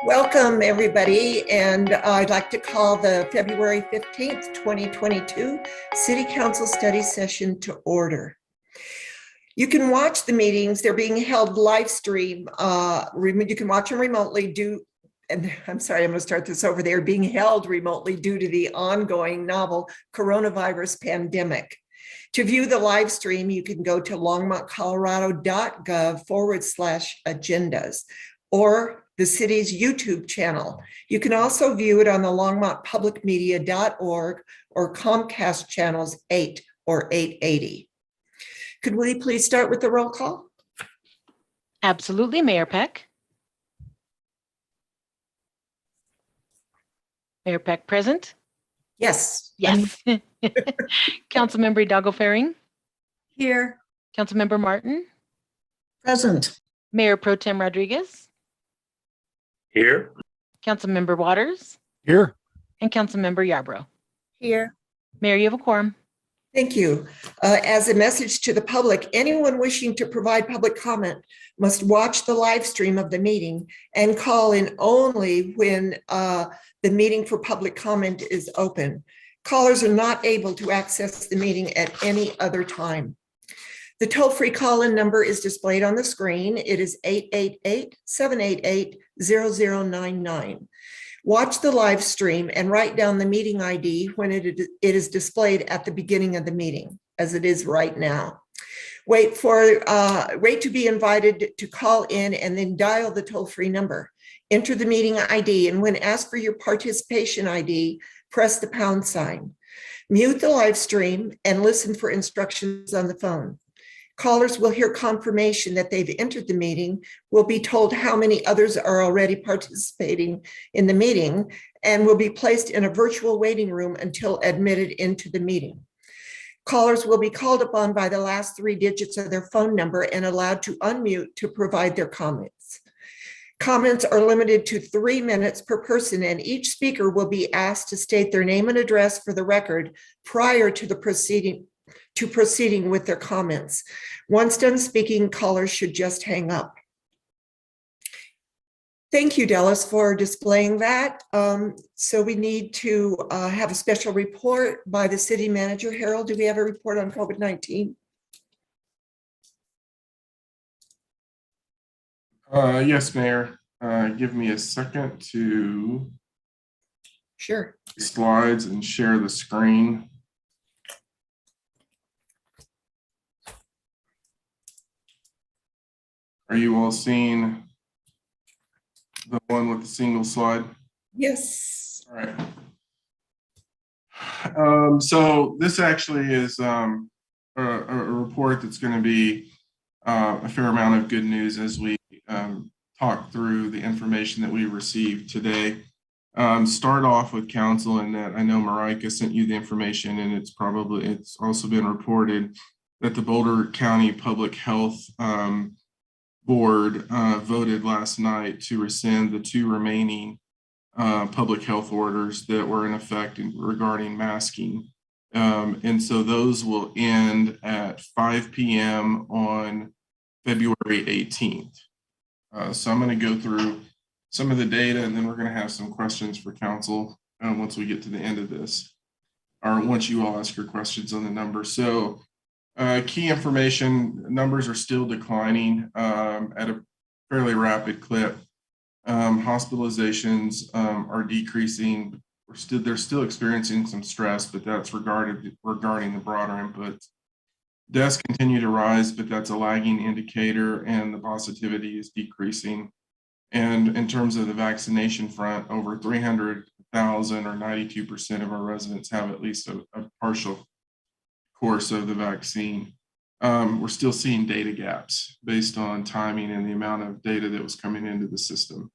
Welcome, everybody, and I'd like to call the February 15th, 2022 City Council Study Session to order. You can watch the meetings. They're being held live stream. You can watch them remotely and I'm sorry, I'm going to start this over. They're being held remotely due to the ongoing novel coronavirus pandemic. To view the live stream, you can go to longmontcolorado.gov/agendas or the city's YouTube channel. You can also view it on the longmontpublicmedia.org or Comcast channels 8 or 880. Could we please start with the roll call? Absolutely, Mayor Peck. Mayor Peck present? Yes. Yes. Councilmember Hidalgo-Ferring? Here. Councilmember Martin? Present. Mayor Pro Tem Rodriguez? Here. Councilmember Waters? Here. And Councilmember Yarbrough? Here. Mayor, you have a quorum. Thank you. As a message to the public, anyone wishing to provide public comment must watch the live stream of the meeting and call in only when the meeting for public comment is open. Callers are not able to access the meeting at any other time. The toll-free call-in number is displayed on the screen. It is 888-788-0099. Watch the live stream and write down the meeting ID when it is displayed at the beginning of the meeting, as it is right now. Wait to be invited to call in and then dial the toll-free number. Enter the meeting ID, and when asked for your participation ID, press the pound sign. Mute the live stream and listen for instructions on the phone. Callers will hear confirmation that they've entered the meeting, will be told how many others are already participating in the meeting, and will be placed in a virtual waiting room until admitted into the meeting. Callers will be called upon by the last 3 digits of their phone number and allowed to unmute to provide their comments. Comments are limited to 3 minutes per person, and each speaker will be asked to state their name and address for the record prior to proceeding with their comments. Once done speaking, callers should just hang up. Thank you, Dallas, for displaying that. So we need to have a special report by the city manager. Harold, do we have a report on COVID-19? Yes, Mayor. Give me a second to Sure. slides and share the screen. Are you all seeing the one with the single slide? Yes. All right. So this actually is a report that's going to be a fair amount of good news as we talk through the information that we received today. Start off with council, and that I know Marika sent you the information, and it's also been reported that the Boulder County Public Health Board voted last night to rescind the 2 remaining public health orders that were in effect regarding masking. And so those will end at 5 p.m. on February 18th. So I'm going to go through some of the data, and then we're going to have some questions for council once we get to the end of this, or once you all ask your questions on the numbers. So key information, numbers are still declining at a fairly rapid clip. Hospitalizations are decreasing. They're still experiencing some stress, but that's regarding the broader inputs. Deaths continue to rise, but that's a lagging indicator, and the positivity is decreasing. And in terms of the vaccination front, over 300,000 or 92% of our residents have at least a partial course of the vaccine. We're still seeing data gaps based on timing and the amount of data that was coming into the system.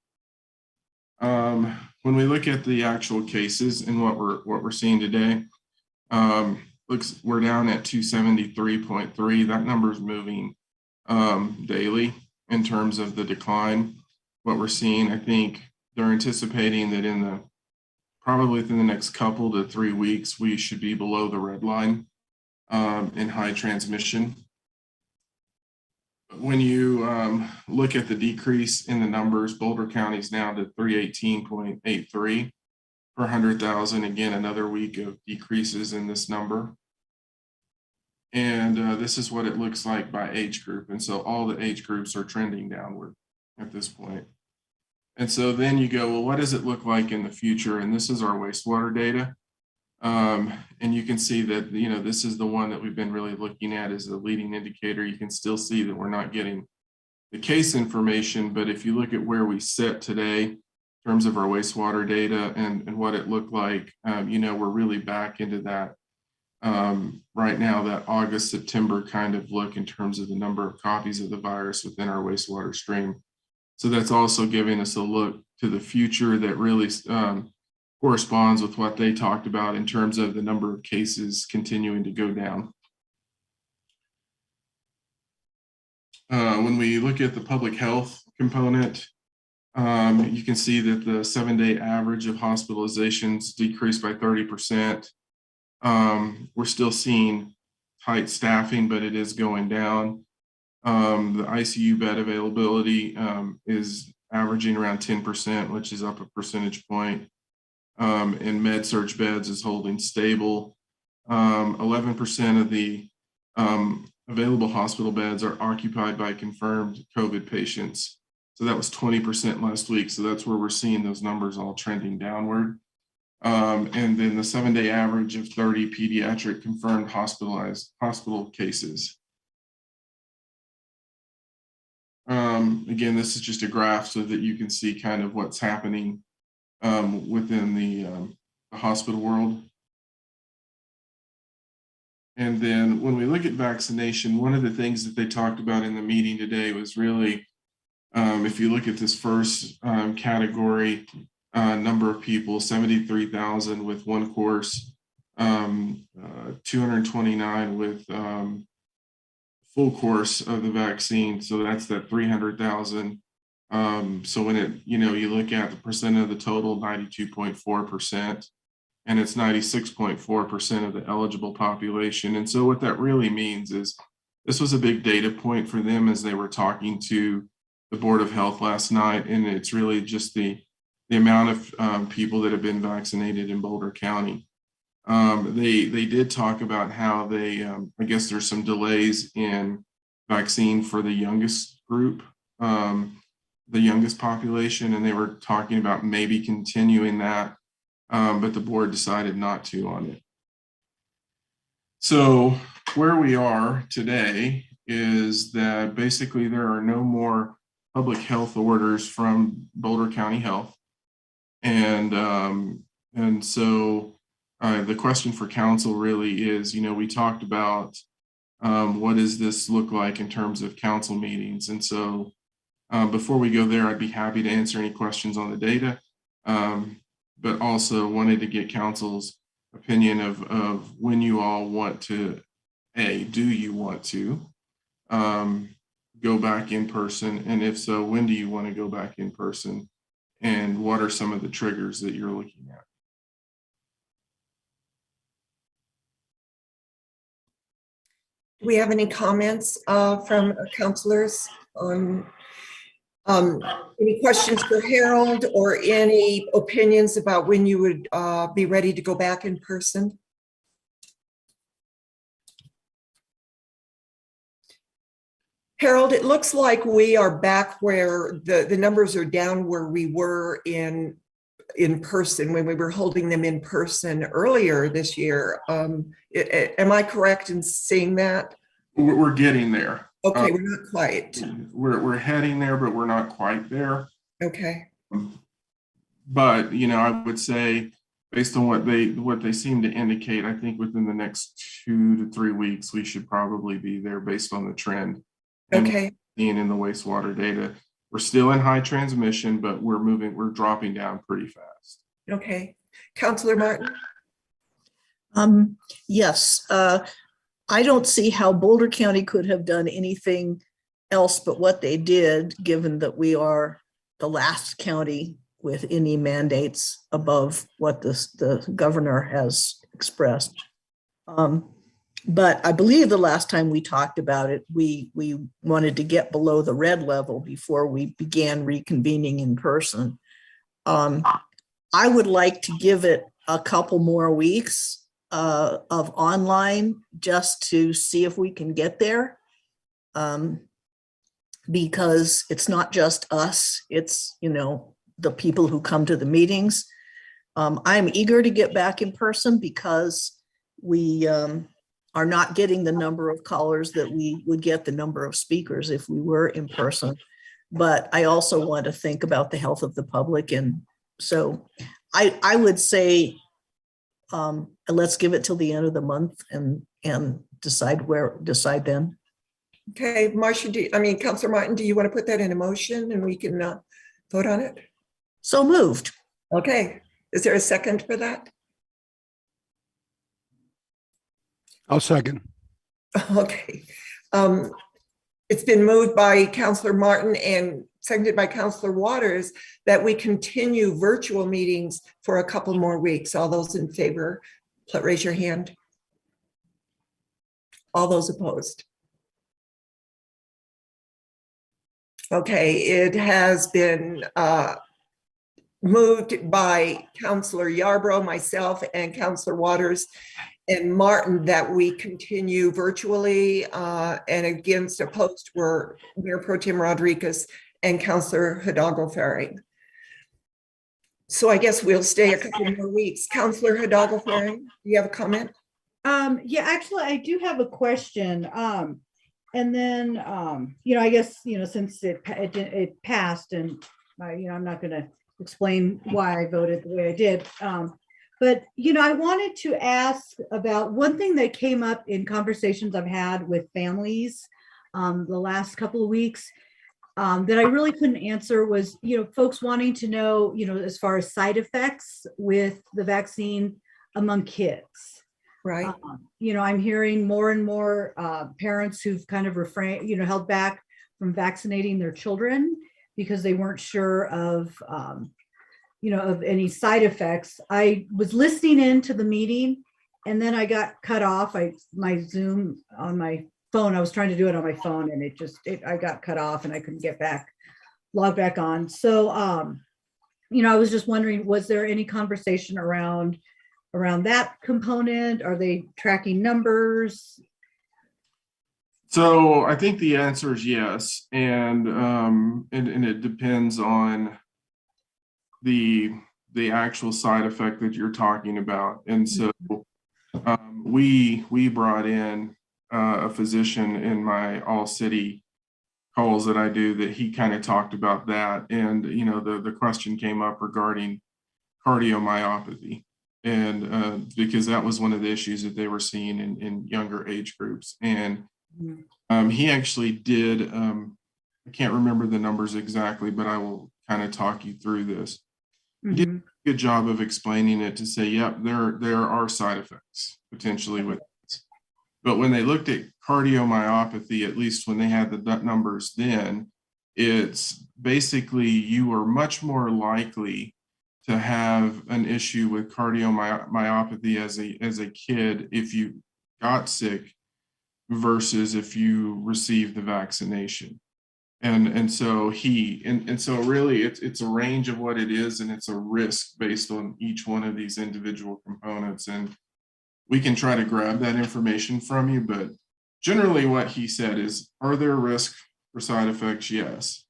When we look at the actual cases and what we're seeing today, we're down at 273.3. That number is moving daily in terms of the decline. What we're seeing, I think they're anticipating that probably within the next couple to 3 weeks, we should be below the red line in high transmission. When you look at the decrease in the numbers, Boulder County is now to 318.83 per 100,000. Again, another week of decreases in this number. And this is what it looks like by age group. And so all the age groups are trending downward at this point. And so then you go, well, what does it look like in the future? And this is our wastewater data. And you can see that, this is the one that we've been really looking at as a leading indicator. You can still see that we're not getting the case information, but if you look at where we sit today in terms of our wastewater data and what it looked like, we're really back into that right now, that August, September kind of look in terms of the number of copies of the virus within our wastewater stream. So that's also giving us a look to the future that really corresponds with what they talked about in terms of the number of cases continuing to go down. When we look at the public health component, you can see that the 7-day average of hospitalizations decreased by 30%. We're still seeing tight staffing, but it is going down. The ICU bed availability is averaging around 10%, which is up a percentage point. And med surg beds is holding stable. 11% of the available hospital beds are occupied by confirmed COVID patients. So that was 20% last week. So that's where we're seeing those numbers all trending downward. And then the 7-day average of 30 pediatric confirmed hospital cases. Again, this is just a graph so that you can see kind of what's happening within the hospital world. And then when we look at vaccination, one of the things that they talked about in the meeting today was really, if you look at this first category, number of people, 73,000 with one course, 229 with full course of the vaccine. So that's that 300,000. So when you look at the percent of the total, 92.4%, and it's 96.4% of the eligible population. And so what that really means is this was a big data point for them as they were talking to the Board of Health last night. And it's really just the amount of people that have been vaccinated in Boulder County. They did talk about how they, I guess there's some delays in vaccine for the youngest group, the youngest population, and they were talking about maybe continuing that, but the board decided not to on it. So where we are today is that basically there are no more public health orders from Boulder County Health. And so the question for council really is, we talked about what does this look like in terms of council meetings. And so before we go there, I'd be happy to answer any questions on the data, but also wanted to get council's opinion of when you all want to, do you want to go back in person? And if so, when do you want to go back in person? And what are some of the triggers that you're looking at? Do we have any comments from councilors on any questions for Harold or any opinions about when you would be ready to go back in person? Harold, it looks like we are back where the numbers are down where we were in person when we were holding them in person earlier this year. Am I correct in saying that? We're getting there. Okay, we're not quite. We're heading there, but we're not quite there. Okay. But I would say, based on what they seem to indicate, I think within the next 2 to 3 weeks we should probably be there based on the trend. Okay. Seeing in the wastewater data, we're still in high transmission, but we're dropping down pretty fast. Okay. Councilor Martin? Yes, I don't see how Boulder County could have done anything else but what they did, given that we are the last county with any mandates above what the governor has expressed. But I believe the last time we talked about it, we wanted to get below the red level before we began reconvening in person. I would like to give it a couple more weeks of online just to see if we can get there. Because it's not just us, it's, the people who come to the meetings. I'm eager to get back in person because we are not getting the number of callers that we would get, the number of speakers if we were in person. But I also want to think about the health of the public. And so I would say, let's give it till the end of the month and decide then. Okay, Marcia, Councillor Martin, do you want to put that in a motion and we can vote on it? So moved. Okay, is there a second for that? I'll second. Okay. It's been moved by Councillor Martin and seconded by Councillor Waters that we continue virtual meetings for a couple more weeks. All those in favor, please raise your hand. All those opposed? Okay, it has been moved by Councillor Yarbrough, myself, and Councillor Waters and Martin that we continue virtually, and against opposed were Mayor Pro Tem Rodriguez and Councillor Hidalgo-Ferring. So I guess we'll stay a couple more weeks. Councillor Hidalgo-Ferring, do you have a comment? Yeah, actually, I do have a question. And then, I guess, since it passed and, I'm not going to explain why I voted the way I did. But, I wanted to ask about one thing that came up in conversations I've had with families the last couple of weeks that I really couldn't answer was, folks wanting to know, as far as side effects with the vaccine among kids. Right. I'm hearing more and more parents who've kind of held back from vaccinating their children because they weren't sure of, of any side effects. I was listening into the meeting and then I got cut off. My Zoom on my phone, I was trying to do it on my phone and I got cut off and I couldn't log back on. So, I was just wondering, was there any conversation around that component? Are they tracking numbers? So I think the answer is yes. And it depends on the actual side effect that you're talking about. And so we brought in a physician in my all city calls that I do that he kind of talked about that. And, the question came up regarding cardiomyopathy. And because that was one of the issues that they were seeing in younger age groups. And he actually did, I can't remember the numbers exactly, but I will kind of talk you through this. He did a good job of explaining it to say, yep, there are side effects potentially with this. But when they looked at cardiomyopathy, at least when they had the numbers then, it's basically you are much more likely to have an issue with cardiomyopathy as a kid if you got sick versus if you received the vaccination. And so so really it's a range of what it is, and it's a risk based on each one of these individual components. And we can try to grab that information from you, but generally what he said is, are there risks for side effects? Yes,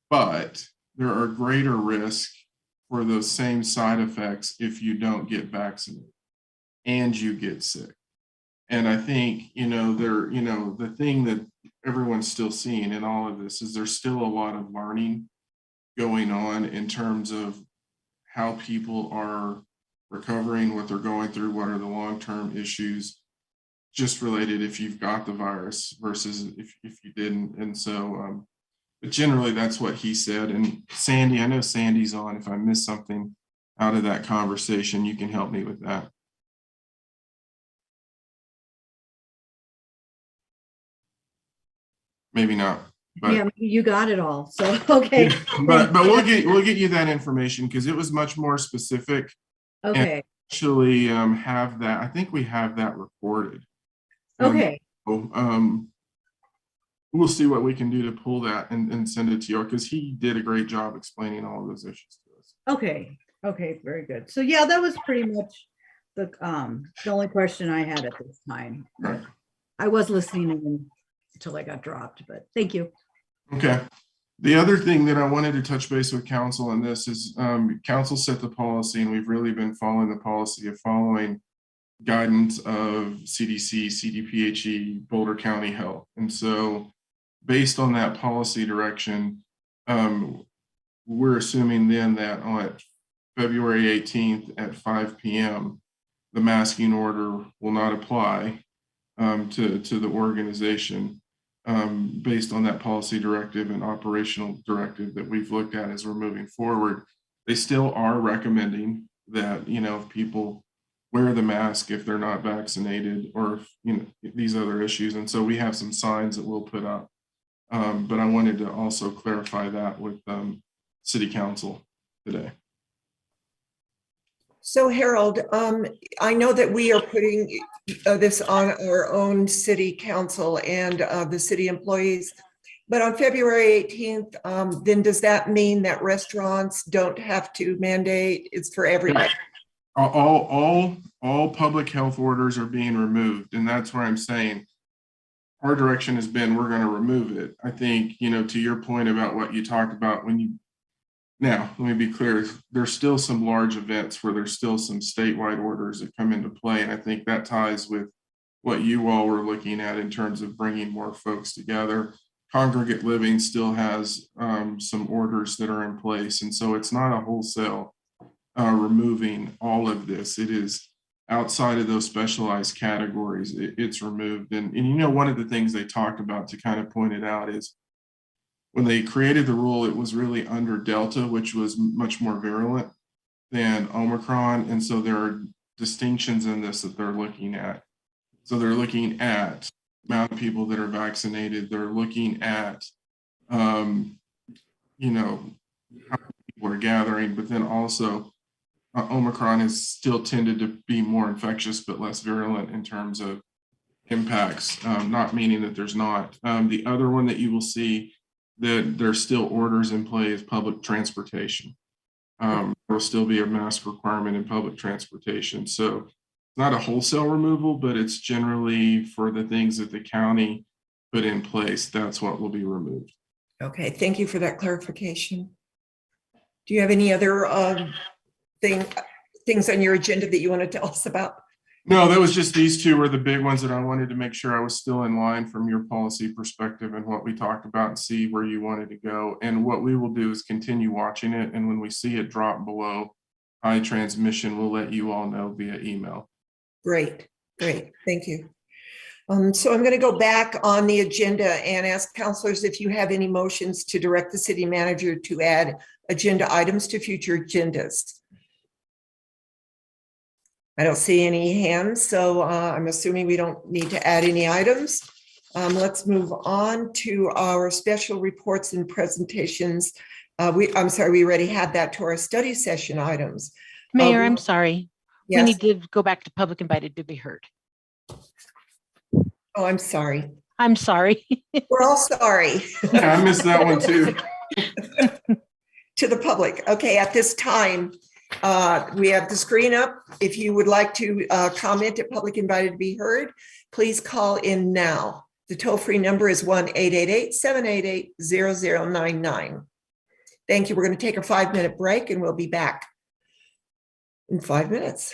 but there are greater risks for those same side effects if you don't get vaccinated and you get sick. And I think, the thing that everyone's still seeing in all of this is there's still a lot of learning going on in terms of how people are recovering, what they're going through, what are the long-term issues just related if you've got the virus versus if you didn't. And so, but generally that's what he said. And Sandy, I know Sandy's on. If I missed something out of that conversation, you can help me with that. Maybe not. But Yeah, you got it all. So, okay. but we'll get you that information because it was much more specific. Okay. Actually have that. I think we have that recorded. Okay, We'll see what we can do to pull that and send it to you, because he did a great job explaining all of those issues to us. okay, very good. So yeah, that was pretty much the only question I had at this time. Right. I was listening in until I got dropped, but thank you. Okay. The other thing that I wanted to touch base with council on this is council set the policy, and we've really been following the policy of following guidance of CDC, CDPHE, Boulder County Health. And so based on that policy direction, we're assuming then that on February 18th at 5 p.m., the masking order will not apply to the organization based on that policy directive and operational directive that we've looked at as we're moving forward. They still are recommending that, if people wear the mask if they're not vaccinated, or these other issues. And so we have some signs that we'll put up. But I wanted to also clarify that with City Council today. So Harold, I know that we are putting this on our own city council and the city employees, but on February 18th, then does that mean that restaurants don't have to mandate? It's for everybody? All public health orders are being removed, and that's where I'm saying our direction has been we're going to remove it. I think, to your point about what you talked about now, let me be clear, there's still some large events where there's still some statewide orders that come into play. And I think that ties with what you all were looking at in terms of bringing more folks together. Congregate living still has some orders that are in place. And so it's not a wholesale removing all of this. It is outside of those specialized categories, it's removed. And one of the things they talked about to kind of point it out is when they created the rule, it was really under Delta, which was much more virulent than Omicron. And so there are distinctions in this that they're looking at. So they're looking at the amount of people that are vaccinated. They're looking at, how people are gathering, but then also Omicron has still tended to be more infectious, but less virulent in terms of impacts, not meaning that there's not. The other one that you will see that there's still orders in play is public transportation. There'll still be a mask requirement in public transportation. So it's not a wholesale removal, but it's generally for the things that the county put in place. That's what will be removed. Okay, thank you for that clarification. Do you have any other things on your agenda that you want to tell us about? No, that was just these two were the big ones that I wanted to make sure I was still in line from your policy perspective and what we talked about, and see where you wanted to go. And what we will do is continue watching it. And when we see it drop below high transmission, we'll let you all know via email. Great. Thank you. So I'm going to go back on the agenda and ask counselors if you have any motions to direct the city manager to add agenda items to future agendas. I don't see any hands, so I'm assuming we don't need to add any items. Let's move on to our special reports and presentations. I'm sorry, we already had that to our study session items. Mayor, I'm sorry. Yes. We need to go back to public invited to be heard. Oh, I'm sorry. I'm sorry. We're all sorry. Yeah, I missed that one too. To the public. Okay, at this time, we have the screen up. If you would like to comment at public invited to be heard, please call in now. The toll-free number is 1-888-788-0099. Thank you. We're going to take a 5-minute break and we'll be back in 5 minutes.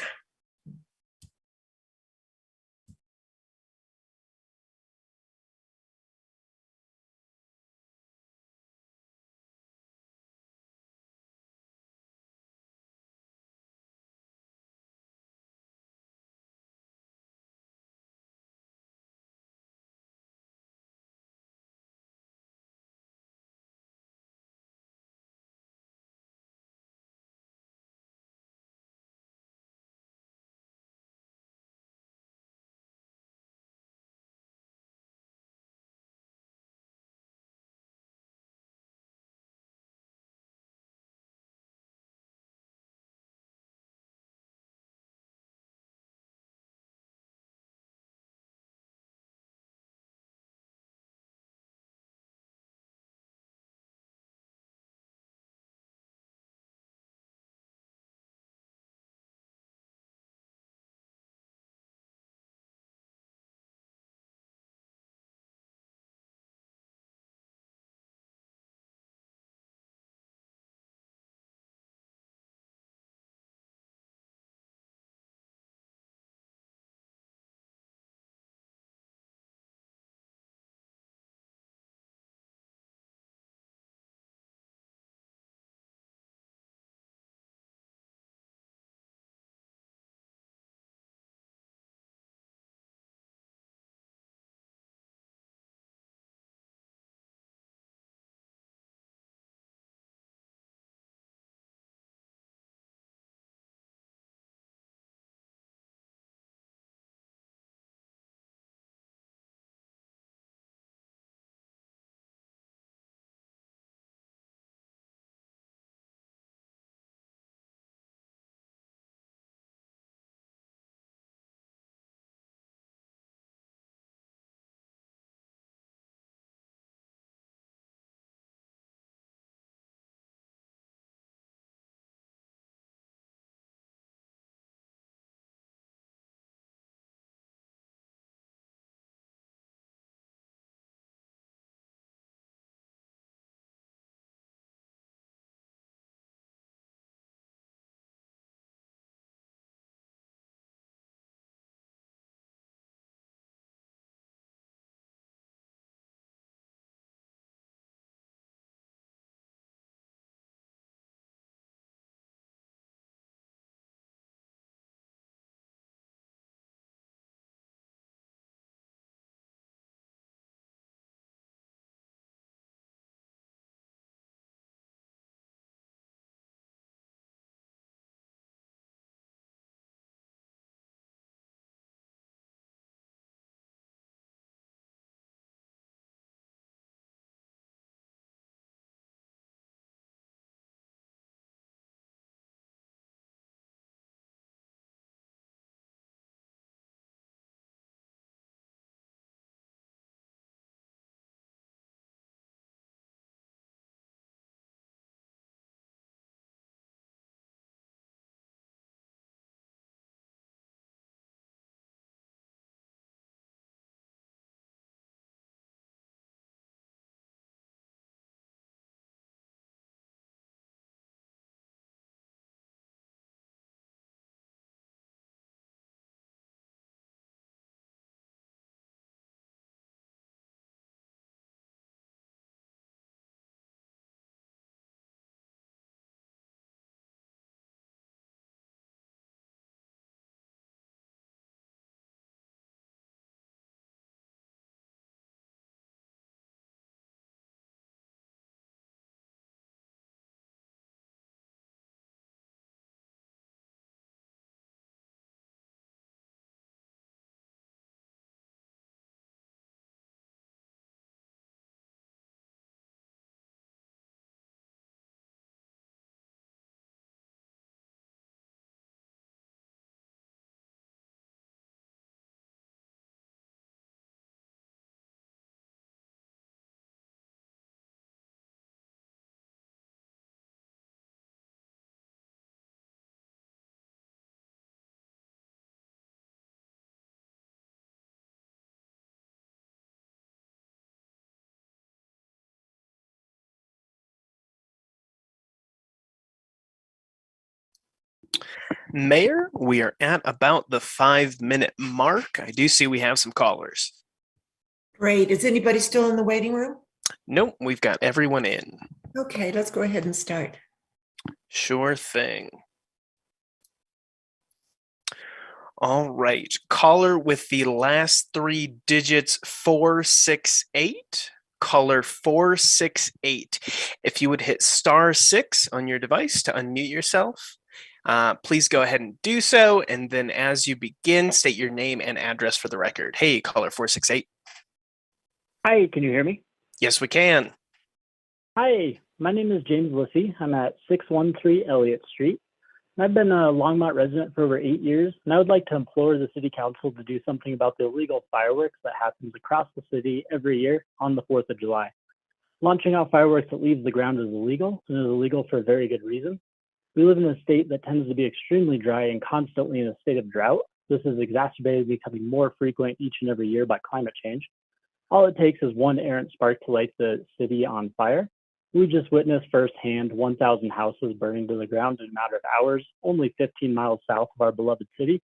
Mayor, we are at about the 5-minute mark. I do see we have some callers. Great. Is anybody still in the waiting room? Nope, we've got everyone in. Okay, let's go ahead and start. Sure thing. All right. Caller with the last 3 digits 468. Caller 468. If you would hit *6 on your device to unmute yourself, please go ahead and do so. And then as you begin, state your name and address for the record. Hey, caller 468. Hi, can you hear me? Yes, we can. Hi, my name is James Lissy. I'm at 613 Elliott Street. I've been a Longmont resident for over 8 years, and I would like to implore the City Council to do something about the illegal fireworks that happens across the city every year on the 4th of July. Launching off fireworks that leaves the ground is illegal, and is illegal for a very good reason. We live in a state that tends to be extremely dry and constantly in a state of drought. This is exacerbated, becoming more frequent each and every year by climate change. All it takes is one errant spark to light the city on fire. We just witnessed firsthand 1,000 houses burning to the ground in a matter of hours, only 15 miles south of our beloved city.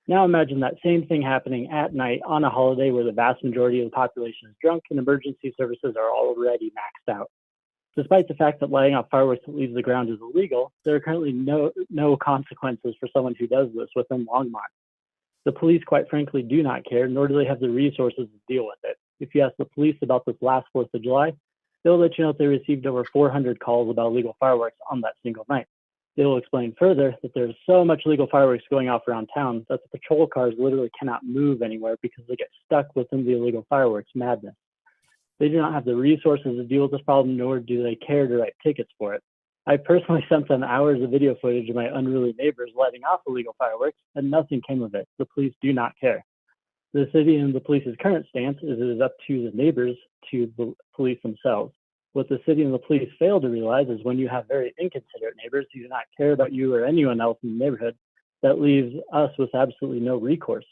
Now imagine that same thing happening at night on a holiday where the vast majority of the population is drunk and emergency services are already maxed out. Despite the fact that lighting off fireworks that leaves the ground is illegal, there are currently no consequences for someone who does this within Longmont. The police, quite frankly, do not care, nor do they have the resources to deal with it. If you ask the police about this last 4th of July, they'll let you know that they received over 400 calls about illegal fireworks on that single night. They will explain further that there's so much illegal fireworks going off around town that the patrol cars literally cannot move anywhere because they get stuck within the illegal fireworks madness. They do not have the resources to deal with this problem, nor do they care to write tickets for it. I personally sent them hours of video footage of my unruly neighbors lighting off illegal fireworks, and nothing came of it. The police do not care. The city and the police's current stance is it is up to the neighbors to the police themselves. What the city and the police fail to realize is when you have very inconsiderate neighbors who do not care about you or anyone else in the neighborhood, that leaves us with absolutely no recourse.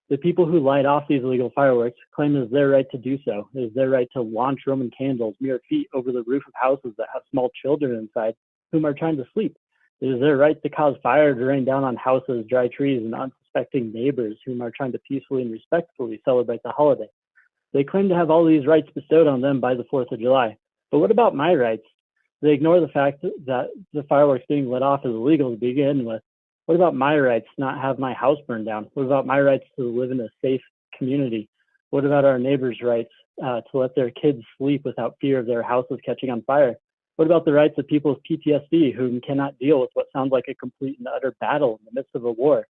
The people who light off these illegal fireworks claim it is their right to do so. It is their right to launch Roman candles mere feet over the roof of houses that have small children inside whom are trying to sleep. It is their right to cause fire to rain down on houses, dry trees, and unsuspecting neighbors whom are trying to peacefully and respectfully celebrate the holiday. They claim to have all these rights bestowed on them by the 4th of July. But what about my rights? They ignore the fact that the fireworks being lit off is illegal to begin with. What about my rights to not have my house burned down? What about my rights to live in a safe community? What about our neighbors' rights to let their kids sleep without fear of their houses catching on fire? What about the rights of people with PTSD who cannot deal with what sounds like a complete and utter battle in the midst of a war?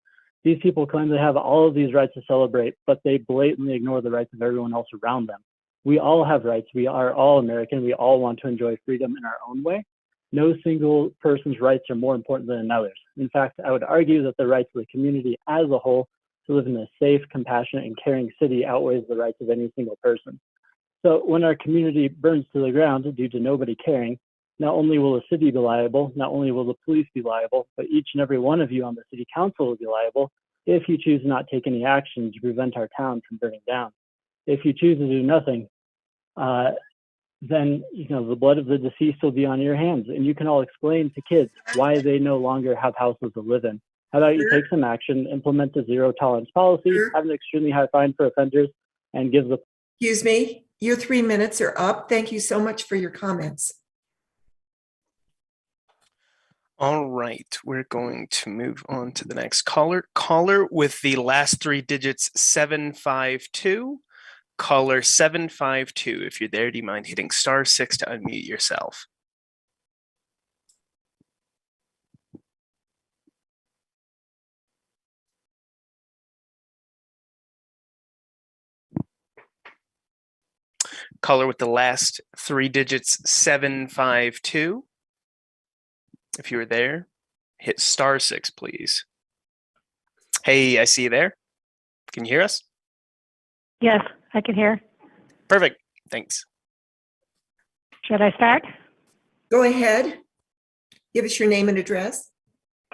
These people claim they have all of these rights to celebrate, but they blatantly ignore the rights of everyone else around them. We all have rights. We are all American. We all want to enjoy freedom in our own way. No single person's rights are more important than another's. In fact, I would argue that the rights of the community as a whole to live in a safe, compassionate, and caring city outweighs the rights of any single person. So when our community burns to the ground due to nobody caring, not only will the city be liable, not only will the police be liable, but each and every one of you on the city council will be liable if you choose to not take any action to prevent our town from burning down. If you choose to do nothing, then the blood of the deceased will be on your hands, and you can all explain to kids why they no longer have houses to live in. How about you take some action, implement a zero tolerance policy, have an extremely high fine for offenders, and give the— Excuse me, your 3 minutes are up. Thank you so much for your comments. All right, we're going to move on to the next caller. Caller with the last 3 digits 752. Caller 752. If you're there, do you mind hitting *6 to unmute yourself? Caller with the last 3 digits 752. If you were there, hit *6, please. Hey, I see you there. Can you hear us? Yes, I can hear. Perfect. Thanks. Should I start? Go ahead. Give us your name and address.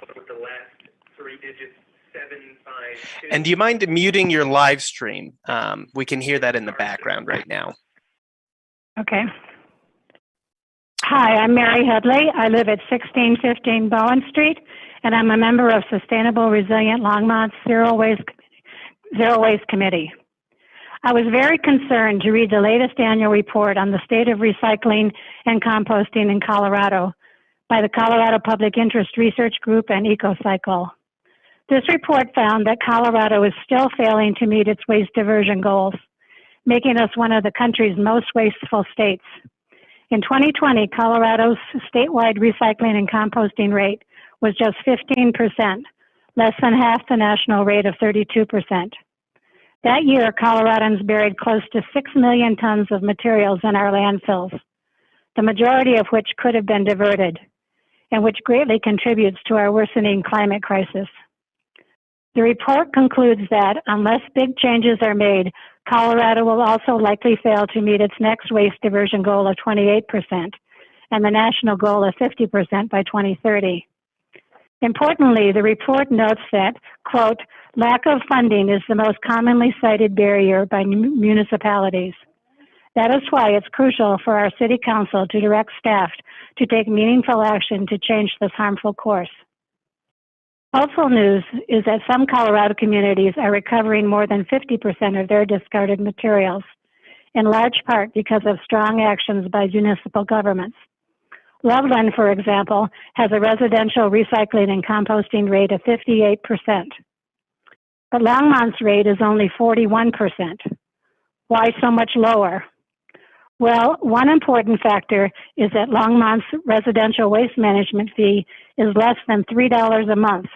With the last 3 digits 752. And do you mind muting your live stream? We can hear that in the background right now. Okay. Hi, I'm Mary Headley. I live at 1615 Bowen Street, and I'm a member of Sustainable Resilient Longmont's Zero Waste Committee. I was very concerned to read the latest annual report on the state of recycling and composting in Colorado by the Colorado Public Interest Research Group and EcoCycle. This report found that Colorado is still failing to meet its waste diversion goals, making us one of the country's most wasteful states. In 2020, Colorado's statewide recycling and composting rate was just 15%, less than half the national rate of 32%. That year, Coloradans buried close to 6 million tons of materials in our landfills, the majority of which could have been diverted, and which greatly contributes to our worsening climate crisis. The report concludes that unless big changes are made, Colorado will also likely fail to meet its next waste diversion goal of 28% and the national goal of 50% by 2030. Importantly, the report notes that, quote, lack of funding is the most commonly cited barrier by municipalities. That is why it's crucial for our city council to direct staff to take meaningful action to change this harmful course. Hopeful news is that some Colorado communities are recovering more than 50% of their discarded materials, in large part because of strong actions by municipal governments. Loveland, for example, has a residential recycling and composting rate of 58%. But Longmont's rate is only 41%. Why so much lower? Well, one important factor is that Longmont's residential waste management fee is less than $3 a month,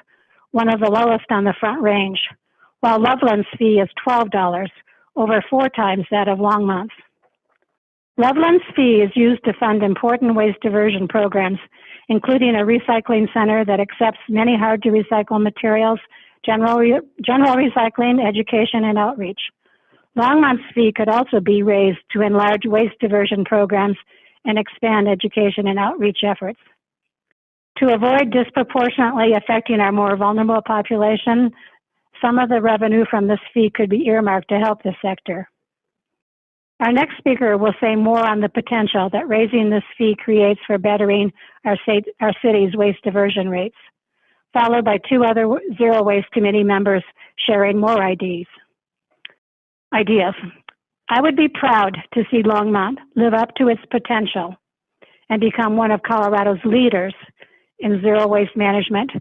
one of the lowest on the Front Range, while Loveland's fee is $12, over 4 times that of Longmont's. Loveland's fee is used to fund important waste diversion programs, including a recycling center that accepts many hard-to-recycle materials, general recycling, education, and outreach. Longmont's fee could also be raised to enlarge waste diversion programs and expand education and outreach efforts. To avoid disproportionately affecting our more vulnerable population, some of the revenue from this fee could be earmarked to help this sector. Our next speaker will say more on the potential that raising this fee creates for bettering our city's waste diversion rates, followed by 2 other Zero Waste Committee members sharing more ideas. I would be proud to see Longmont live up to its potential and become one of Colorado's leaders in zero waste management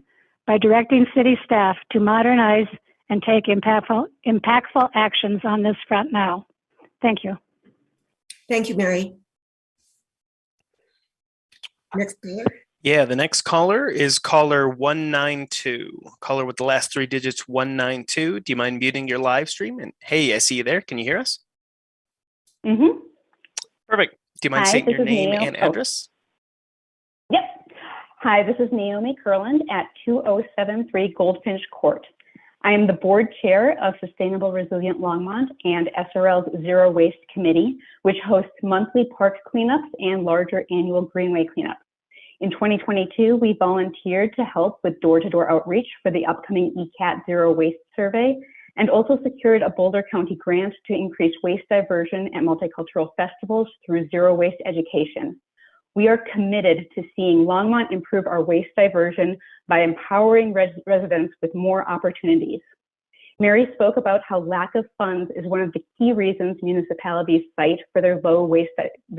by directing city staff to modernize and take impactful actions on this front now. Thank you. Thank you, Mary. Next caller. Yeah, the next caller is caller 192. Caller with the last 3 digits, 192. Do you mind muting your live stream? And hey, I see you there. Can you hear us? Mm-hmm. Perfect. Do you mind Hi, saying this your is name Naomi. and address? Yep. Hi, this is Naomi Kurland at 2073 Goldfinch Court. I am the board chair of Sustainable Resilient Longmont and SRL's Zero Waste Committee, which hosts monthly park cleanups and larger annual greenway cleanups. In 2022, we volunteered to help with door-to-door outreach for the upcoming ECAT Zero Waste Survey, and also secured a Boulder County grant to increase waste diversion at multicultural festivals through zero waste education. We are committed to seeing Longmont improve our waste diversion by empowering residents with more opportunities. Mary spoke about how lack of funds is one of the key reasons municipalities cite for their low waste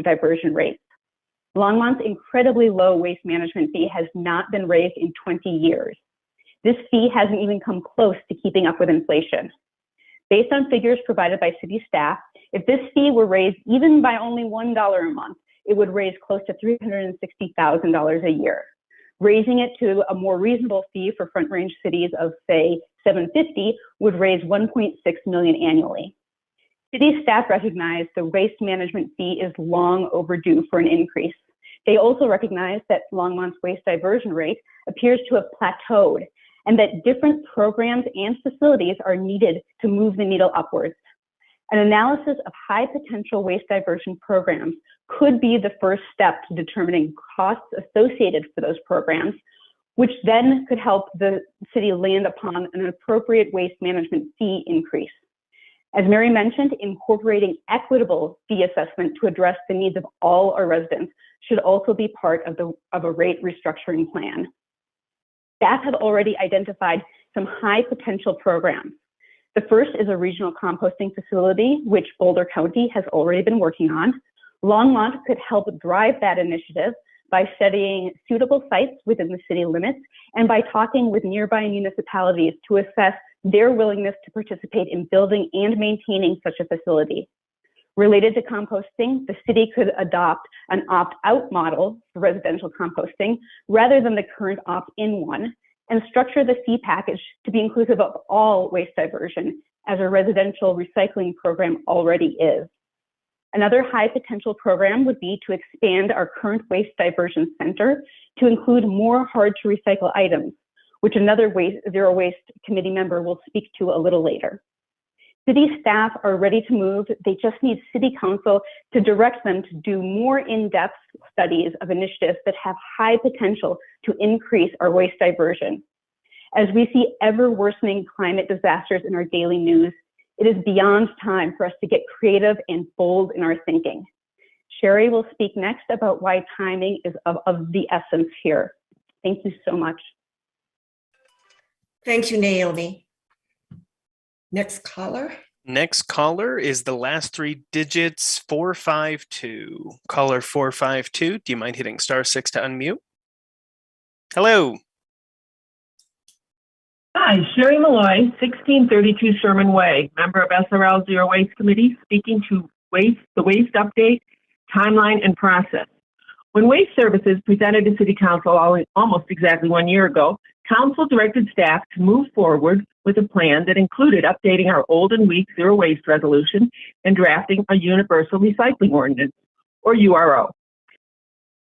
diversion rates. Longmont's incredibly low waste management fee has not been raised in 20 years. This fee hasn't even come close to keeping up with inflation. Based on figures provided by city staff, if this fee were raised even by only $1 a month, it would raise close to $360,000 a year. Raising it to a more reasonable fee for Front Range cities of, say, $750 would raise $1.6 million annually. City staff recognize the waste management fee is long overdue for an increase. They also recognize that Longmont's waste diversion rate appears to have plateaued and that different programs and facilities are needed to move the needle upwards. An analysis of high potential waste diversion programs could be the first step to determining costs associated for those programs, which then could help the city land upon an appropriate waste management fee increase. As Mary mentioned, incorporating equitable fee assessment to address the needs of all our residents should also be part of a rate restructuring plan. staff have already identified some high potential programs. The first is a regional composting facility, which Boulder County has already been working on. Longmont could help drive that initiative by studying suitable sites within the city limits and by talking with nearby municipalities to assess their willingness to participate in building and maintaining such a facility. Related to composting, the city could adopt an opt-out model for residential composting rather than the current opt-in one, and structure the fee package to be inclusive of all waste diversion, as a residential recycling program already is. Another high potential program would be to expand our current waste diversion center to include more hard to recycle items, which another zero waste committee member will speak to a little later. City staff are ready to move. They just need city council to direct them to do more in-depth studies of initiatives that have high potential to increase our waste diversion. As we see ever worsening climate disasters in our daily news, it is beyond time for us to get creative and bold in our thinking. Sherry will speak next about why timing is of the essence here. Thank you so much. Thank you, Naomi. Next caller. Next caller is the last three digits 452. Caller 452, do you mind hitting *6 to unmute? Hello. Hi, Sherry Malloy, 1632 Sherman Way, member of SRL Zero Waste Committee, speaking to the waste update, timeline, and process. When Waste Services presented to City Council almost exactly 1 year ago, Council directed staff to move forward with a plan that included updating our old and weak zero waste resolution and drafting a universal recycling ordinance, or URO.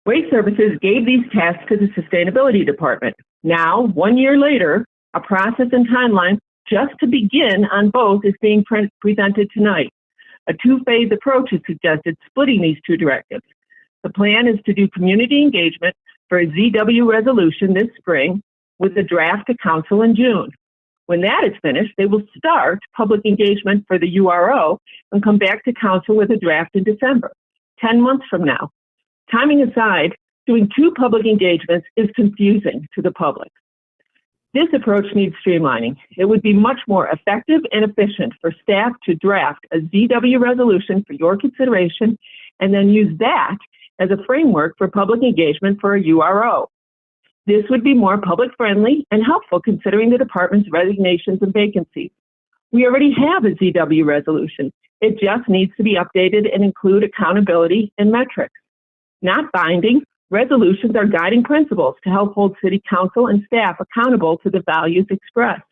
Waste Services gave these tasks to the Sustainability Department. Now, 1 year later, a process and timeline just to begin on both is being presented tonight. A two-phase approach is suggested, splitting these two directives. The plan is to do community engagement for a ZW resolution this spring with a draft to council in June. When that is finished, they will start public engagement for the URO and come back to council with a draft in December, 10 months from now. Timing aside, doing two public engagements is confusing to the public. This approach needs streamlining. It would be much more effective and efficient for staff to draft a ZW resolution for your consideration and then use that as a framework for public engagement for a URO. This would be more public-friendly and helpful considering the department's resignations and vacancies. We already have a ZW resolution. It just needs to be updated and include accountability and metrics. Not binding, resolutions are guiding principles to help hold City Council and staff accountable to the values expressed.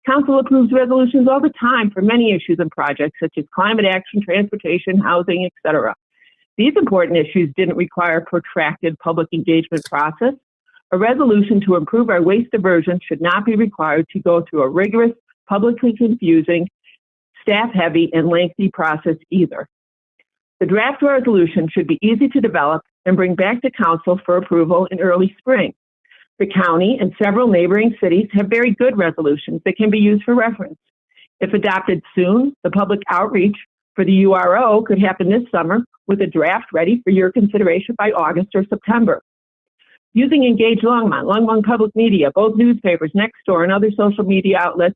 Council approves resolutions all the time for many issues and projects such as climate action, transportation, housing, etc. These important issues didn't require a protracted public engagement process. A resolution to improve our waste diversion should not be required to go through a rigorous, publicly confusing, staff-heavy, and lengthy process either. The draft resolution should be easy to develop and bring back to council for approval in early spring. The county and several neighboring cities have very good resolutions that can be used for reference. If adopted soon, the public outreach for the URO could happen this summer with a draft ready for your consideration by August or September. Using Engage Longmont, Longmont Public Media, both newspapers, Nextdoor, and other social media outlets,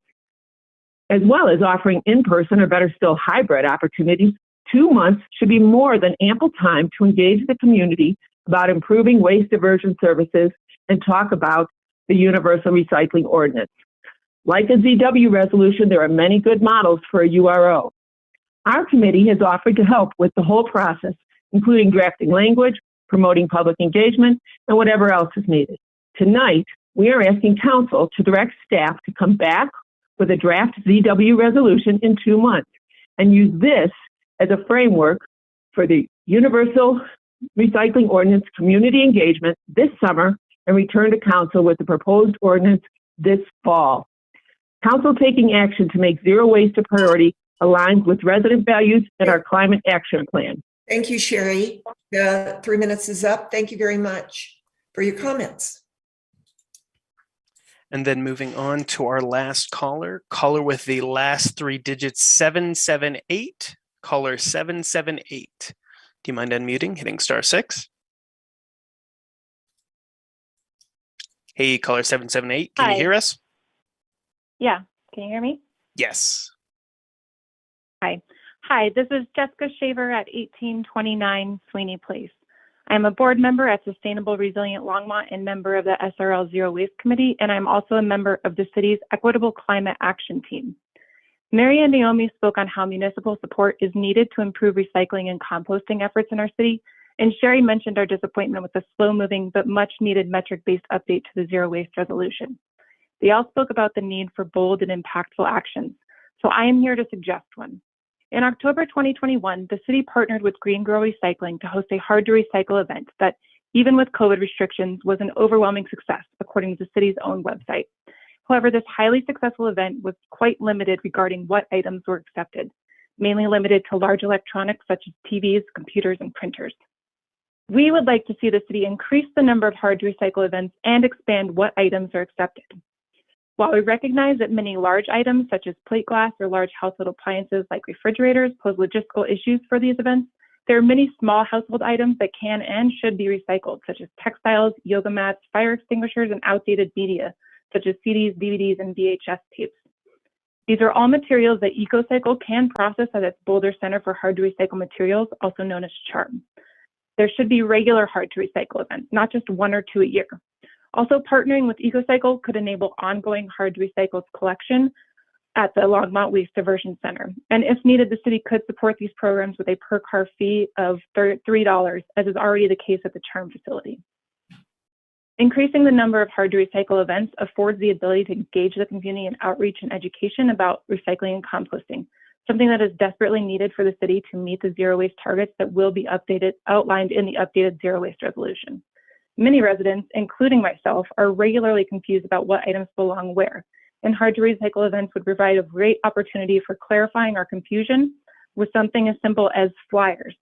as well as offering in-person or better still hybrid opportunities, 2 months should be more than ample time to engage the community about improving waste diversion services and talk about the universal recycling ordinance. Like a ZW resolution, there are many good models for a URO. Our committee has offered to help with the whole process, including drafting language, promoting public engagement, and whatever else is needed. Tonight, we are asking council to direct staff to come back with a draft ZW resolution in 2 months and use this as a framework for the Universal Recycling Ordinance community engagement this summer and return to council with the proposed ordinance this fall. Council taking action to make zero waste a priority aligns with resident values and our climate action plan. Thank you, Sherry. 3 minutes is up. Thank you very much for your comments. And then moving on to our last caller with the last three digits 778. Caller 778. Do you mind unmuting, hitting *6? Hey, caller 778, can Hi. you hear us? Yeah, can you hear me? Yes. Hi, this is Jessica Shaver at 1829 Sweeney Place. I'm a board member at Sustainable Resilient Longmont and member of the SRL Zero Waste Committee, and I'm also a member of the city's Equitable Climate Action Team. Mary and Naomi spoke on how municipal support is needed to improve recycling and composting efforts in our city, and Sherry mentioned our disappointment with the slow-moving but much-needed metric-based update to the Zero Waste Resolution. They all spoke about the need for bold and impactful actions, so I am here to suggest one. In October 2021, the city partnered with Green Grow Recycling to host a hard to recycle event that, even with COVID restrictions, was an overwhelming success, according to the city's own website. However, this highly successful event was quite limited regarding what items were accepted, mainly limited to large electronics such as TVs, computers, and printers. We would like to see the city increase the number of hard to recycle events and expand what items are accepted. While we recognize that many large items such as plate glass or large household appliances like refrigerators pose logistical issues for these events, there are many small household items that can and should be recycled, such as textiles, yoga mats, fire extinguishers, and outdated media, such as CDs, DVDs, and VHS tapes. These are all materials that EcoCycle can process at its Boulder Center for Hard to Recycle Materials, also known as CHARM. There should be regular hard to recycle events, not just 1 or 2 a year. Also, partnering with EcoCycle could enable ongoing hard to recycle collection at the Longmont Waste Diversion Center. And if needed, the city could support these programs with a per car fee of $3, as is already the case at the CHARM facility. Increasing the number of hard to recycle events affords the ability to engage the community in outreach and education about recycling and composting, something that is desperately needed for the city to meet the zero waste targets that will be outlined in the updated zero waste resolution. Many residents, including myself, are regularly confused about what items belong where, and hard to recycle events would provide a great opportunity for clarifying our confusion with something as simple as flyers.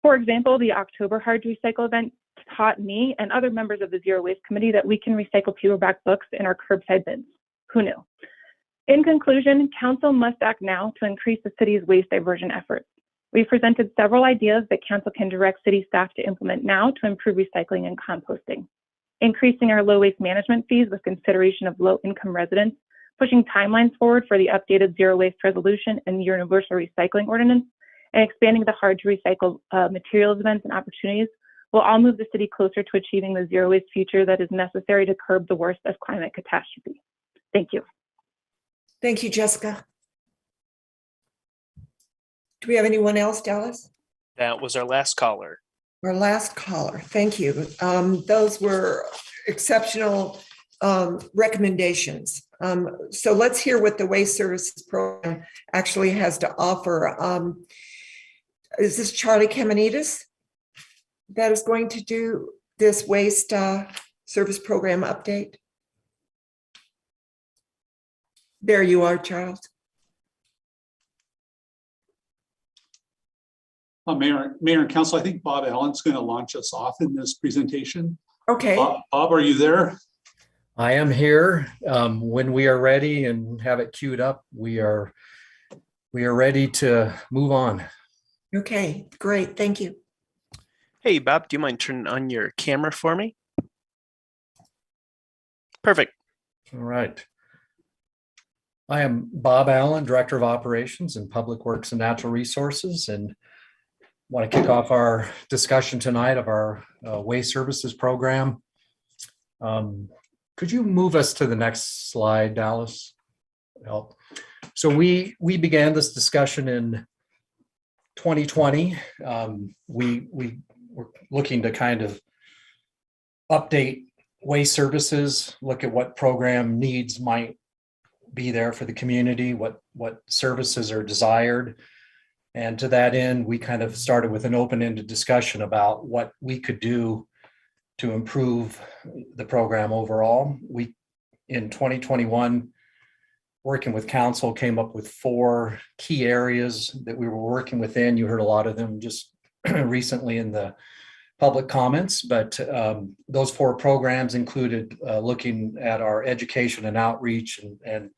For example, the October hard to recycle event taught me and other members of the Zero Waste Committee that we can recycle paperback books in our curbside bins. Who knew? In conclusion, Council must act now to increase the city's waste diversion efforts. We've presented several ideas that Council can direct city staff to implement now to improve recycling and composting. Increasing our low waste management fees with consideration of low-income residents, pushing timelines forward for the updated zero waste resolution and universal recycling ordinance, and expanding the hard to recycle materials events and opportunities will all move the city closer to achieving the zero waste future that is necessary to curb the worst of climate catastrophe. Thank you. Thank you, Jessica. Do we have anyone else, Dallas? That was our last caller. Our last caller. Thank you. Those were exceptional recommendations. So let's hear what the Waste Services Program actually has to offer. Is this Charlie Kamenides that is going to do this Waste Service Program update? There you are, Charles. Mayor and Council, I think Bob Allen's going to launch us off in this presentation. Okay. Bob, are you there? I am here. When we are ready and have it queued up, we are ready to move on. Okay, great. Thank you. Hey, Bob, do you mind turning on your camera for me? Perfect. All right. I am Bob Allen, Director of Operations and Public Works and Natural Resources, and want to kick off our discussion tonight of our Waste Services Program. Could you move us to the next slide, Dallas? Help. So we began this discussion in 2020. We were looking to kind of update waste services, look at what program needs might be there for the community, what services are desired. And to that end, we kind of started with an open-ended discussion about what we could do to improve the program overall. We, in 2021, working with council, came up with 4 key areas that we were working within. You heard a lot of them just recently in the public comments, but those 4 programs included looking at our education and outreach and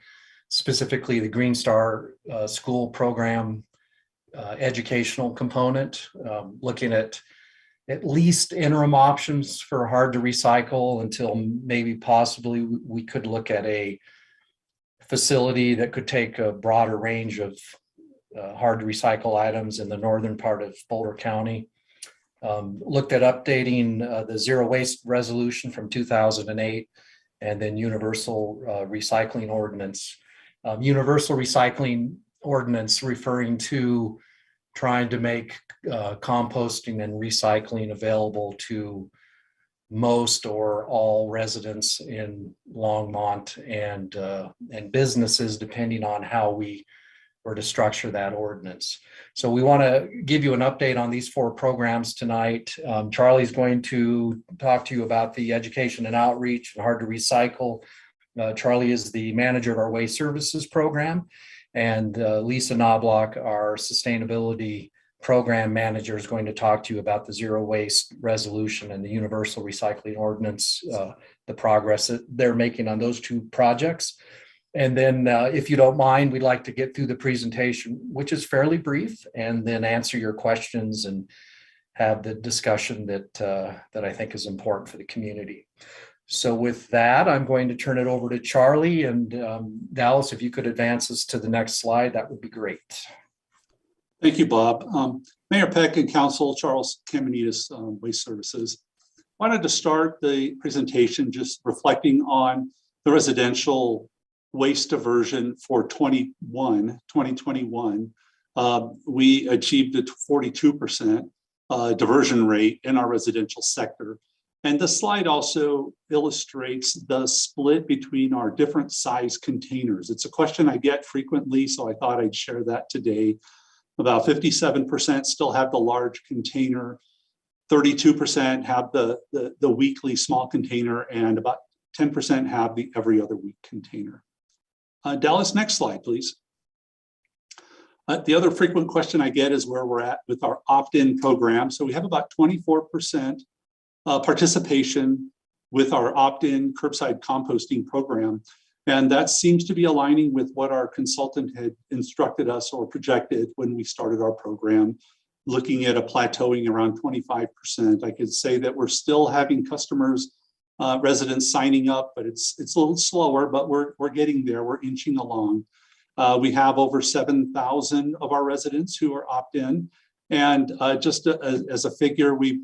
specifically the Green Star school program educational component, looking at at least interim options for hard to recycle until maybe possibly we could look at a facility that could take a broader range of hard to recycle items in the northern part of Boulder County. Looked at updating the zero waste resolution from 2008 and then universal recycling ordinance. Universal recycling ordinance referring to trying to make composting and recycling available to most or all residents in Longmont and businesses, depending on how we were to structure that ordinance. So we want to give you an update on these 4 programs tonight. Charlie's going to talk to you about the education and outreach and hard to recycle. Charlie is the manager of our waste services program, and Lisa Knobloch, our sustainability program manager, is going to talk to you about the zero waste resolution and the universal recycling ordinance, the progress that they're making on those 2 projects. And then if you don't mind, we'd like to get through the presentation, which is fairly brief, and then answer your questions and have the discussion that I think is important for the community. So with that, I'm going to turn it over to Charlie, and Dallas, if you could advance us to the next slide, that would be great. Thank you, Bob. Mayor Peck and Council, Charles Kamenides, Waste Services. Wanted to start the presentation just reflecting on the residential waste diversion for 2021. We achieved a 42% diversion rate in our residential sector. And the slide also illustrates the split between our different size containers. It's a question I get frequently, so I thought I'd share that today. About 57% still have the large container, 32% have the weekly small container, and about 10% have the every other week container. Dallas, next slide, please. The other frequent question I get is where we're at with our opt-in program. So we have about 24% participation with our opt-in curbside composting program. And that seems to be aligning with what our consultant had instructed us or projected when we started our program, looking at a plateauing around 25%. I could say that we're still having customers, residents signing up, but it's a little slower, but we're getting there. We're inching along. We have over 7,000 of our residents who are opt-in. And just as a figure, we've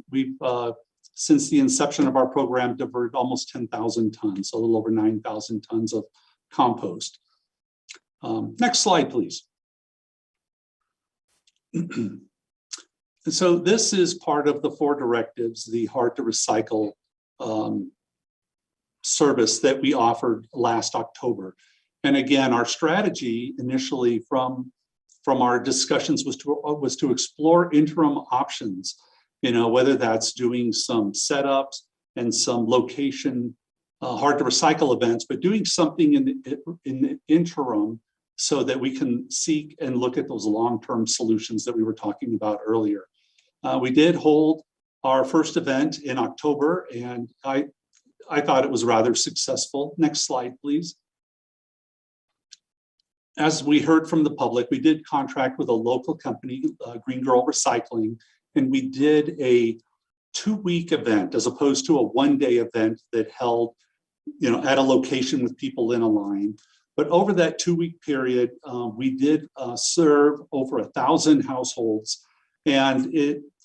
since the inception of our program, diverted almost 10,000 tons, a little over 9,000 tons of compost. Next slide, please. So this is part of the 4 directives, the hard to recycle service that we offered last October. And again, our strategy initially from our discussions was to explore interim options, whether that's doing some setups and some location hard to recycle events, but doing something in the interim so that we can seek and look at those long-term solutions that we were talking about earlier. We did hold our first event in October, and I thought it was rather successful. Next slide, please. As we heard from the public, we did contract with a local company, Green Girl Recycling, and we did a 2-week event as opposed to a 1-day event that held, at a location with people in a line. But over that 2-week period, we did serve over 1,000 households. And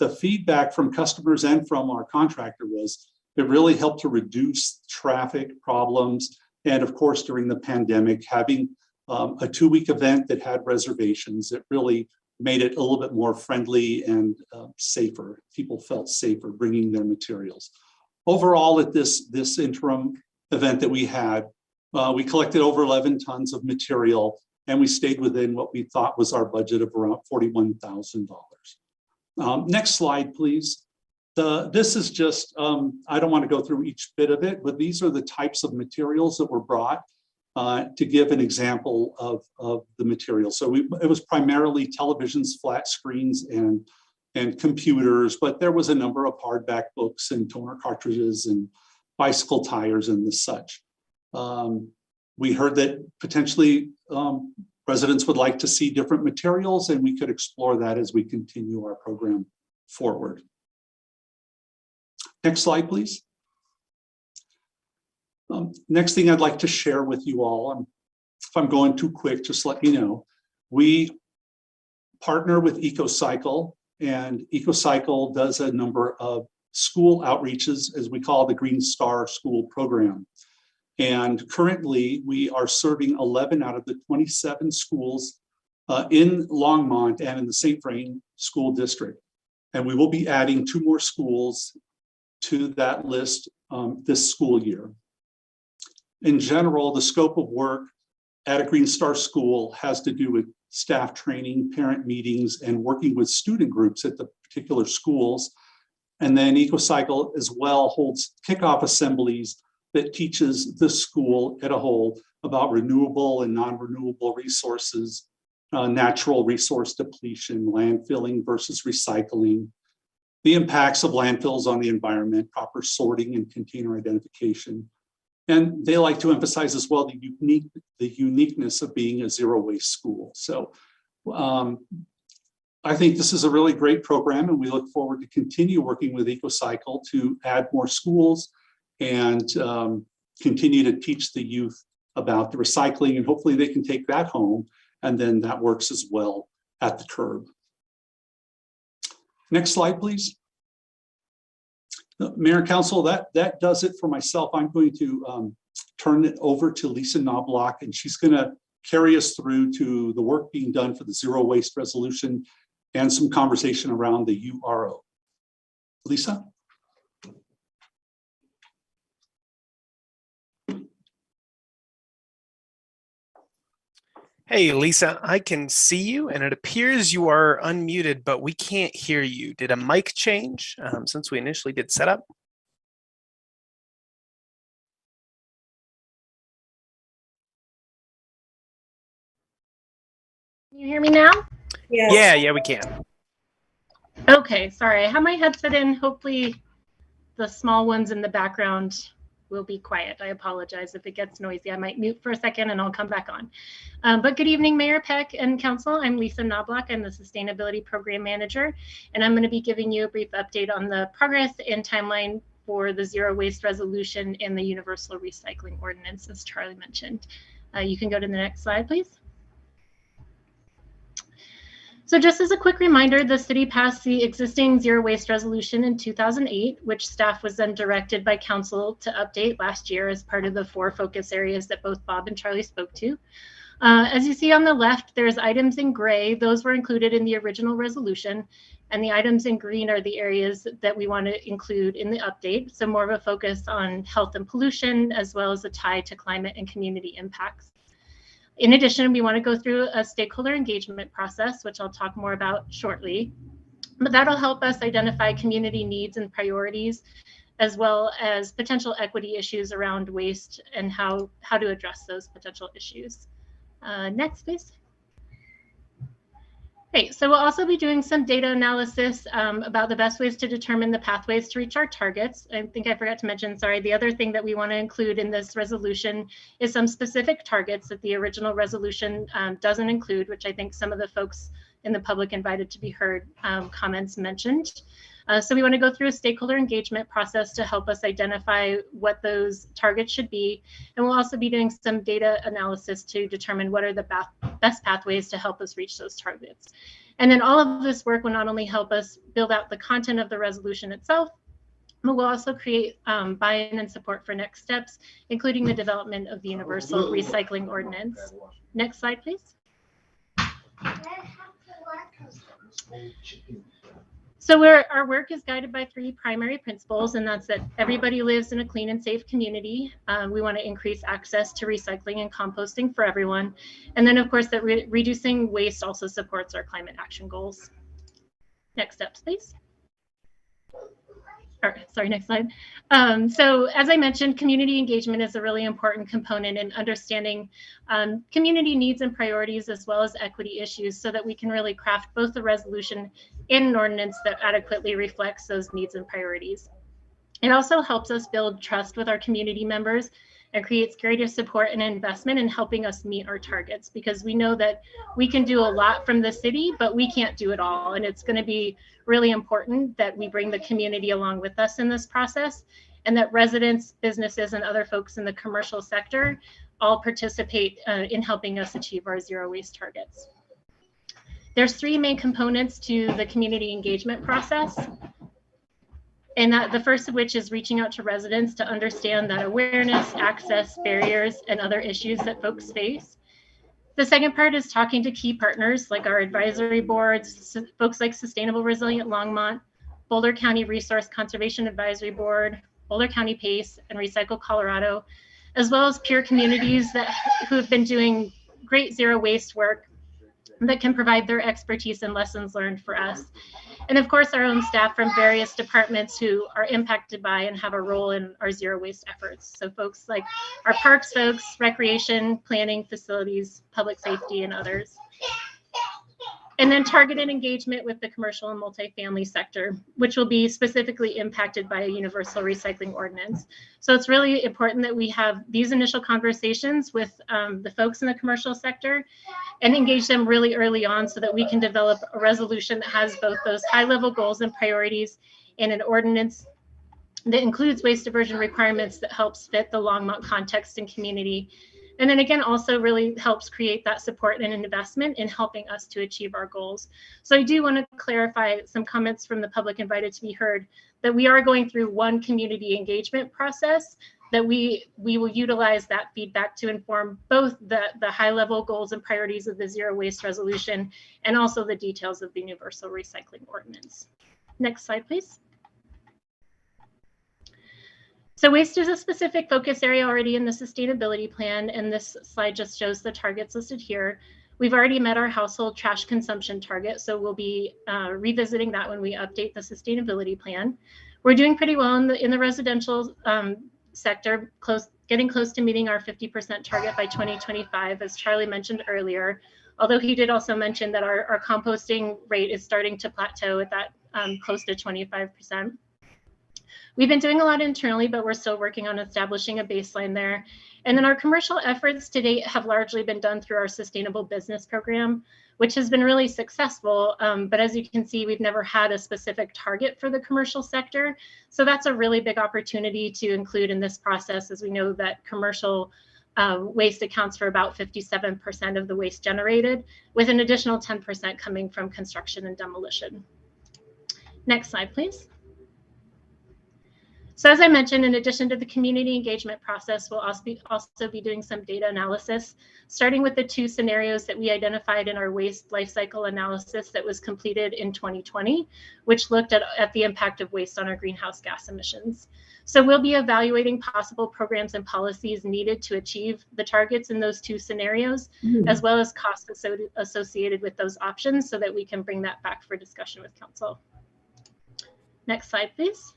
the feedback from customers and from our contractor was it really helped to reduce traffic problems. And of course, during the pandemic, having a 2-week event that had reservations, it really made it a little bit more friendly and safer. People felt safer bringing their materials. Overall, at this interim event that we had, we collected over 11 tons of material, and we stayed within what we thought was our budget of around $41,000. Next slide, please. This is just, I don't want to go through each bit of it, but these are the types of materials that were brought to give an example of the material. So it was primarily televisions, flat screens, and computers, but there was a number of hardback books and toner cartridges and bicycle tires and the such. We heard that potentially residents would like to see different materials, and we could explore that as we continue our program forward. Next slide, please. Next thing I'd like to share with you all, if I'm going too quick, just let me know. We partner with EcoCycle, and EcoCycle does a number of school outreaches, as we call the Green Star School Program. And currently, we are serving 11 out of the 27 schools in Longmont and in the St. Vrain School District. And we will be adding 2 more schools to that list this school year. In general, the scope of work at a Green Star school has to do with staff training, parent meetings, and working with student groups at the particular schools. And then EcoCycle as well holds kickoff assemblies that teaches the school as a whole about renewable and non-renewable resources, natural resource depletion, landfilling versus recycling, the impacts of landfills on the environment, proper sorting and container identification. And they like to emphasize as well the uniqueness of being a zero waste school. So I think this is a really great program, and we look forward to continue working with EcoCycle to add more schools and continue to teach the youth about the recycling, and hopefully they can take that home, and then that works as well at the curb. Next slide, please. Mayor and Council, that does it for myself. I'm going to turn it over to Lisa Knobloch, and she's going to carry us through to the work being done for the zero waste resolution and some conversation around the URO. Lisa? Hey, Lisa, I can see you and it appears you are unmuted, but we can't hear you. Did a mic change since we initially did setup? Can you hear me now? Yeah, we can. Okay, sorry. I have my headset in. Hopefully the small ones in the background will be quiet. I apologize if it gets noisy. I might mute for a second and I'll come back on. But good evening, Mayor Peck and Council. I'm Lisa Knobloch. I'm the Sustainability Program Manager, and I'm going to be giving you a brief update on the progress and timeline for the Zero Waste Resolution and the Universal Recycling Ordinance, as Charlie mentioned. You can go to the next slide, please. So just as a quick reminder, the city passed the existing zero waste resolution in 2008, which staff was then directed by council to update last year as part of the 4 focus areas that both Bob and Charlie spoke to. As you see on the left, there's items in gray. Those were included in the original resolution, and the items in green are the areas that we want to include in the update. So more of a focus on health and pollution, as well as a tie to climate and community impacts. In addition, we want to go through a stakeholder engagement process, which I'll talk more about shortly, but that'll help us identify community needs and priorities, as well as potential equity issues around waste and how to address those potential issues. Next, please. Okay, so we'll also be doing some data analysis about the best ways to determine the pathways to reach our targets. I think I forgot to mention, sorry, the other thing that we want to include in this resolution is some specific targets that the original resolution doesn't include, which I think some of the folks in the public invited to be heard comments mentioned. So we want to go through a stakeholder engagement process to help us identify what those targets should be. And we'll also be doing some data analysis to determine what are the best pathways to help us reach those targets. And then all of this work will not only help us build out the content of the resolution itself, but we'll also create buy-in and support for next steps, including the development of the Universal Recycling Ordinance. Next slide, please. So our work is guided by 3 primary principles, and that's that everybody lives in a clean and safe community. We want to increase access to recycling and composting for everyone. And then, of course, that reducing waste also supports our climate action goals. Next steps, please. All right, sorry, next slide. So as I mentioned, community engagement is a really important component in understanding community needs and priorities, as well as equity issues, so that we can really craft both the resolution and an ordinance that adequately reflects those needs and priorities. It also helps us build trust with our community members and creates greater support and investment in helping us meet our targets, because we know that we can do a lot from the city, but we can't do it all. And it's going to be really important that we bring the community along with us in this process, and that residents, businesses, and other folks in the commercial sector all participate in helping us achieve our zero waste targets. There's three main components to the community engagement process. And the first of which is reaching out to residents to understand that awareness, access, barriers, and other issues that folks face. The second part is talking to key partners like our advisory boards, folks like Sustainable Resilient Longmont, Boulder County Resource Conservation Advisory Board, Boulder County PACE, and Recycle Colorado, as well as peer communities who have been doing great zero waste work that can provide their expertise and lessons learned for us. And of course, our own staff from various departments who are impacted by and have a role in our zero waste efforts. So folks like our parks folks, recreation, planning, facilities, public safety, and others. And then targeted engagement with the commercial and multifamily sector, which will be specifically impacted by a universal recycling ordinance. So it's really important that we have these initial conversations with the folks in the commercial sector and engage them really early on so that we can develop a resolution that has both those high-level goals and priorities and an ordinance that includes waste diversion requirements that helps fit the Longmont context and community. And then again, also really helps create that support and investment in helping us to achieve our goals. So I do want to clarify some comments from the public invited to be heard, that we are going through one community engagement process, that we will utilize that feedback to inform both the high level goals and priorities of the zero waste resolution and also the details of the universal recycling ordinance. Next slide, please. So waste is a specific focus area already in the sustainability plan, and this slide just shows the targets listed here. We've already met our household trash consumption target, so we'll be revisiting that when we update the sustainability plan. We're doing pretty well in the residential sector, getting close to meeting our 50% target by 2025, as Charlie mentioned earlier, although he did also mention that our composting rate is starting to plateau at that close to 25%. We've been doing a lot internally, but we're still working on establishing a baseline there. And then our commercial efforts to date have largely been done through our Sustainable Business Program, which has been really successful. But as you can see, we've never had a specific target for the commercial sector. So that's a really big opportunity to include in this process, as we know that commercial waste accounts for about 57% of the waste generated, with an additional 10% coming from construction and demolition. Next slide, please. So as I mentioned, in addition to the community engagement process, we'll also be doing some data analysis, starting with the two scenarios that we identified in our waste life cycle analysis that was completed in 2020, which looked at the impact of waste on our greenhouse gas emissions. So we'll be evaluating possible programs and policies needed to achieve the targets in those two scenarios, as well as costs associated with those options, so that we can bring that back for discussion with council. Next slide, please.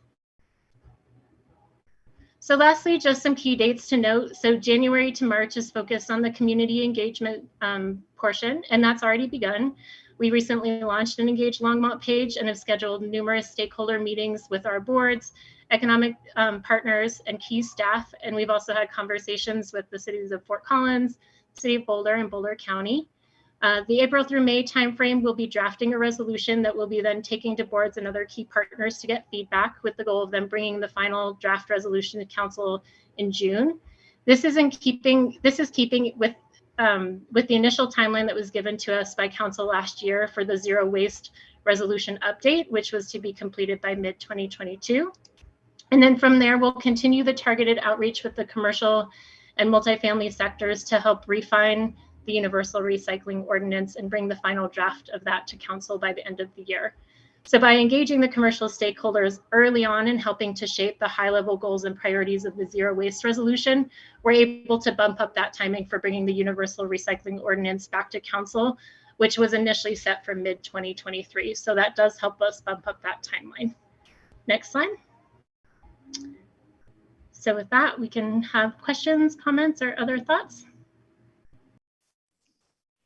So lastly, just some key dates to note. So January to March is focused on the community engagement portion, and that's already begun. We recently launched an Engage Longmont page and have scheduled numerous stakeholder meetings with our boards, economic partners, and key staff. And we've also had conversations with the cities of Fort Collins, City of Boulder, and Boulder County. The April through May timeframe, we'll be drafting a resolution that we'll be then taking to boards and other key partners to get feedback, with the goal of them bringing the final draft resolution to council in June. This is keeping with the initial timeline that was given to us by council last year for the zero waste resolution update, which was to be completed by mid-2022. And then from there, we'll continue the targeted outreach with the commercial and multifamily sectors to help refine the universal recycling ordinance and bring the final draft of that to council by the end of the year. So by engaging the commercial stakeholders early on and helping to shape the high-level goals and priorities of the zero waste resolution, we're able to bump up that timing for bringing the universal recycling ordinance back to council, which was initially set for mid-2023. So that does help us bump up that timeline. Next slide. So with that, we can have questions, comments, or other thoughts.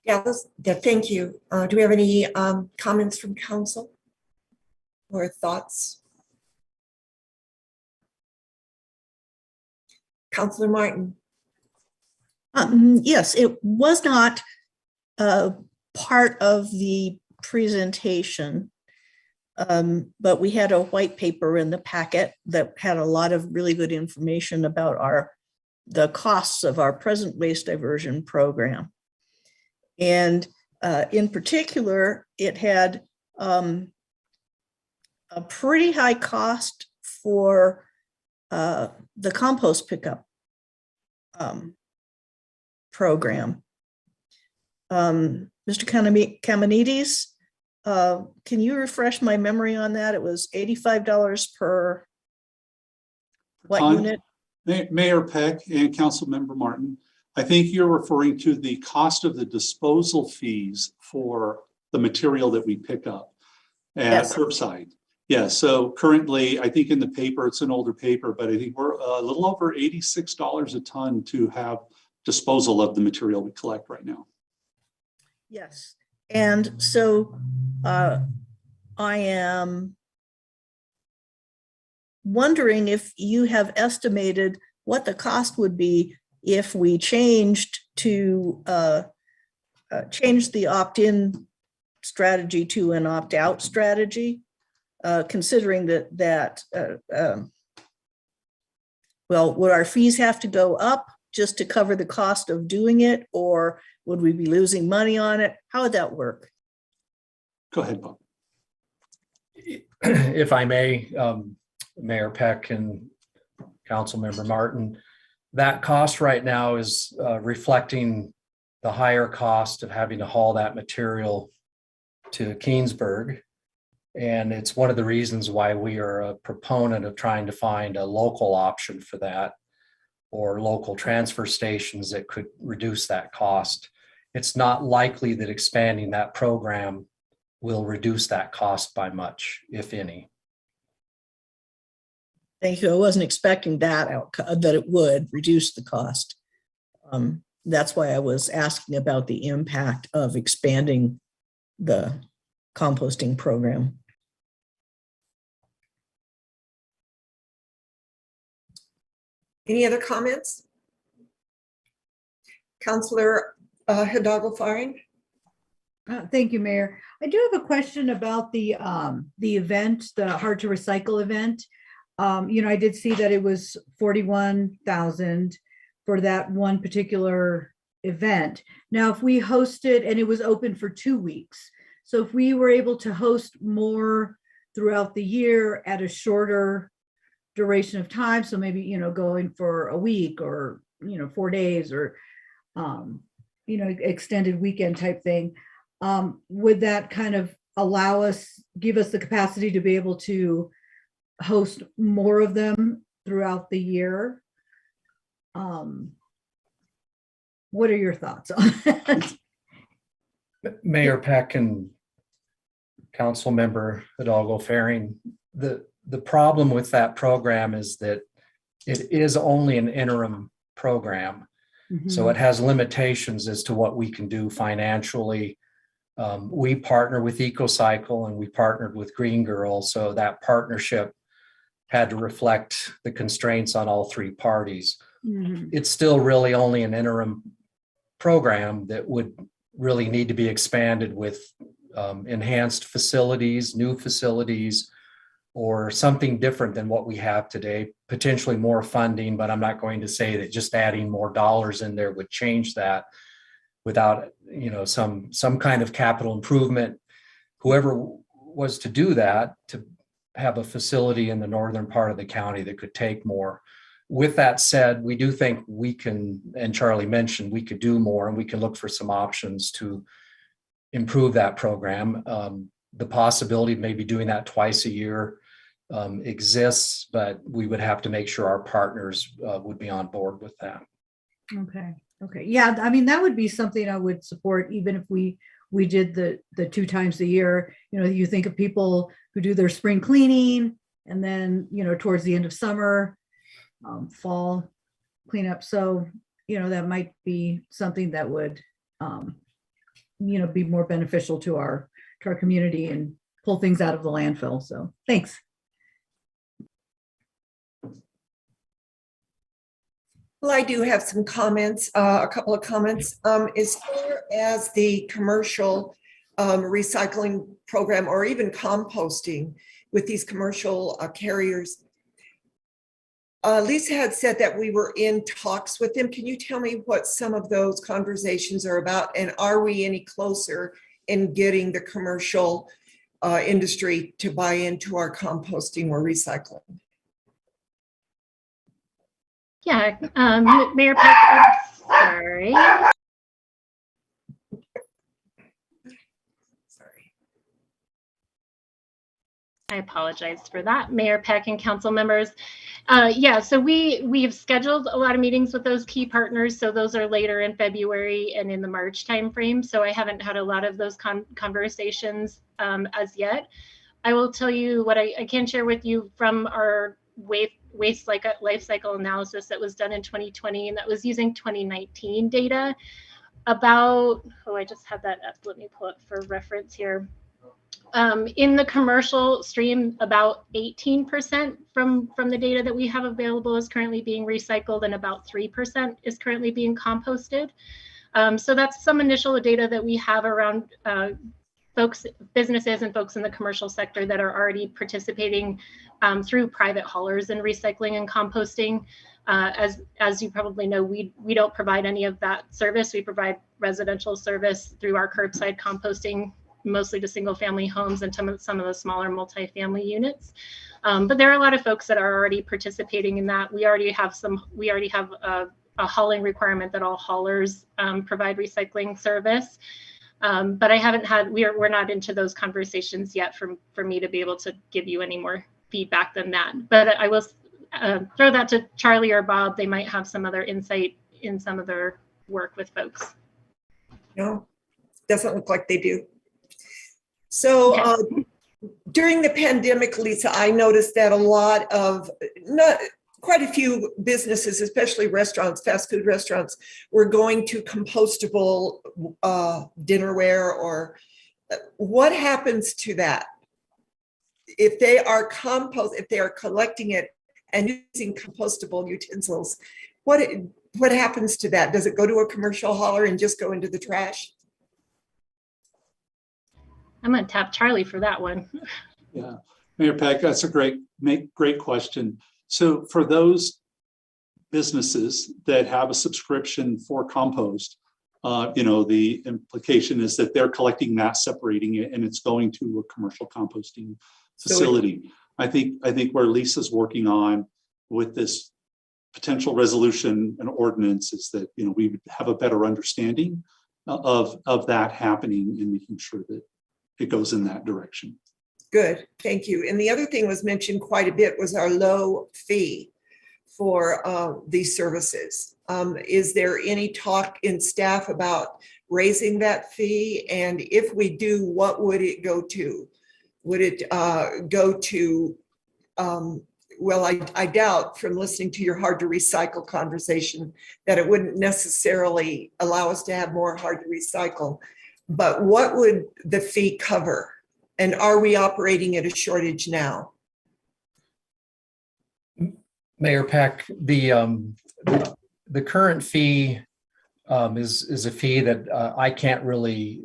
Yeah, thank you. Do we have any comments from council or thoughts? Counselor Martin. Yes, it was not part of the presentation, but we had a white paper in the packet that had a lot of really good information about the costs of our present waste diversion program. And in particular, it had a pretty high cost for the compost pickup program. Mr. Kamenides, can you refresh my memory on that? It was $85 per what unit? Mayor Peck and Council Member Martin, I think you're referring to the cost of the disposal fees for the material that we pick up at curbside. Yeah, so currently, I think in the paper, it's an older paper, but I think we're a little over $86 a ton to have disposal of the material we collect right now. Yes, and so I am wondering if you have estimated what the cost would be if we changed to change the opt-in strategy to an opt-out strategy, considering that well, would our fees have to go up just to cover the cost of doing it, or would we be losing money on it? How would that work? Go ahead, Bob. If I may, Mayor Peck and Councilmember Martin, that cost right now is reflecting the higher cost of having to haul that material to Keensburg. And it's one of the reasons why we are a proponent of trying to find a local option for that, or local transfer stations that could reduce that cost. It's not likely that expanding that program will reduce that cost by much, if any. Thank you. I wasn't expecting that it would reduce the cost. That's why I was asking about the impact of expanding the composting program. Any other comments? Councillor Hidalgo-Faring. Thank you, Mayor. I do have a question about the event, the Hard to Recycle event. I did see that it was 41,000 for that one particular event. Now, if we hosted, and it was open for 2 weeks, so if we were able to host more throughout the year at a shorter duration of time, so maybe, going for a week or, 4 days or, extended weekend type thing, would that kind of give us the capacity to be able to host more of them throughout the year? What are your thoughts on that? Mayor Peck and Council Member Hidalgo-Faring, the problem with that program is that it is only an interim program. Mm-hmm. So it has limitations as to what we can do financially. We partner with EcoCycle and we partnered with Green Girl, so that partnership had to reflect the constraints on all three parties. Mm-hmm. It's still really only an interim program that would really need to be expanded with enhanced facilities, new facilities, or something different than what we have today, potentially more funding, but I'm not going to say that just adding more dollars in there would change that without, some kind of capital improvement. Whoever was to do that, to have a facility in the northern part of the county that could take more. With that said, we do think we can, and Charlie mentioned, we could do more and we can look for some options to improve that program. The possibility of maybe doing that twice a year exists, but we would have to make sure our partners would be on board with that. Okay. Yeah, I mean, that would be something I would support, even if we did the 2 times a year. You think of people who do their spring cleaning and then, towards the end of summer, fall cleanup. So, that might be something that would, be more beneficial to our community and pull things out of the landfill. So thanks. Well, I do have some comments, a couple of comments. As far as the commercial recycling program or even composting with these commercial carriers, Lisa had said that we were in talks with them. Can you tell me what some of those conversations are about? And are we any closer in getting the commercial industry to buy into our composting or recycling? Yeah, Mayor Peck, sorry. I apologize for that, Mayor Peck and council members. Yeah, so we've scheduled a lot of meetings with those key partners. So those are later in February and in the March timeframe. So I haven't had a lot of those conversations as yet. I will tell you what I can share with you from our waste life cycle analysis that was done in 2020, and that was using 2019 data about, oh, I just had that up. Let me pull it for reference here. In the commercial stream, about 18% from the data that we have available is currently being recycled, and about 3% is currently being composted. So that's some initial data that we have around businesses and folks in the commercial sector that are already participating through private haulers in recycling and composting. As you probably know, we don't provide any of that service. We provide residential service through our curbside composting, mostly to single family homes and some of the smaller multifamily units. But there are a lot of folks that are already participating in that. We already have a hauling requirement that all haulers provide recycling service. But I haven't had, we're not into those conversations yet for me to be able to give you any more feedback than that. But I will throw that to Charlie or Bob. They might have some other insight in some of their work with folks. No, doesn't look like they do. So during the pandemic, Lisa, I noticed that quite a few businesses, especially restaurants, fast food restaurants, were going to compostable dinnerware. Or what happens to that if they are collecting it and using compostable utensils? What happens to that? Does it go to a commercial hauler and just go into the trash? I'm going to tap Charlie for that one. Yeah, Mayor Peck, that's a great question. So for those businesses that have a subscription for compost, the implication is that they're collecting mass separating it and it's going to a commercial composting facility. I think where Lisa's working on with this potential resolution and ordinance is that we would have a better understanding of that happening and making sure that it goes in that direction. Good, thank you. And the other thing was mentioned quite a bit was our low fee for these services. Is there any talk in staff about raising that fee? And if we do, what would it go to? Would it go to, well, I doubt from listening to your hard to recycle conversation that it wouldn't necessarily allow us to have more hard to recycle. But what would the fee cover? And are we operating at a shortage now? Mayor Peck, the current fee is a fee that I can't really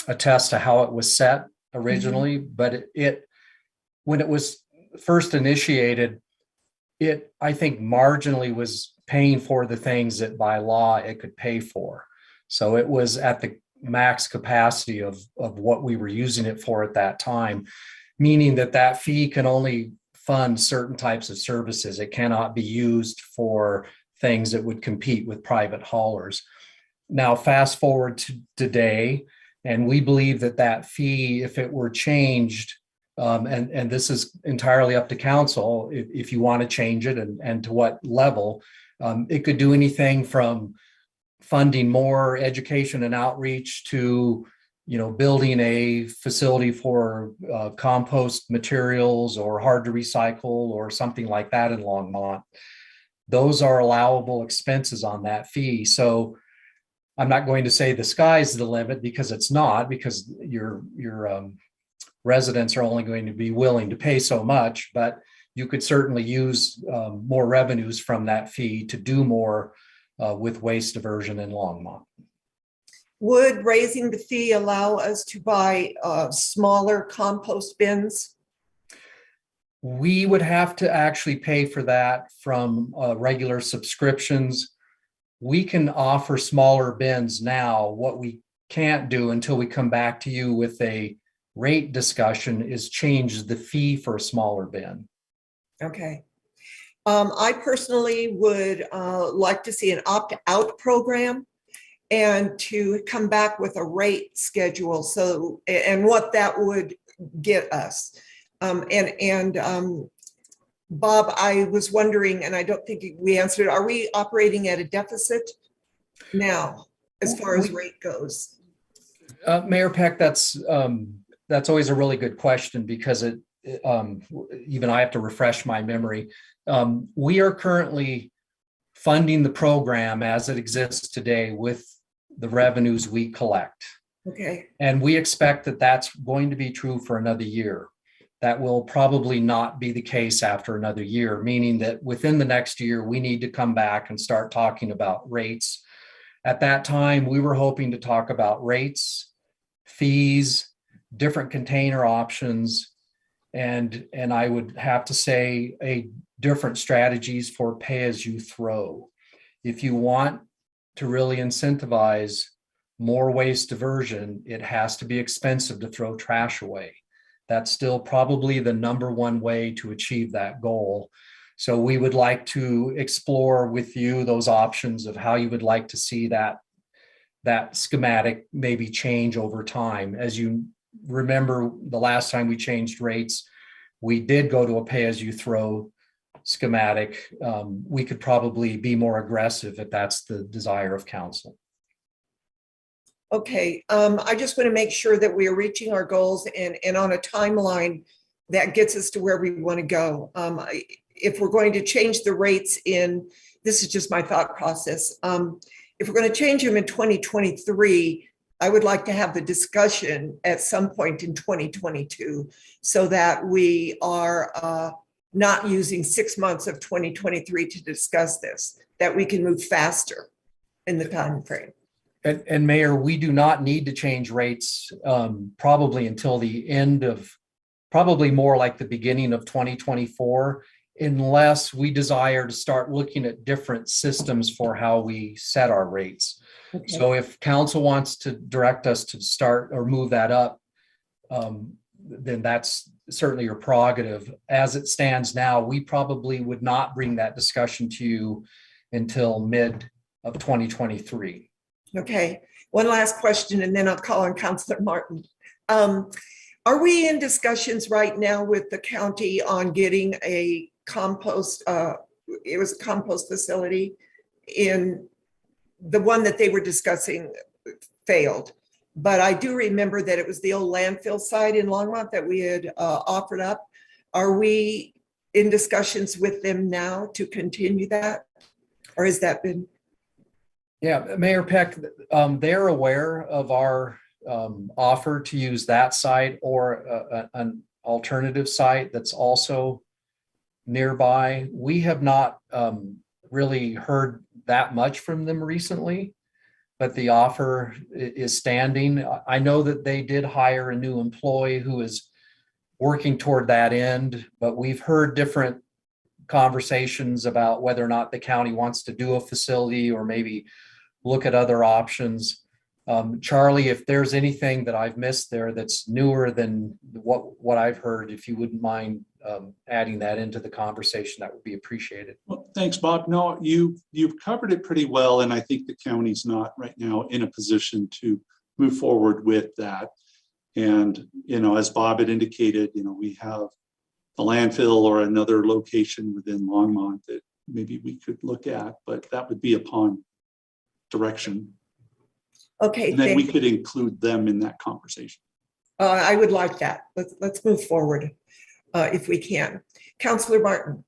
attest to how it was set originally, but when it was first initiated, I think marginally was paying for the things that by law it could pay for. So it was at the max capacity of what we were using it for at that time, meaning that fee can only fund certain types of services. It cannot be used for things that would compete with private haulers. Now, fast forward to today, and we believe that fee, if it were changed, and this is entirely up to council, if you want to change it and to what level, it could do anything from funding more education and outreach to, building a facility for compost materials or hard to recycle or something like that in Longmont. Those are allowable expenses on that fee. So I'm not going to say the sky's the limit, because it's not, because your residents are only going to be willing to pay so much. But you could certainly use more revenues from that fee to do more with waste diversion in Longmont. Would raising the fee allow us to buy smaller compost bins? We would have to actually pay for that from regular subscriptions. We can offer smaller bins now. What we can't do until we come back to you with a rate discussion is change the fee for a smaller bin. Okay. I personally would like to see an opt-out program and to come back with a rate schedule. So, and what that would get us. Bob, I was wondering, and I don't think we answered, are we operating at a deficit now as far as rate goes? Mayor Peck, that's always a really good question because even I have to refresh my memory. We are currently funding the program as it exists today with the revenues we collect. Okay. And we expect that that's going to be true for another year. That will probably not be the case after another year, meaning that within the next year, we need to come back and start talking about rates. At that time, we were hoping to talk about rates, fees, different container options, and I would have to say different strategies for pay as you throw. If you want to really incentivize more waste diversion, it has to be expensive to throw trash away. That's still probably the #1 way to achieve that goal. So we would like to explore with you those options of how you would like to see that schematic maybe change over time. As you remember, the last time we changed rates, we did go to a pay-as-you-throw schematic. We could probably be more aggressive if that's the desire of council. Okay, I just want to make sure that we are reaching our goals and on a timeline that gets us to where we want to go. If we're going to change the rates this is just my thought process. If we're going to change them in 2023, I would like to have the discussion at some point in 2022 so that we are not using 6 months of 2023 to discuss this, that we can move faster in the time frame. And Mayor, we do not need to change rates probably until the end of, probably more like the beginning of 2024, unless we desire to start looking at different systems for how we set our rates. Okay. So if council wants to direct us to start or move that up, then that's certainly your prerogative. As it stands now, we probably would not bring that discussion to you until mid of 2023. Okay, one last question and then I'll call on Councilor Martin. Are we in discussions right now with the county on getting a compost, it was a compost facility in the one that they were discussing failed. But I do remember that it was the old landfill site in Longmont that we had offered up. Are we in discussions with them now to continue that? Or has that been? Yeah, Mayor Peck, they're aware of our offer to use that site or an alternative site that's also nearby. We have not really heard that much from them recently, but the offer is standing. I know that they did hire a new employee who is working toward that end, but we've heard different conversations about whether or not the county wants to do a facility or maybe look at other options. Charlie, if there's anything that I've missed there that's newer than what I've heard, if you wouldn't mind adding that into the conversation, that would be appreciated. Well, thanks, Bob. No, you've covered it pretty well, and I think the county's not right now in a position to move forward with that. And as Bob had indicated, we have the landfill or another location within Longmont that maybe we could look at, but that would be upon direction. Okay, and then we could include them in that conversation. I would like that. Let's move forward if we can. Councilor Martin.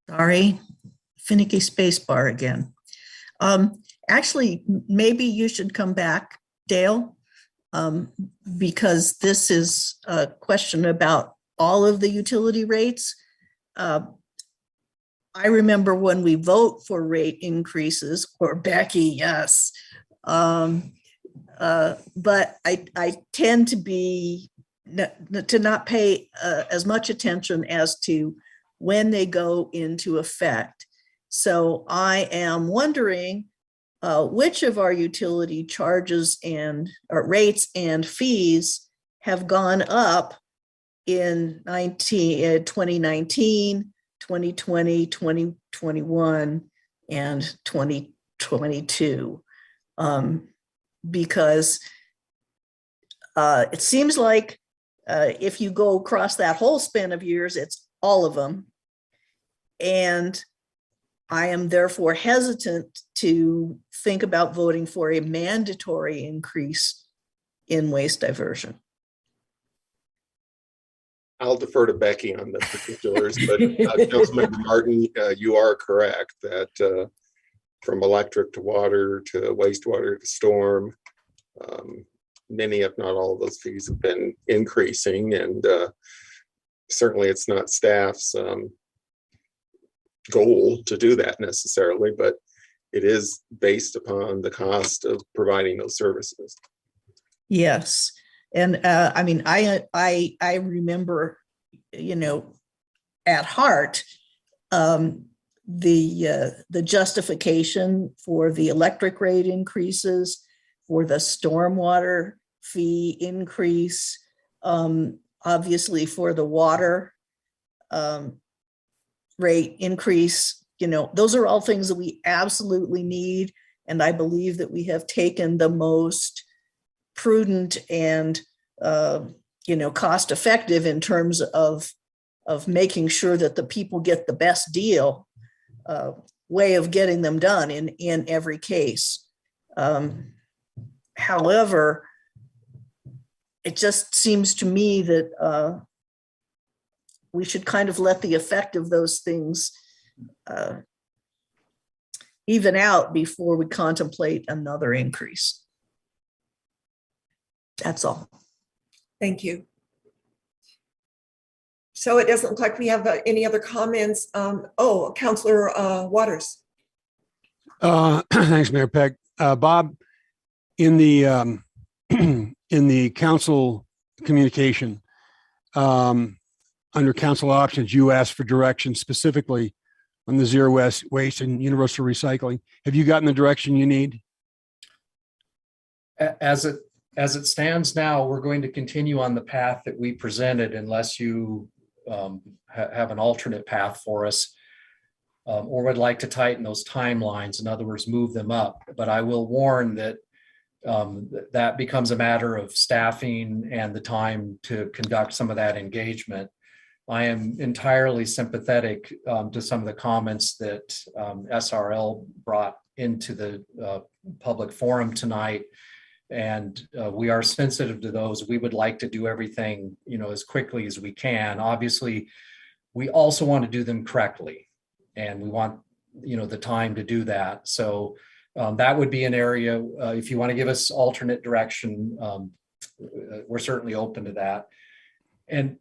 Sorry, finicky space bar again. Actually, maybe you should come back, Dale, because this is a question about all of the utility rates. I remember when we vote for rate increases, or Becky, yes. But I tend to be to not pay as much attention as to when they go into effect. So I am wondering which of our utility charges and rates and fees have gone up in 2019, 2020, 2021, and 2022. Because it seems like if you go across that whole span of years, it's all of them. And I am therefore hesitant to think about voting for a mandatory increase in waste diversion. I'll defer to Becky on the particulars, but Councilmember Martin, you are correct that from electric to water to wastewater to storm, many, if not all of those fees have been increasing, and certainly it's not staff's goal to do that necessarily, but it is based upon the cost of providing those services. Yes. And I mean, I remember, you know, at heart, the justification for the electric rate increases, for the stormwater fee increase, obviously for the water rate increase. You know, those are all things that we absolutely need. And I believe that we have taken the most prudent and you know, cost effective in terms of making sure that the people get the best deal way of getting them done in every case. However, it just seems to me that we should kind of let the effect of those things even out before we contemplate another increase. That's all. Thank you. So it doesn't look like we have any other comments. Oh, Councillor Waters. Thanks, Mayor Peck. Bob, in the in the council communication, under council options, you asked for direction specifically on the zero waste and universal recycling. Have you gotten the direction you need? As it stands now, we're going to continue on the path that we presented unless you have an alternate path for us or would like to tighten those timelines. In other words, move them up. But I will warn that that becomes a matter of staffing and the time to conduct some of that engagement. I am entirely sympathetic to some of the comments that SRL brought into the public forum tonight. And we are sensitive to those. We would like to do everything, you know, as quickly as we can. Obviously, we also want to do them correctly, and we want, you know, the time to do that. So that would be an area. If you want to give us alternate direction, we're certainly open to that. And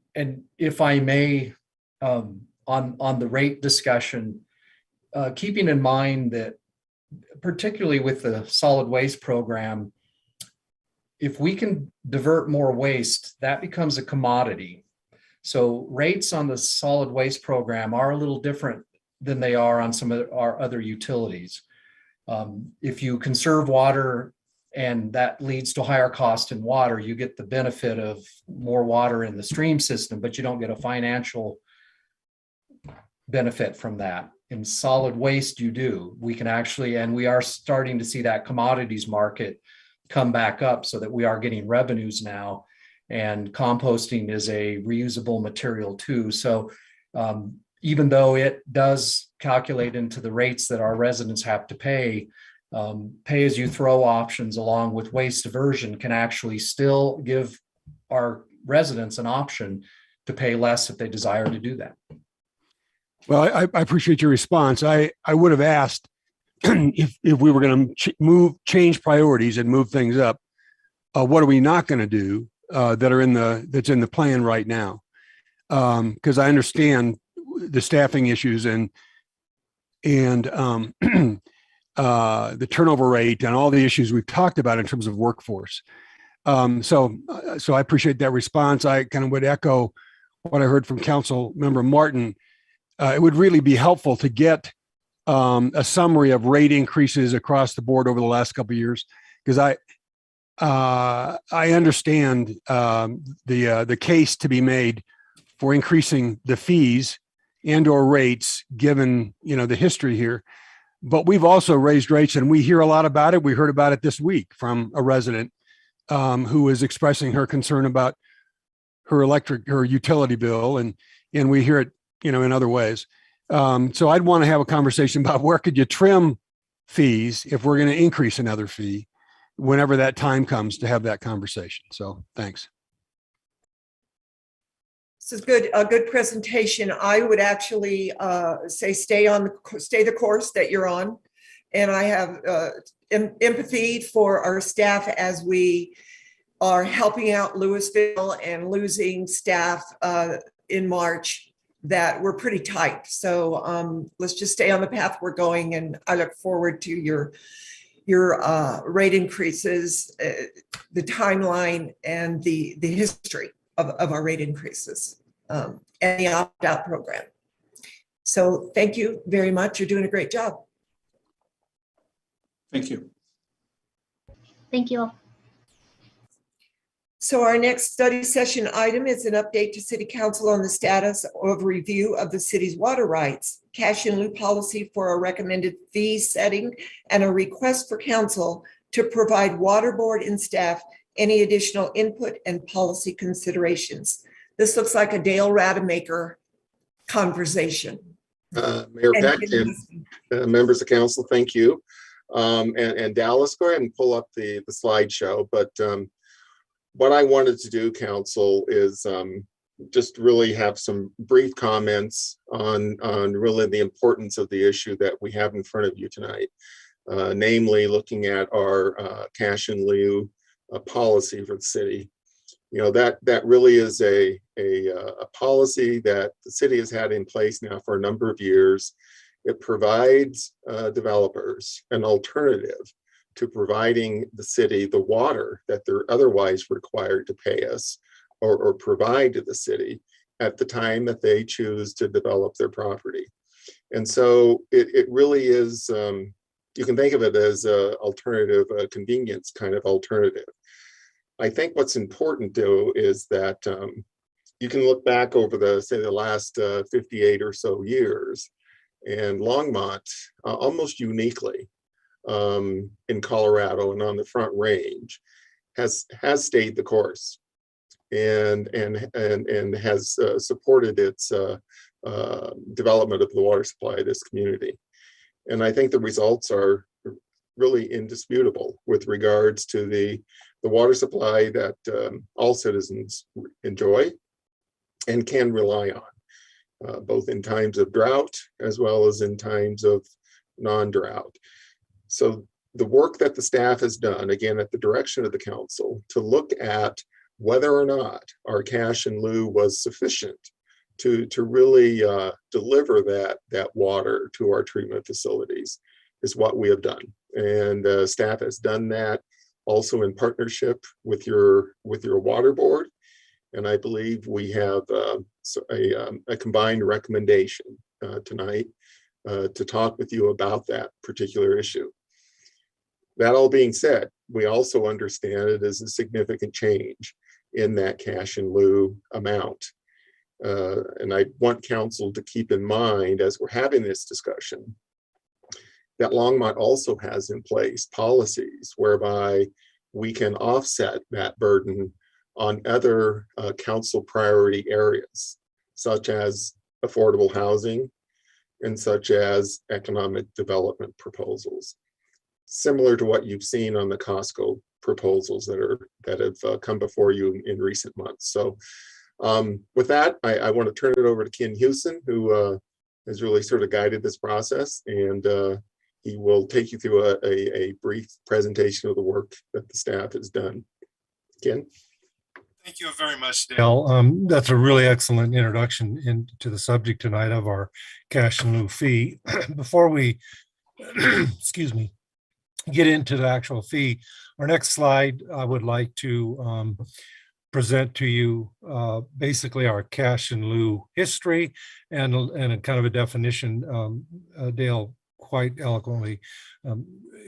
if I may, on the rate discussion, keeping in mind that particularly with the solid waste program, if we can divert more waste, that becomes a commodity. So rates on the solid waste program are a little different than they are on some of our other utilities. If you conserve water and that leads to higher cost in water, you get the benefit of more water in the stream system, but you don't get a financial benefit from that. In solid waste, you do. We can actually, and we are starting to see that commodities market come back up so that we are getting revenues now, and composting is a reusable material too. So even though it does calculate into the rates that our residents have to pay as you throw options along with waste diversion can actually still give our residents an option to pay less if they desire to do that. Well, I appreciate your response. I would have asked if we were going to change priorities and move things up, what are we not going to do that are that's in the plan right now? Because I understand the staffing issues and the turnover rate and all the issues we've talked about in terms of workforce. So I appreciate that response. I kind of would echo what I heard from Council Member Martin. It would really be helpful to get a summary of rate increases across the board over the last couple of years, because I understand the case to be made for increasing the fees and/or rates, given the history here. But we've also raised rates, and we hear a lot about it. We heard about it this week from a resident who was expressing her concern about her utility bill, and we hear it, in other ways. So I'd want to have a conversation about where could you trim fees if we're going to increase another fee whenever that time comes to have that conversation. So thanks. This is good, a good presentation. I would actually say stay the course that you're on. And I have empathy for our staff as we are helping out Louisville and losing staff in March that we're pretty tight. So let's just stay on the path we're going. And I look forward to your rate increases, the timeline, and the history of our rate increases and the opt-out program. So thank you very much. You're doing a great job. Thank you. Thank you all. So our next study session item is an update to City Council on the status of review of the city's water rights, cash in lieu policy for a recommended fee setting, and a request for council to provide water board and staff any additional input and policy considerations. This looks like a Dale Rademacher conversation. Mayor Peck and members of council, thank you. And Dallas, go ahead and pull up the slideshow. But what I wanted to do, council, is just really have some brief comments on really the importance of the issue that we have in front of you tonight, namely looking at our cash in lieu policy for the city. That really is a policy that the city has had in place now for a number of years. It provides developers an alternative to providing the city the water that they're otherwise required to pay us or provide to the city at the time that they choose to develop their property. And so it really is, you can think of it as an alternative, a convenience kind of alternative. I think what's important, though, is that you can look back over the last 58 or so years, and Longmont, almost uniquely in Colorado and on the Front Range, has stayed the course and has supported its development of the water supply of this community. And I think the results are really indisputable with regards to the water supply that all citizens enjoy and can rely on, both in times of drought as well as in times of non-drought. So the work that the staff has done, again, at the direction of the council, to look at whether or not our cash in lieu was sufficient to really deliver that water to our treatment facilities, is what we have done. And staff has done that also in partnership with your water board. And I believe we have a combined recommendation tonight to talk with you about that particular issue. That all being said, we also understand it as a significant change in that cash in lieu amount. And I want council to keep in mind as we're having this discussion that Longmont also has in place policies whereby we can offset that burden on other council priority areas, such as affordable housing and such as economic development proposals, similar to what you've seen on the Costco proposals that have come before you in recent months. So with that, I want to turn it over to Ken Hewson, who has really sort of guided this process, and he will take you through a brief presentation of the work that the staff has done. Ken? Thank you very much, Dale. That's a really excellent introduction into the subject tonight of our cash in lieu fee. Before we, excuse me, get into the actual fee, our next slide, I would like to present to you basically our cash in lieu history and a kind of a definition. Dale quite eloquently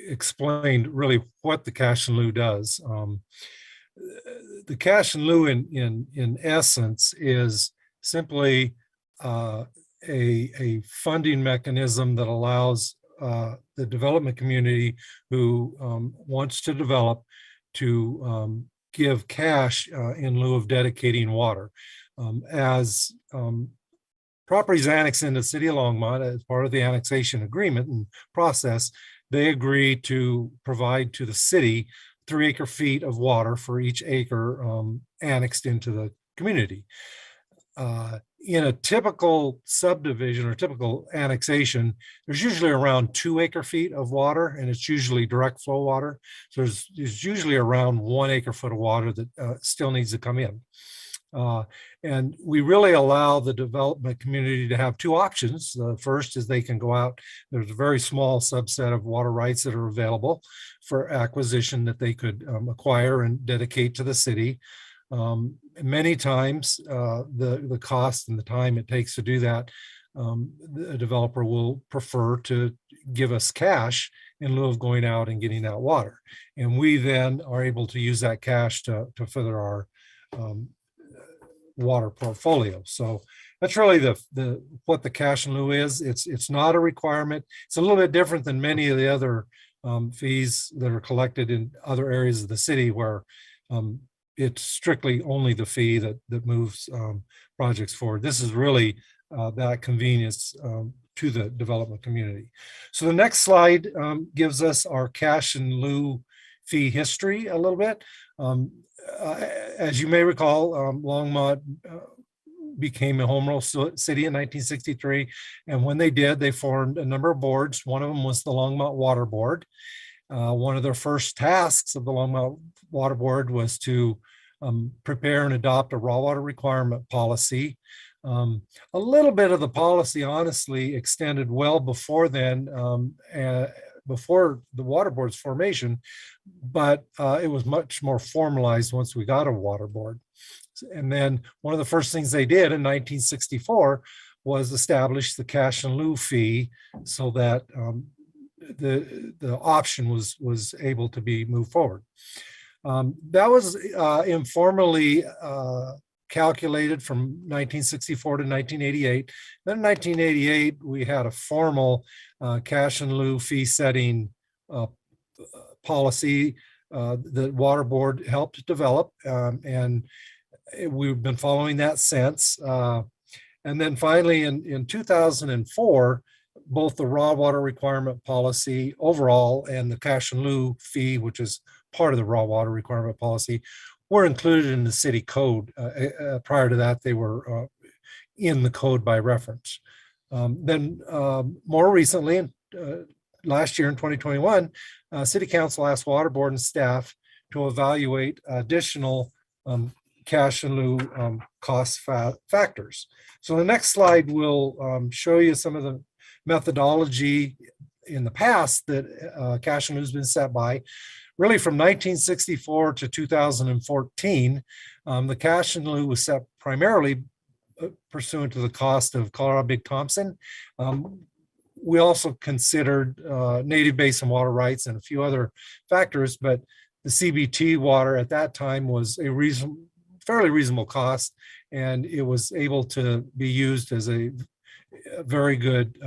explained really what the cash in lieu does. The cash in lieu in essence is simply a funding mechanism that allows the development community who wants to develop to give cash in lieu of dedicating water. As properties annexed into the city of Longmont as part of the annexation agreement and process, they agree to provide to the city 3 acre-feet of water for each acre annexed into the community. In a typical subdivision or typical annexation, there's usually around 2 acre-feet of water, and it's usually direct flow water. So there's usually around 1 acre-foot of water that still needs to come in. And we really allow the development community to have 2 options. The first is they can go out, there's a very small subset of water rights that are available for acquisition that they could acquire and dedicate to the city. Many times the cost and the time it takes to do that, the developer will prefer to give us cash in lieu of going out and getting that water. And we then are able to use that cash to further our water portfolio. So that's really the what the cash in lieu is. It's not a requirement. It's a little bit different than many of the other fees that are collected in other areas of the city where it's strictly only the fee that moves projects forward. This is really that convenience to the development community. So the next slide gives us our cash in lieu fee history a little bit. As you may recall, Longmont became a home rule city in 1963. And when they did, they formed a number of boards. One of them was the Longmont Water Board. One of their first tasks of the Longmont Water Board was to prepare and adopt a raw water requirement policy. A little bit of the policy, honestly, extended well before then, before the water board's formation, but it was much more formalized once we got a water board. And then one of the first things they did in 1964 was establish the cash in lieu fee so that the option was able to be moved forward. That was informally calculated from 1964 to 1988. Then in 1988, we had a formal cash in lieu fee setting policy that Water Board helped develop, and we've been following that since. And then finally in 2004, both the raw water requirement policy overall and the cash in lieu fee, which is part of the raw water requirement policy, were included in the city code. Prior to that, they were in the code by reference. Then more recently, last year in 2021, City Council asked Water Board and staff to evaluate additional cash in lieu cost factors. So the next slide will show you some of the methodology in the past that cash in lieu has been set by. Really from 1964 to 2014, the cash in lieu was set primarily pursuant to the cost of Colorado Big Thompson. We also considered native basin water rights and a few other factors, but the CBT water at that time was a fairly reasonable cost, and it was able to be used as a very good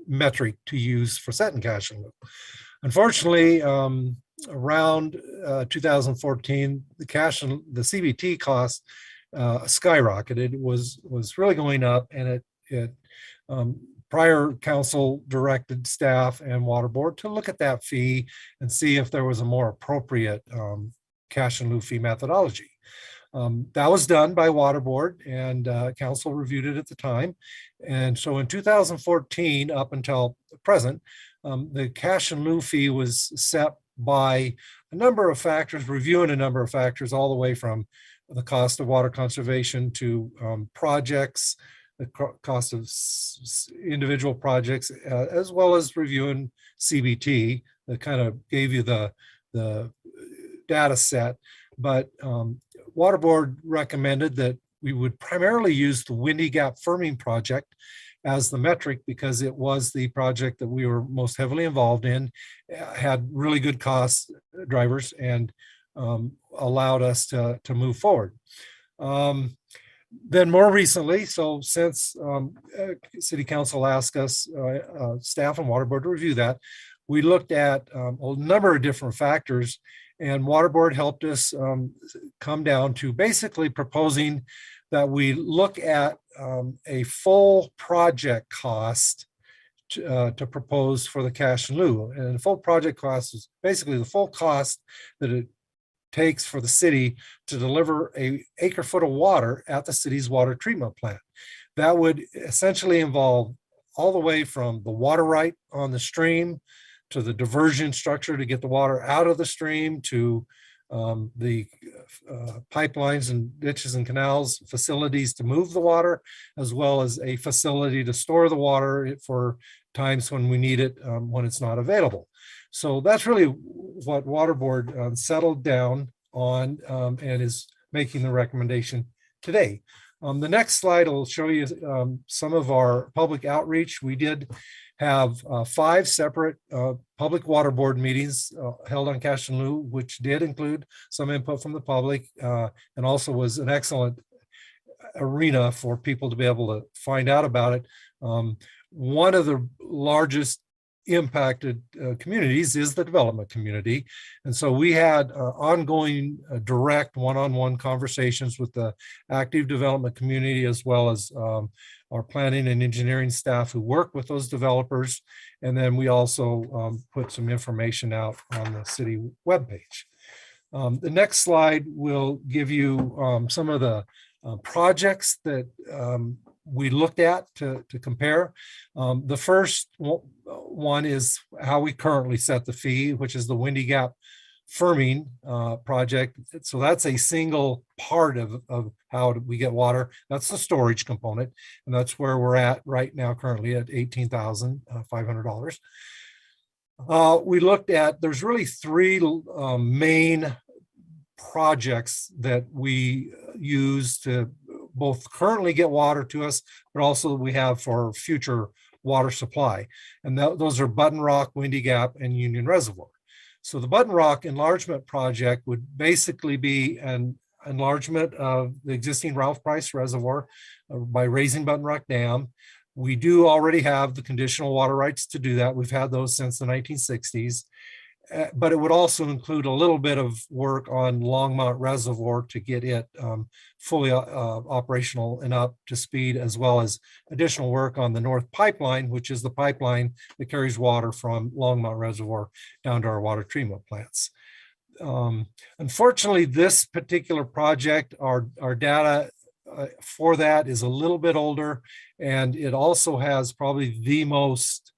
metric to use for setting cash in lieu. Unfortunately, around 2014, the CBT cost skyrocketed. It was really going up, and it prior council directed staff and Water Board to look at that fee and see if there was a more appropriate cash in lieu fee methodology. That was done by Water Board, and council reviewed it at the time. And so in 2014 up until the present, the cash in lieu fee was set by a number of factors, reviewing a number of factors, all the way from the cost of water conservation to projects, the cost of individual projects, as well as reviewing CBT that kind of gave you the data set. But Water Board recommended that we would primarily use the Windy Gap Firming project as the metric because it was the project that we were most heavily involved in, had really good cost drivers, and allowed us to move forward. Then more recently, so since City Council asked us, staff and Water Board, to review that, we looked at a number of different factors, and Water Board helped us come down to basically proposing that we look at a full project cost to propose for the cash in lieu. And the full project cost is basically the full cost that it takes for the city to deliver an acre foot of water at the city's water treatment plant. That would essentially involve all the way from the water right on the stream to the diversion structure to get the water out of the stream, to the pipelines and ditches and canals facilities to move the water, as well as a facility to store the water for times when we need it, when it's not available. So that's really what Water Board settled down on and is making the recommendation today. The next slide will show you some of our public outreach. We did have 5 separate public Water Board meetings held on cash in lieu, which did include some input from the public, and also was an excellent arena for people to be able to find out about it. One of the largest impacted communities is the development community. And so we had ongoing direct one-on-one conversations with the active development community, as well as our planning and engineering staff who work with those developers. And then we also put some information out on the city webpage. The next slide will give you some of the projects that we looked at to compare. The first one is how we currently set the fee, which is the Windy Gap Firming project. So that's a single part of how we get water. That's the storage component. And that's where we're at right now, currently at $18,500. We looked at, there's really 3 main projects that we use to both currently get water to us, but also we have for future water supply. And those are Button Rock, Windy Gap, and Union Reservoir. So the Button Rock enlargement project would basically be an enlargement of the existing Ralph Price Reservoir by raising Button Rock Dam. We do already have the conditional water rights to do that. We've had those since the 1960s. But it would also include a little bit of work on Longmont Reservoir to get it fully operational and up to speed, as well as additional work on the North Pipeline, which is the pipeline that carries water from Longmont Reservoir down to our water treatment plants. Unfortunately, this particular project, our data for that is a little bit older, and it also has probably the most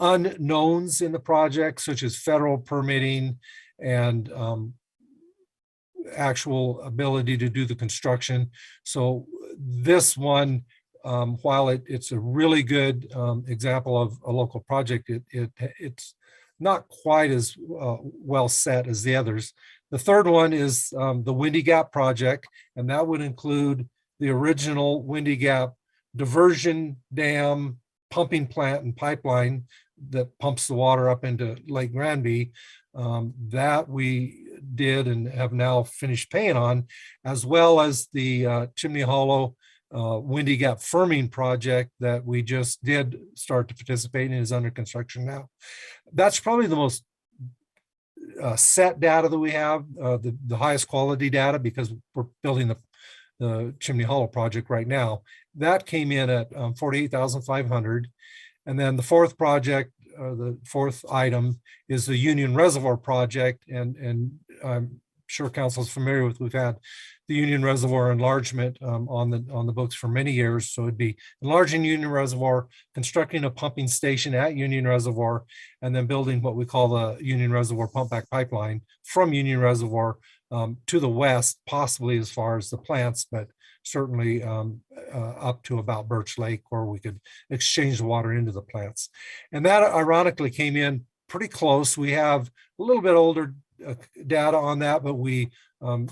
unknowns in the project, such as federal permitting and actual ability to do the construction. So this one, while it's a really good example of a local project, it's not quite as well set as the others. The third one is the Windy Gap project, and that would include the original Windy Gap diversion dam, pumping plant, and pipeline that pumps the water up into Lake Granby. That we did and have now finished paying on, as well as the Chimney Hollow Windy Gap Firming project that we just did start to participate in, is under construction now. That's probably the most set data that we have, the highest quality data, because we're building the Chimney Hollow project right now. That came in at 48,500. And then the fourth project, the fourth item, is the Union Reservoir project. And I'm sure council's familiar with, we've had the Union Reservoir enlargement on the books for many years. So it'd be enlarging Union Reservoir, constructing a pumping station at Union Reservoir, and then building what we call the Union Reservoir pumpback pipeline from Union Reservoir to the west, possibly as far as the plants, but certainly up to about Birch Lake, where we could exchange the water into the plants. And that ironically came in pretty close. We have a little bit older data on that, but we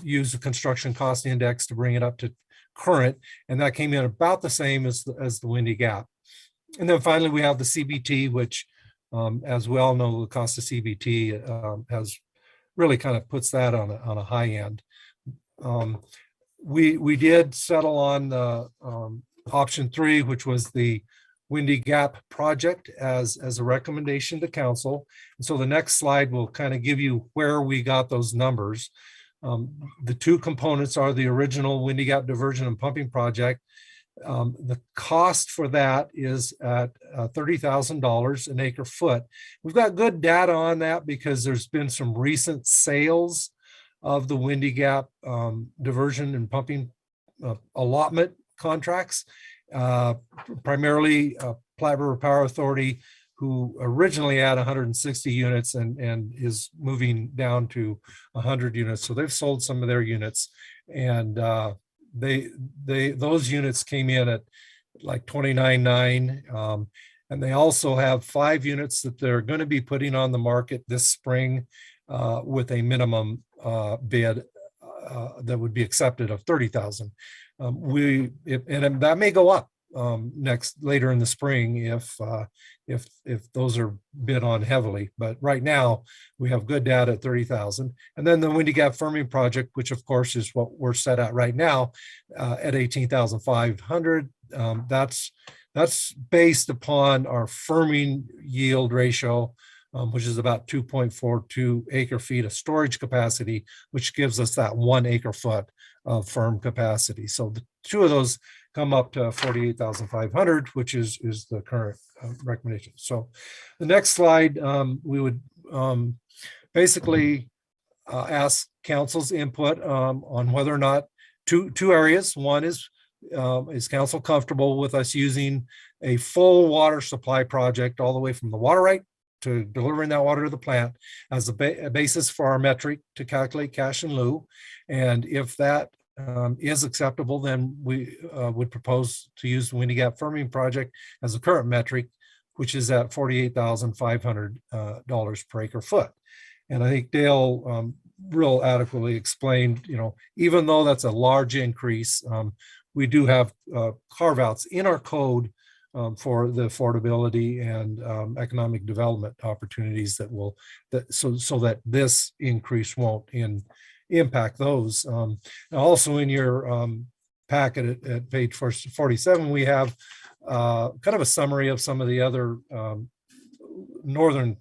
use the construction cost index to bring it up to current, and that came in about the same as the Windy Gap. And then finally, we have the CBT, which, as we all know, the cost of CBT has really kind of puts that on a high end. We did settle on the option 3, which was the Windy Gap project as a recommendation to council. And so the next slide will kind of give you where we got those numbers. The 2 components are the original Windy Gap diversion and pumping project. The cost for that is at $30,000 an acre foot. We've got good data on that because there's been some recent sales of the Windy Gap diversion and pumping allotment contracts, primarily Platte River Power Authority, who originally had 160 units and is moving down to 100 units. So they've sold some of their units, and those units came in at like 29.9, and they also have 5 units that they're going to be putting on the market this spring with a minimum bid that would be accepted of 30,000. And that may go up later in the spring if those are bid on heavily. But right now we have good data at 30,000. And then the Windy Gap firming project, which of course is what we're set at right now at 18,500. That's based upon our firming yield ratio, which is about 2.42 acre feet of storage capacity, which gives us that 1 acre foot of firm capacity. So the 2 of those come up to 48,500, which is the current recommendation. So the next slide, we would basically ask council's input on whether or not two areas. One is council comfortable with us using a full water supply project all the way from the water right to delivering that water to the plant as a basis for our metric to calculate cash in lieu? And if that is acceptable, then we would propose to use the Windy Gap firming project as a current metric, which is at $48,500 per acre foot. And I think Dale real adequately explained, even though that's a large increase, we do have carve-outs in our code for the affordability and economic development opportunities so that this increase won't impact those. Also in your packet at page 47, we have kind of a summary of some of the other northern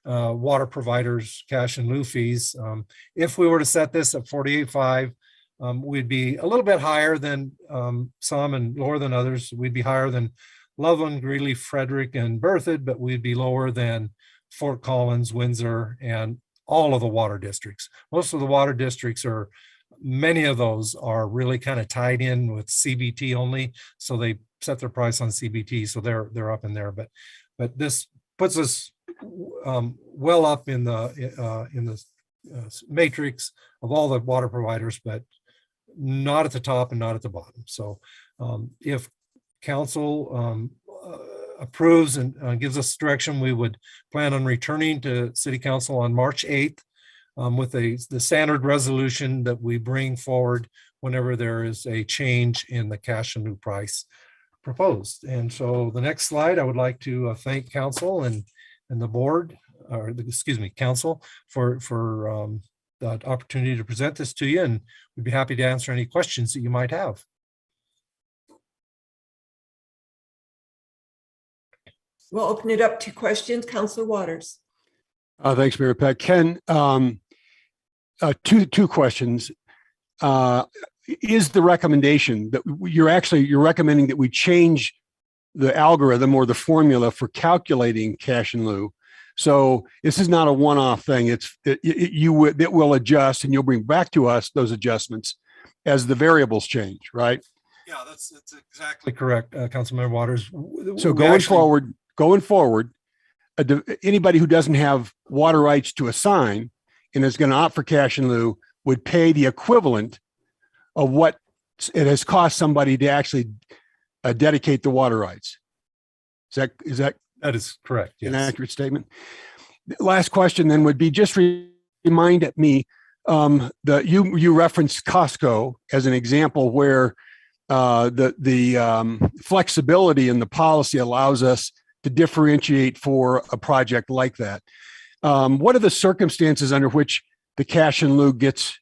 water providers' cash in lieu fees. If we were to set this at 48.5, we'd be a little bit higher than some and lower than others. We'd be higher than Loveland, Greeley, Frederick, and Berthoud, but we'd be lower than Fort Collins, Windsor, and all of the water districts. Most of the water districts many of those are really kind of tied in with CBT only, so they set their price on CBT, so they're up in there. But this puts us well up in the matrix of all the water providers, but not at the top and not at the bottom. So if council approves and gives us direction, we would plan on returning to City Council on March 8th with the standard resolution that we bring forward whenever there is a change in the cash and lieu price proposed. And so the next slide, I would like to thank council and the board, council for the opportunity to present this to you, and we'd be happy to answer any questions that you might have. We'll open it up to questions. Councilor Waters. Thanks, Mayor Pat. Ken, two questions. Is the recommendation that you're recommending that we change the algorithm or the formula for calculating cash in lieu So this is not a one-off thing. It will adjust, and you'll bring back to us those adjustments as the variables change, right? Yeah, that's exactly correct, Councilmember Waters. So We going actually- forward, anybody who doesn't have water rights to assign and is going to opt for cash in lieu would pay the equivalent of what it has cost somebody to actually dedicate the water rights. Is that That is correct. an Yes. accurate statement? Last question then would be, just remind me, you referenced Costco as an example where the flexibility in the policy allows us to differentiate for a project like that. What are the circumstances under which the cash in lieu gets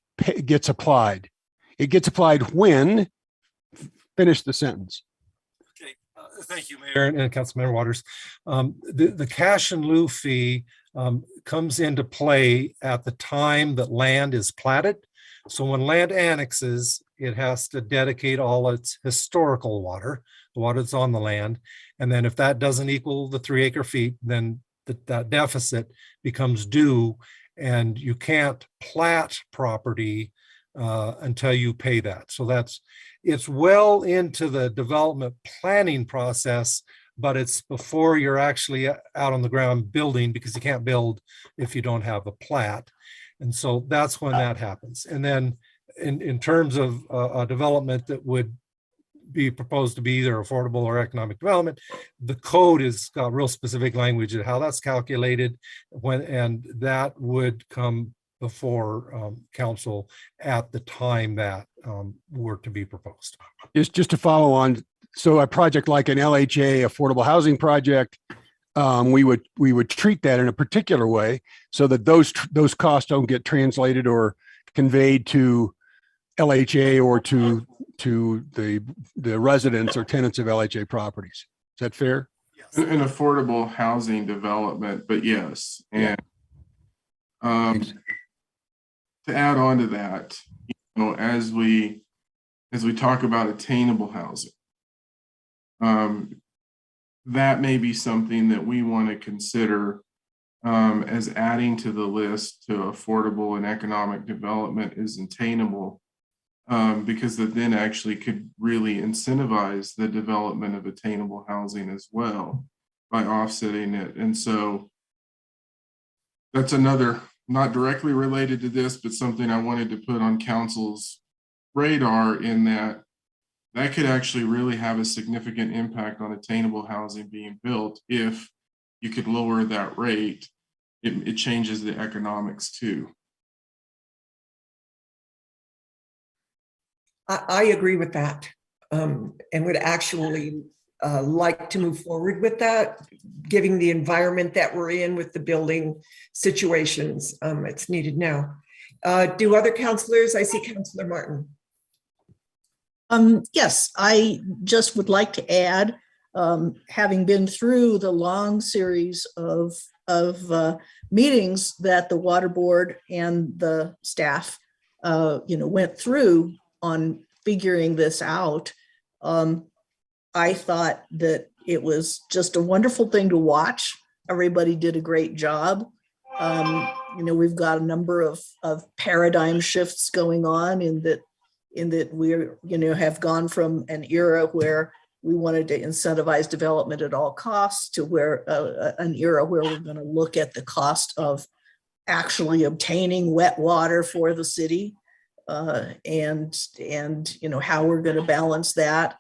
applied? It gets applied when, finish the sentence. Thank you, Mayor and Councilmember Waters. The cash in lieu fee comes into play at the time that land is platted. So when land annexes, it has to dedicate all its historical water, the water that's on the land. And then if that doesn't equal the 3 acre feet, then that deficit becomes due, and you can't plat property until you pay that. So it's well into the development planning process, but it's before you're actually out on the ground building, because you can't build if you don't have a plat. And so that's when that happens. And then in terms of a development that would be proposed to be either affordable or economic development, the code has got real specific language of how that's calculated, and that would come before council at the time that were to be proposed. Just to follow on, so a project like an LHA affordable housing project, we would treat that in a particular way so that those costs don't get translated or conveyed to LHA or to the residents or tenants of LHA properties. Is that fair? Yes. An affordable housing development, but yes. And to add on to that, as we talk about attainable housing, that may be something that we want to consider as adding to the list to affordable and economic development is attainable, because that then actually could really incentivize the development of attainable housing as well by offsetting it. And so that's another, not directly related to this, but something I wanted to put on council's radar, in that could actually really have a significant impact on attainable housing being built. If you could lower that rate, it changes the economics too. I agree with that, and would actually like to move forward with that, given the environment that we're in with the building situations. It's needed now. Do other councilors? I see Councilor Martin. Yes, I just would like to add, having been through the long series of meetings that the water board and the staff, went through on figuring this out, I thought that it was just a wonderful thing to watch. Everybody did a great job. We've got a number of paradigm shifts going on in that we're, have gone from an era where we wanted to incentivize development at all costs to where an era where we're going to look at the cost of actually obtaining wet water for the city, and how we're going to balance that,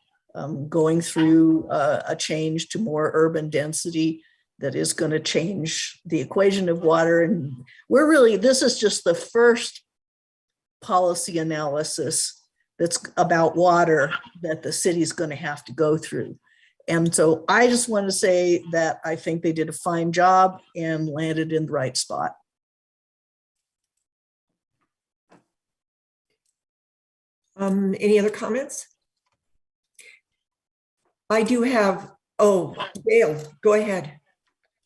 going through a change to more urban density that is going to change the equation of water. And this is just the first policy analysis that's about water that the city's going to have to go through. And so I just want to say that I think they did a fine job and landed in the right spot. Any other comments? I do have, Dale, go ahead.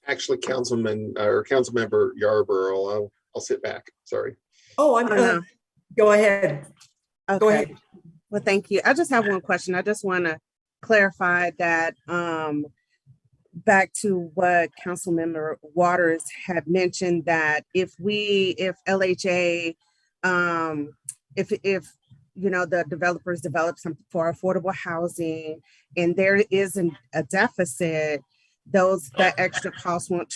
Actually, Councilmember Yarborough, I'll sit back. Sorry. Go ahead. Okay. Go ahead. Well, thank you. I just have one question. I just want to clarify that back to what Councilmember Waters had mentioned, that if LHA, if you know, the developers develop something for affordable housing and there isn't a deficit, that extra cost won't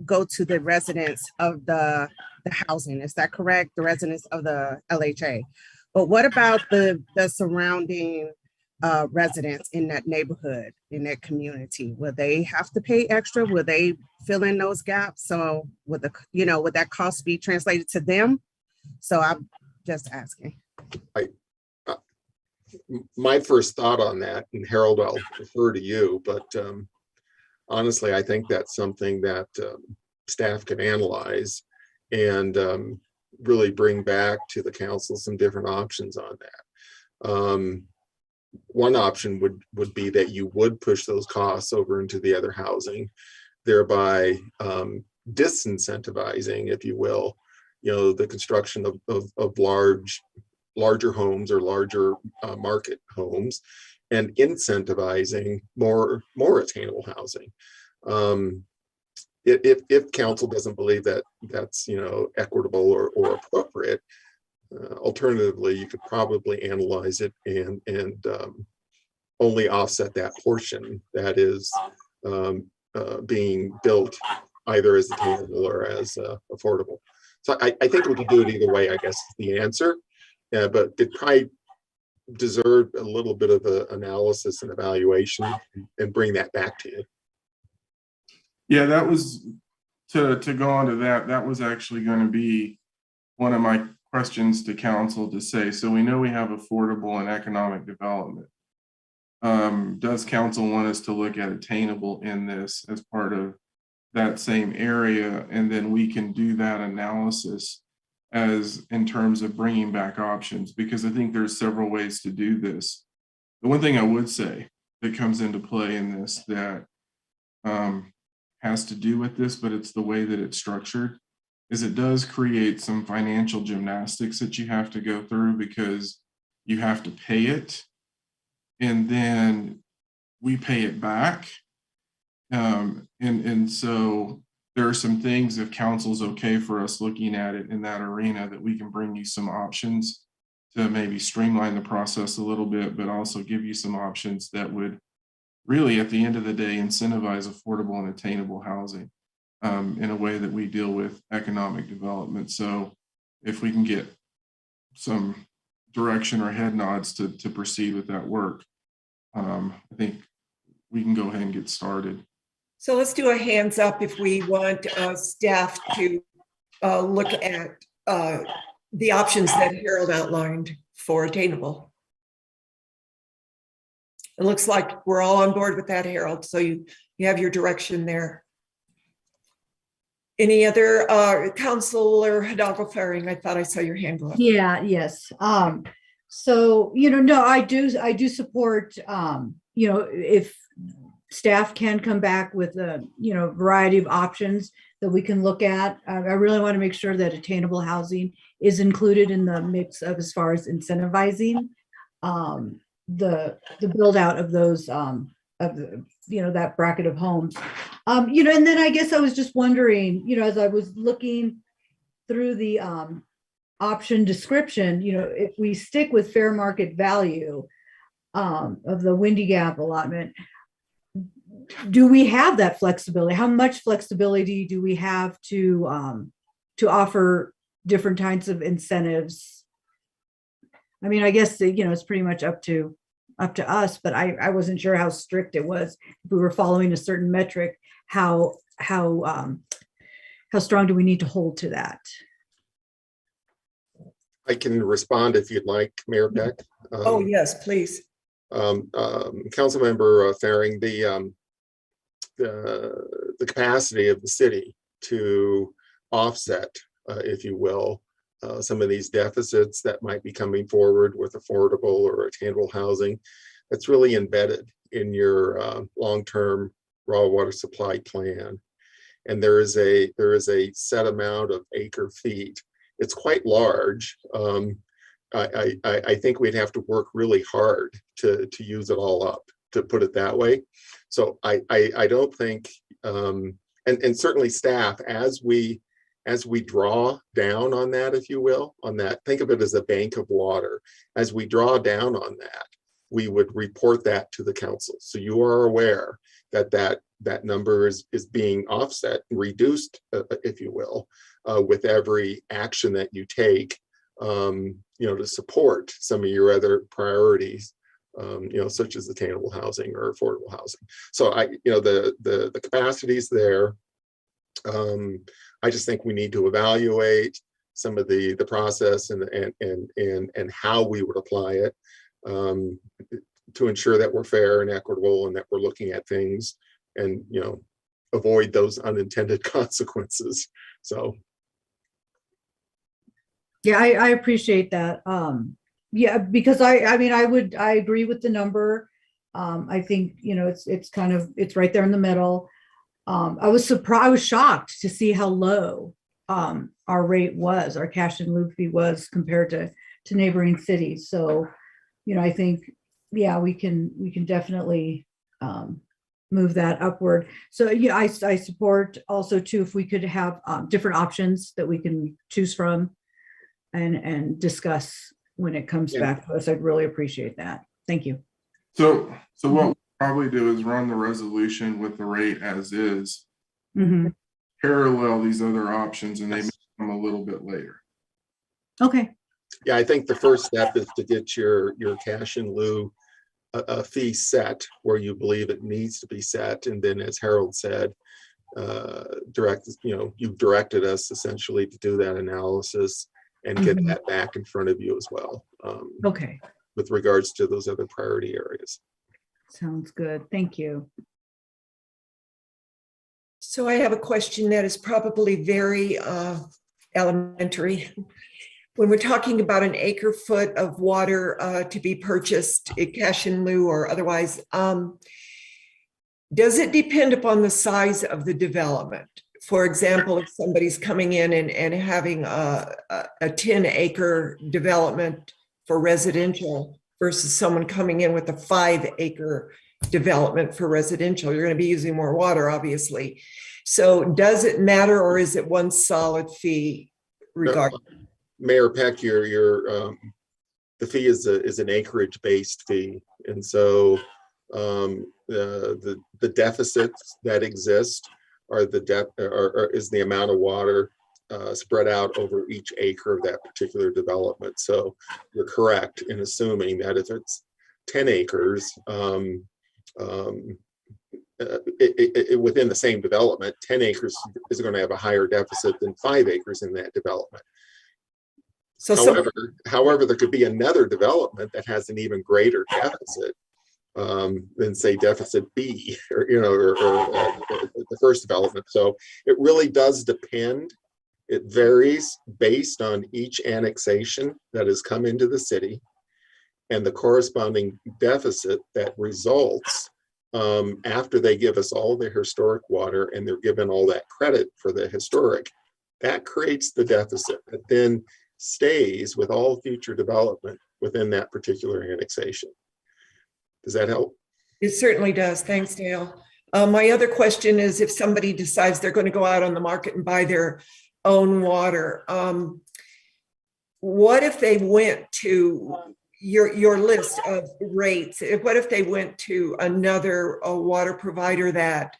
go to the residents of the housing. Is that correct? The residents of the LHA. But what about the surrounding residents in that neighborhood, in that community? Will they have to pay extra? Will they fill in those gaps? So would that cost be translated to them? So I'm just asking. My first thought on that, and Harold, I'll refer to you, but honestly, I think that's something that staff can analyze and really bring back to the council some different options on that. One option would be that you would push those costs over into the other housing, thereby disincentivizing, if you will, the construction of larger homes or larger market homes, and incentivizing more attainable housing. If council doesn't believe that that's equitable or appropriate, alternatively, you could probably analyze it and only offset that portion that is being built either as attainable or as affordable. So I think we could do it either way, I guess is the answer. But it probably deserved a little bit of an analysis and evaluation and bring that back to you. Yeah, that was to go on to that was actually going to be one of my questions to council to say. So we know we have affordable and economic development. Does council want us to look at attainable in this as part of that same area? And then we can do that analysis as in terms of bringing back options, because I think there's several ways to do this. The one thing I would say that comes into play in this that has to do with this, but it's the way that it's structured, is it does create some financial gymnastics that you have to go through, because you have to pay it and then we pay it back. And so there are some things, if council's okay for us looking at it in that arena, that we can bring you some options to maybe streamline the process a little bit, but also give you some options that would really, at the end of the day, incentivize affordable and attainable housing in a way that we deal with economic development. So if we can get some direction or head nods to proceed with that work, I think we can go ahead and get started. So let's do a hands up if we want staff to look at the options that Harold outlined for attainable. It looks like we're all on board with that, Harold. So you have your direction there. Any other Councilor Hidalgo Faring? I thought I saw your hand go up. Yeah, yes. So, no, I do support, if staff can come back with a, variety of options that we can look at. I really want to make sure that attainable housing is included in the mix of, as far as incentivizing the build out of those that bracket of homes. And then I guess I was just wondering, as I was looking through the option description, if we stick with fair market value of the Windy Gap allotment, do we have that flexibility? How much flexibility do we have to offer different kinds of incentives? I mean, I guess it's pretty much up to us, but I wasn't sure how strict it was. If we were following a certain metric, how strong do we need to hold to that? I can respond if you'd like, Mayor Beck. Oh yes, please. Councilmember Faring, the capacity of the city to offset, if you will, some of these deficits that might be coming forward with affordable or attainable housing, that's really embedded in your long-term raw water supply plan. And there is a set amount of acre feet. It's quite large. I think we'd have to work really hard to use it all up. to put it that way. So I don't think, and certainly staff, as we draw down on that, if you will, on that, think of it as a bank of water. As we draw down on that, we would report that to the council. So you are aware that that number is being offset, reduced, if you will, with every action that you take, to support some of your other priorities, such as attainable housing or affordable housing. So the capacity is there. I just think we need to evaluate some of the process and how we would apply it, to ensure that we're fair and equitable and that we're looking at things and, avoid those unintended consequences. So. Yeah, I appreciate that. Yeah, because I agree with the number. I think, it's right there in the middle. I was shocked to see how low our rate was, our cash in lieu fee was compared to neighboring cities. So, I think, yeah, we can definitely move that upward. So yeah, I support also too, if we could have different options that we can choose from and discuss when it comes back to us. I'd really appreciate that. Thank you. So what we'll probably do is run the resolution with the rate as is, parallel these other options, and they may come a little bit later. Okay. Yeah, I think the first step is to get your cash in lieu a fee set where you believe it needs to be set, and then, as Harold said, you've directed us essentially to do that analysis and get that back in front of you as well. Okay. With regards to those other priority areas. Sounds good. Thank you. So I have a question that is probably very elementary. When we're talking about an acre foot of water to be purchased, cash in lieu or otherwise, does it depend upon the size of the development? For example, if somebody's coming in and having a 10-acre development for residential versus someone coming in with a 5-acre development for residential, you're going to be using more water, obviously. So does it matter, or is it one solid fee regardless? Mayor Peck, the fee is an acreage-based fee, and so the deficits that exist is the amount of water spread out over each acre of that particular development. So you're correct in assuming that if it's 10 acres within the same development, 10 acres is going to have a higher deficit than 5 acres in that development. So however, there could be another development that has an even greater deficit than, say, deficit B, or the first development. So it really does depend. It varies based on each annexation that has come into the city and the corresponding deficit that results after they give us all the historic water and they're given all that credit for the historic. That creates the deficit that then stays with all future development within that particular annexation. Does that help? It certainly does. Thanks, Dale. My other question is, if somebody decides they're going to go out on the market and buy their own water, what if they went to your list of rates? What if they went to another water provider that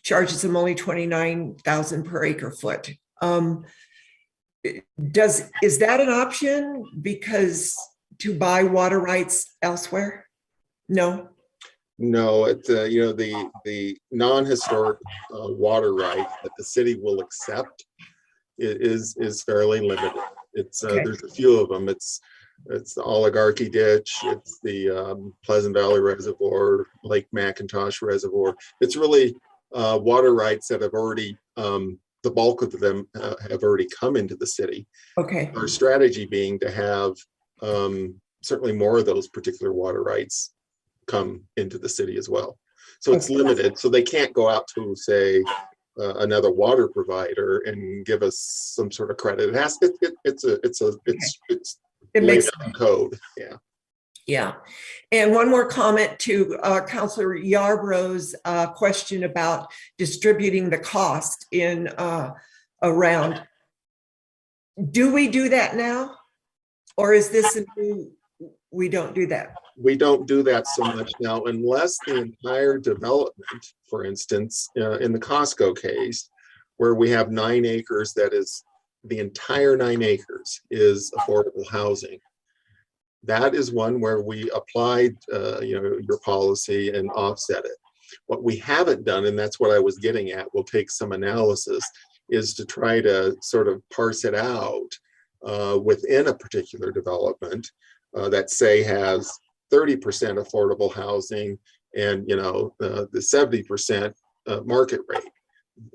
charges them only $29,000 per acre foot? Is that an option? Because to buy water rights elsewhere? No. It's the non-historic water right that the city will accept is fairly limited. It's there's a few of them. It's the Oligarchy Ditch. It's the Pleasant Valley Reservoir, Lake McIntosh Reservoir. It's really water rights that have already the bulk of them have already come into the city. Okay. Our strategy being to have certainly more of those particular water rights come into the city as well. So it's limited. So they can't go out to, say, another water provider and give us some sort of credit. It has it's laid out in code. Yeah. Yeah. And one more comment to Councillor Yarborough's question about distributing the cost in around. Do we do that now? Or is this a new, we don't do that? We don't do that so much now unless the entire development, for instance, in the Costco case, where we have 9 acres, that is the entire 9 acres is affordable housing. That is one where we applied, your policy and offset it. What we haven't done, and that's what I was getting at, will take some analysis, is to try to sort of parse it out within a particular development that say has 30% affordable housing and the 70% market rate.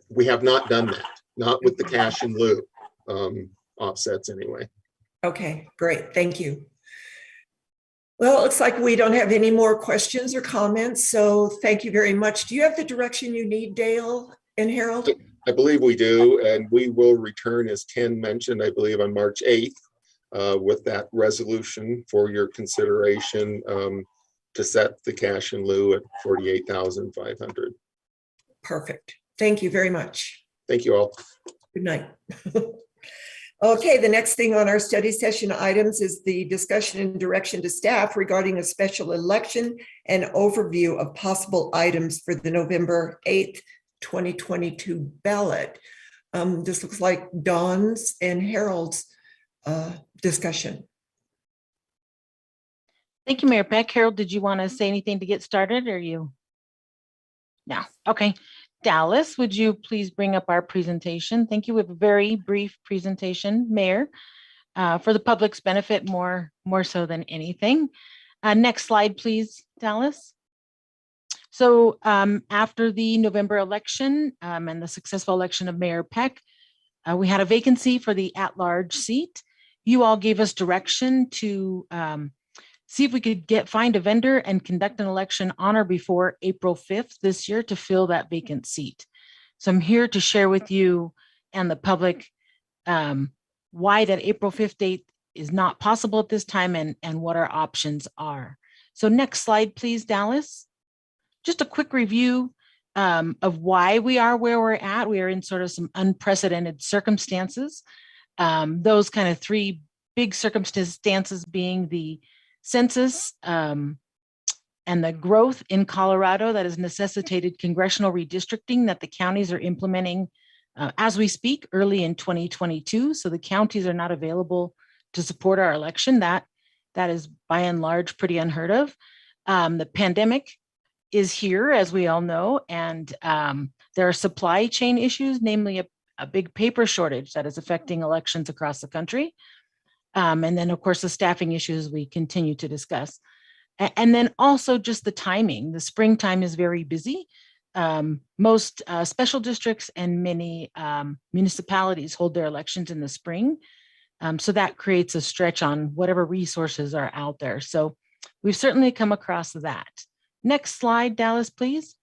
We have not done that, not with the cash in lieu offsets anyway. Okay, great, thank you. Well, it looks like we don't have any more questions or comments, so thank you very much. Do you have the direction you need, Dale and Harold? I believe we do, and we will return, as Ken mentioned, I believe on March 8th, with that resolution for your consideration to set the cash in lieu at $48,500. Perfect. Thank you very much. Thank you all. Good night. Okay, the next thing on our study session items is the discussion and direction to staff regarding a special election and overview of possible items for the November 8th, 2022 ballot. This looks like Dawn's and Harold's discussion. Thank you, Mayor Peck. Harold, did you want to say anything to get started, or you? No. Okay. Dallas, would you please bring up our presentation? Thank you. We have a very brief presentation, Mayor, for the public's benefit, more so than anything. Next slide, please, Dallas. So after the November election and the successful election of Mayor Peck, we had a vacancy for the at-large seat. You all gave us direction to see if we could find a vendor and conduct an election on or before April 5th this year to fill that vacant seat. So I'm here to share with you and the public why that April 5th date is not possible at this time and what our options are. So next slide, please, Dallas. Just a quick review of why we are where we're at. We are in sort of some unprecedented circumstances. Those kind of 3 big circumstances being the census and the growth in Colorado that has necessitated congressional redistricting that the counties are implementing as we speak early in 2022. So the counties are not available to support our election. That is by and large pretty unheard of. The pandemic is here, as we all know, and there are supply chain issues, namely a big paper shortage that is affecting elections across the country. And then, of course, the staffing issues we continue to discuss. And then also just the timing. The springtime is very busy. Most special districts and many municipalities hold their elections in the spring. So that creates a stretch on whatever resources are out there. So we've certainly come across that. Next slide, Dallas, please.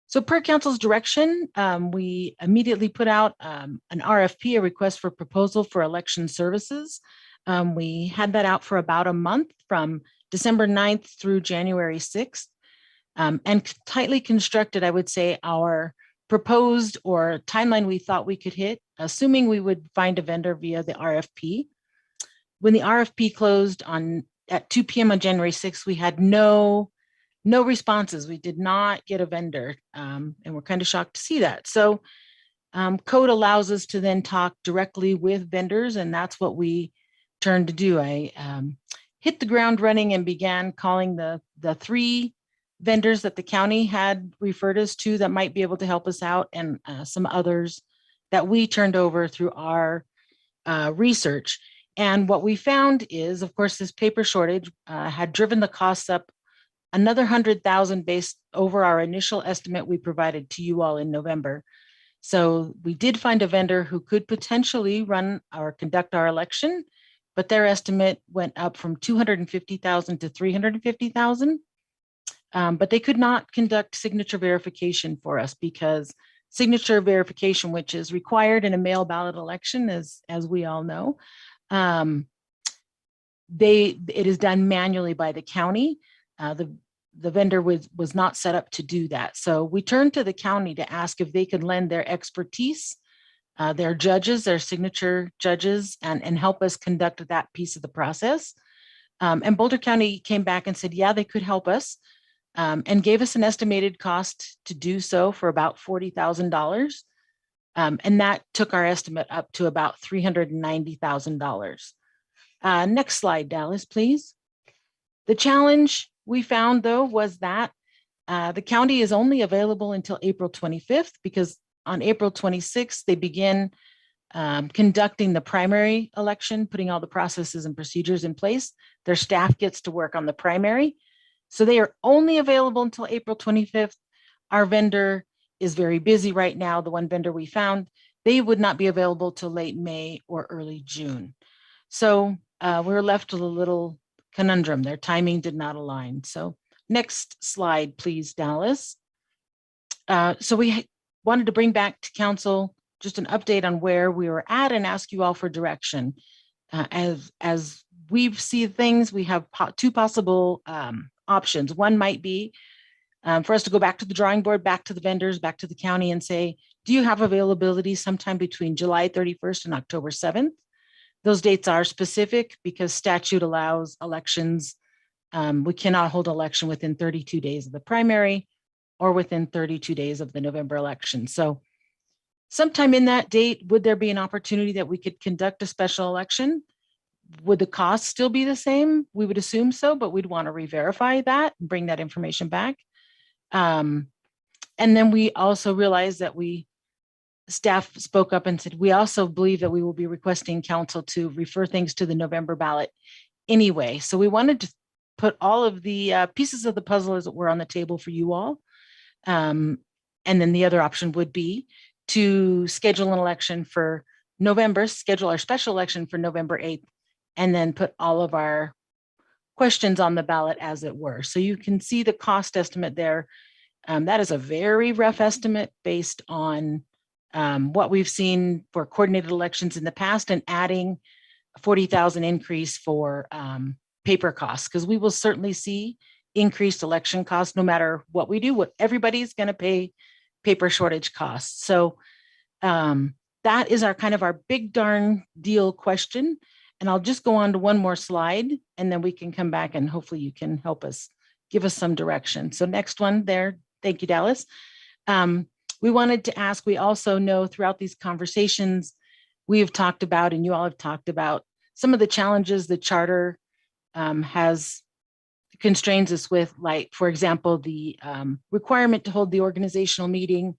So per council's direction, we immediately put out an RFP, a request for proposal for election services. We had that out for about a month from December 9th through January 6th. And tightly constructed, I would say, our proposed or timeline we thought we could hit, assuming we would find a vendor via the RFP. When the RFP closed at 2 p.m. on January 6th, we had no responses. We did not get a vendor, and we're kind of shocked to see that. So code allows us to then talk directly with vendors, and that's what we turned to do. I hit the ground running and began calling the 3 vendors that the county had referred us to that might be able to help us out, and some others that we turned over through our research. And what we found is, of course, this paper shortage had driven the costs up another 100,000 based over our initial estimate we provided to you all in November. So we did find a vendor who could potentially run or conduct our election, but their estimate went up from 250,000 to 350,000. But they could not conduct signature verification for us because signature verification, which is required in a mail ballot election, as we all know, it is done manually by the county. The vendor was not set up to do that. So we turned to the county to ask if they could lend their expertise, their judges, their signature judges, and help us conduct that piece of the process. And Boulder County came back and said, yeah, they could help us, and gave us an estimated cost to do so for about $40,000. And that took our estimate up to about $390,000. Next slide, Dallas, please. The challenge we found, though, was that the county is only available until April 25th, because on April 26th, they begin conducting the primary election, putting all the processes and procedures in place. Their staff gets to work on the primary. So they are only available until April 25th. Our vendor is very busy right now. The one vendor we found, they would not be available till late May or early June. So we're left with a little conundrum. Their timing did not align. So next slide, please, Dallas. So we wanted to bring back to council just an update on where we were at and ask you all for direction. As we see things, we have two possible options. One might be for us to go back to the drawing board, back to the vendors, back to the county and say, do you have availability sometime between July 31st and October 7th? Those dates are specific because statute allows elections. We cannot hold election within 32 days of the primary or within 32 days of the November election. So sometime in that date, would there be an opportunity that we could conduct a special election? Would the cost still be the same? We would assume so, but we'd want to re-verify that and bring that information back. And then we also realized that staff spoke up and said, we also believe that we will be requesting council to refer things to the November ballot anyway. So we wanted to put all of the pieces of the puzzle as it were on the table for you all. And then the other option would be to schedule an election for November, schedule our special election for November 8th, and then put all of our questions on the ballot as it were. So you can see the cost estimate there. That is a very rough estimate based on what we've seen for coordinated elections in the past and adding a 40,000 increase for paper costs, because we will certainly see increased election costs no matter what we do. What everybody's going to pay paper shortage costs. So that is our kind of our big darn deal question. And I'll just go on to one more slide and then we can come back and hopefully you can help us, give us some direction. So next one there. Thank you, Dallas. We wanted to ask, we also know throughout these conversations, we have talked about, and you all have talked about some of the challenges the charter has constrains us with, like, for example, the requirement to hold the organizational meeting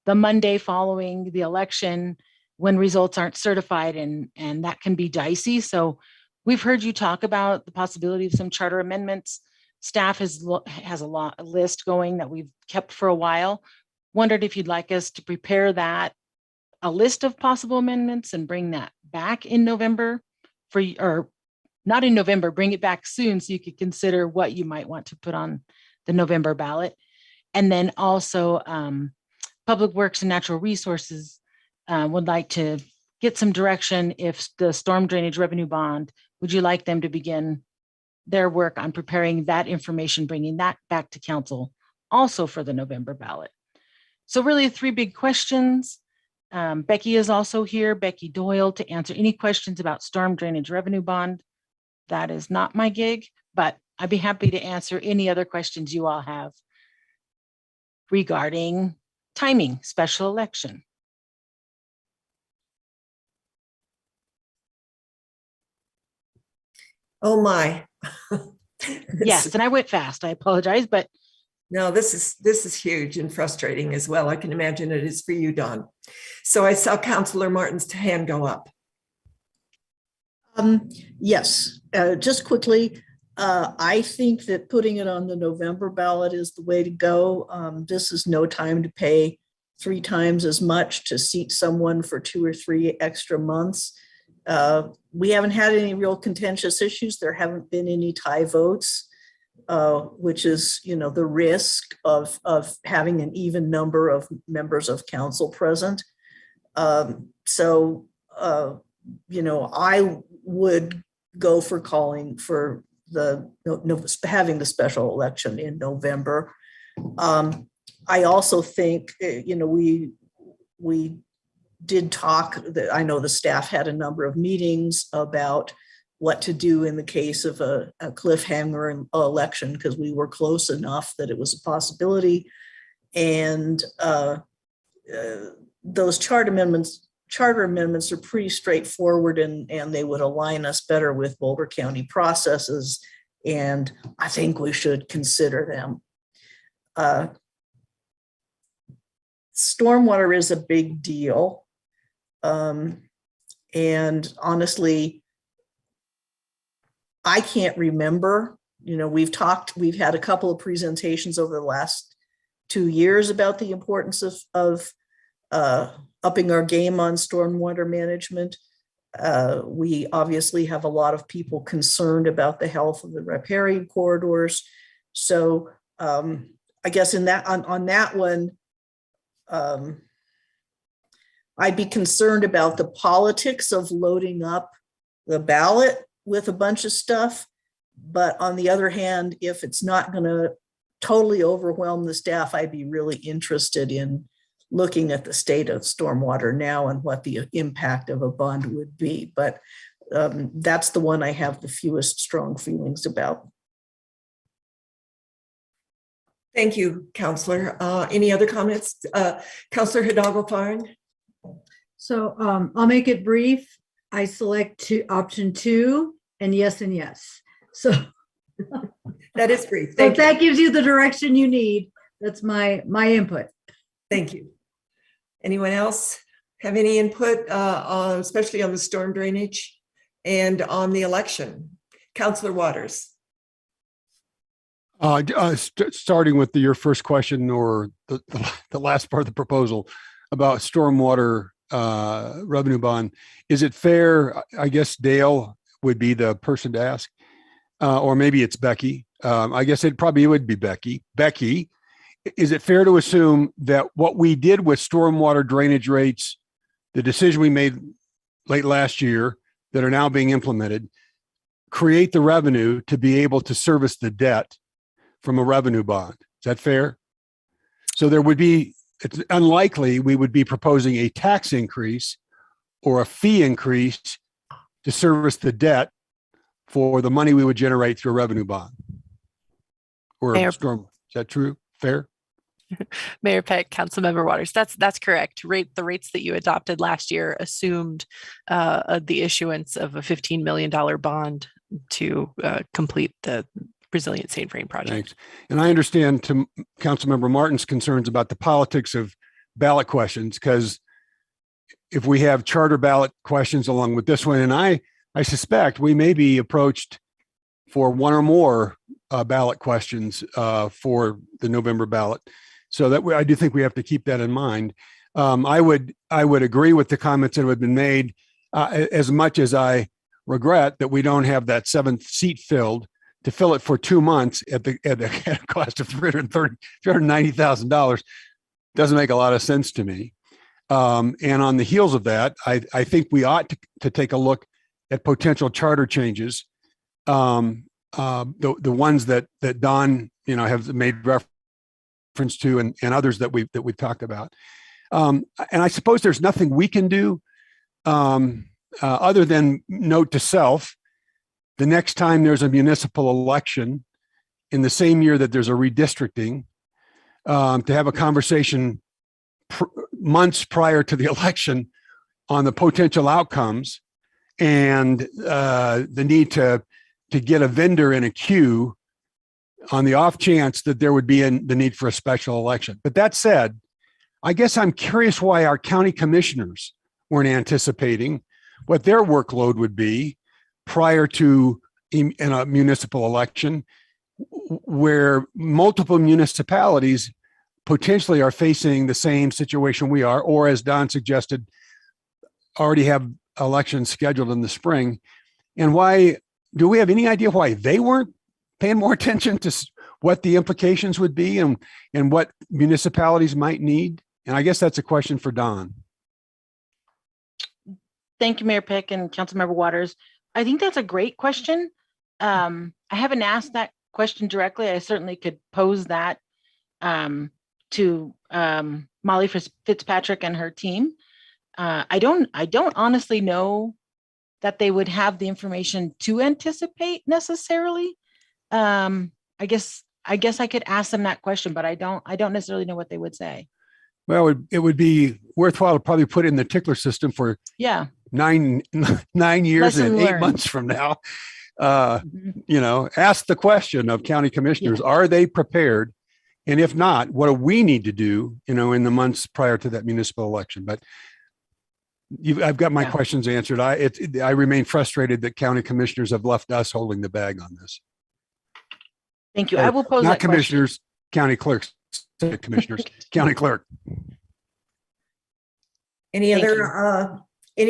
the Monday following the election when results aren't certified, and that can be dicey. So we've heard you talk about the possibility of some charter amendments. Staff has a list going that we've kept for a while. Wondered if you'd like us to prepare that, a list of possible amendments, and bring that back in November or not in November, bring it back soon so you could consider what you might want to put on the November ballot. And then also Public Works and Natural Resources would like to get some direction if the storm drainage revenue bond, would you like them to begin their work on preparing that information, bringing that back to council also for the November ballot? So really 3 big questions. Becky is also here, Becky Doyle, to answer any questions about storm drainage revenue bond. That is not my gig, but I'd be happy to answer any other questions you all have regarding timing, special election. Oh my. Yes, and I went fast. I apologize, but no, this is huge and frustrating as well. I can imagine it is for you, Dawn. So I saw Councillor Martin's hand go up. Yes, just quickly, I think that putting it on the November ballot is the way to go. This is no time to pay 3 times as much to seat someone for 2 or 3 extra months. We haven't had any real contentious issues. There haven't been any tie votes, which is, the risk of having an even number of members of council present. I would go for calling for having the special election in November. I also think, we did talk that I know the staff had a number of meetings about what to do in the case of a cliffhanger election, because we were close enough that it was a possibility. And those charter amendments are pretty straightforward, and they would align us better with Boulder County processes. And I think we should consider them. Stormwater is a big deal. And honestly, I can't remember, we've had a couple of presentations over the last 2 years about the importance of upping our game on stormwater management. We obviously have a lot of people concerned about the health of the riparian corridors. So I guess on that one, I'd be concerned about the politics of loading up the ballot with a bunch of stuff. But on the other hand, if it's not going to totally overwhelm the staff, I'd be really interested in looking at the state of stormwater now and what the impact of a bond would be. But that's the one I have the fewest strong feelings about. Thank you, Councillor. Any other comments? Councillor Hidalgo-Farn? So I'll make it brief. I select option 2 and yes. So that is brief. So if that gives you the direction you need, that's my input. Thank you. Anyone else have any input, especially on the storm drainage and on the election? Councillor Waters. Starting with your first question, or the last part of the proposal about stormwater revenue bond, is it fair? I guess Dale would be the person to ask, or maybe it's Becky. I guess it probably would be Becky. Becky, is it fair to assume that what we did with stormwater drainage rates, the decision we made late last year that are now being implemented, create the revenue to be able to service the debt from a revenue bond? Is that fair? So there would be, it's unlikely we would be proposing a tax increase or a fee increase to service the debt for the money we would generate through a revenue bond or a storm. Is that true? Fair? Mayor Peck, Councilmember Waters, that's correct. The rates that you adopted last year assumed the issuance of a $15 million bond to complete the Resilient St. Vrain project. Thanks. And I understand to Councilmember Martin's concerns about the politics of ballot questions, because if we have charter ballot questions along with this one, and I suspect we may be approached for one or more ballot questions for the November ballot. So that I do think we have to keep that in mind. I would agree with the comments that have been made, as much as I regret that we don't have that 7th seat filled. To fill it for 2 months at a cost of $390,000 doesn't make a lot of sense to me. And on the heels of that, I think we ought to take a look at potential charter changes. The ones that Don have made reference to, and others that we've talked about. And I suppose there's nothing we can do other than note to self: the next time there's a municipal election in the same year that there's a redistricting, to have a conversation months prior to the election on the potential outcomes and the need to get a vendor in a queue on the off chance that there would be the need for a special election. But that said, I guess I'm curious why our county commissioners weren't anticipating what their workload would be prior to in a municipal election, where multiple municipalities potentially are facing the same situation we are, or as Don suggested, already have elections scheduled in the spring. And why, do we have any idea why they weren't paying more attention to what the implications would be and what municipalities might need? And I guess that's a question for Don. Thank you, Mayor Peck and Councilmember Waters. I think that's a great question. I haven't asked that question directly. I certainly could pose that to Molly Fitzpatrick and her team. I don't honestly know that they would have the information to anticipate necessarily. I guess I could ask them that question, but I don't necessarily know what they would say. Well, it would be worthwhile to probably put in the tickler system for Yeah. 9 years Lesson and 8 learned. months from now. Ask the question of county commissioners, are they prepared? And if not, what do we need to do, in the months prior to that municipal election? But I've got my questions answered. I remain frustrated that county commissioners have left us holding the bag on this. Thank you. I will pose not that commissioners, county clerks, commissioners, county clerk. Any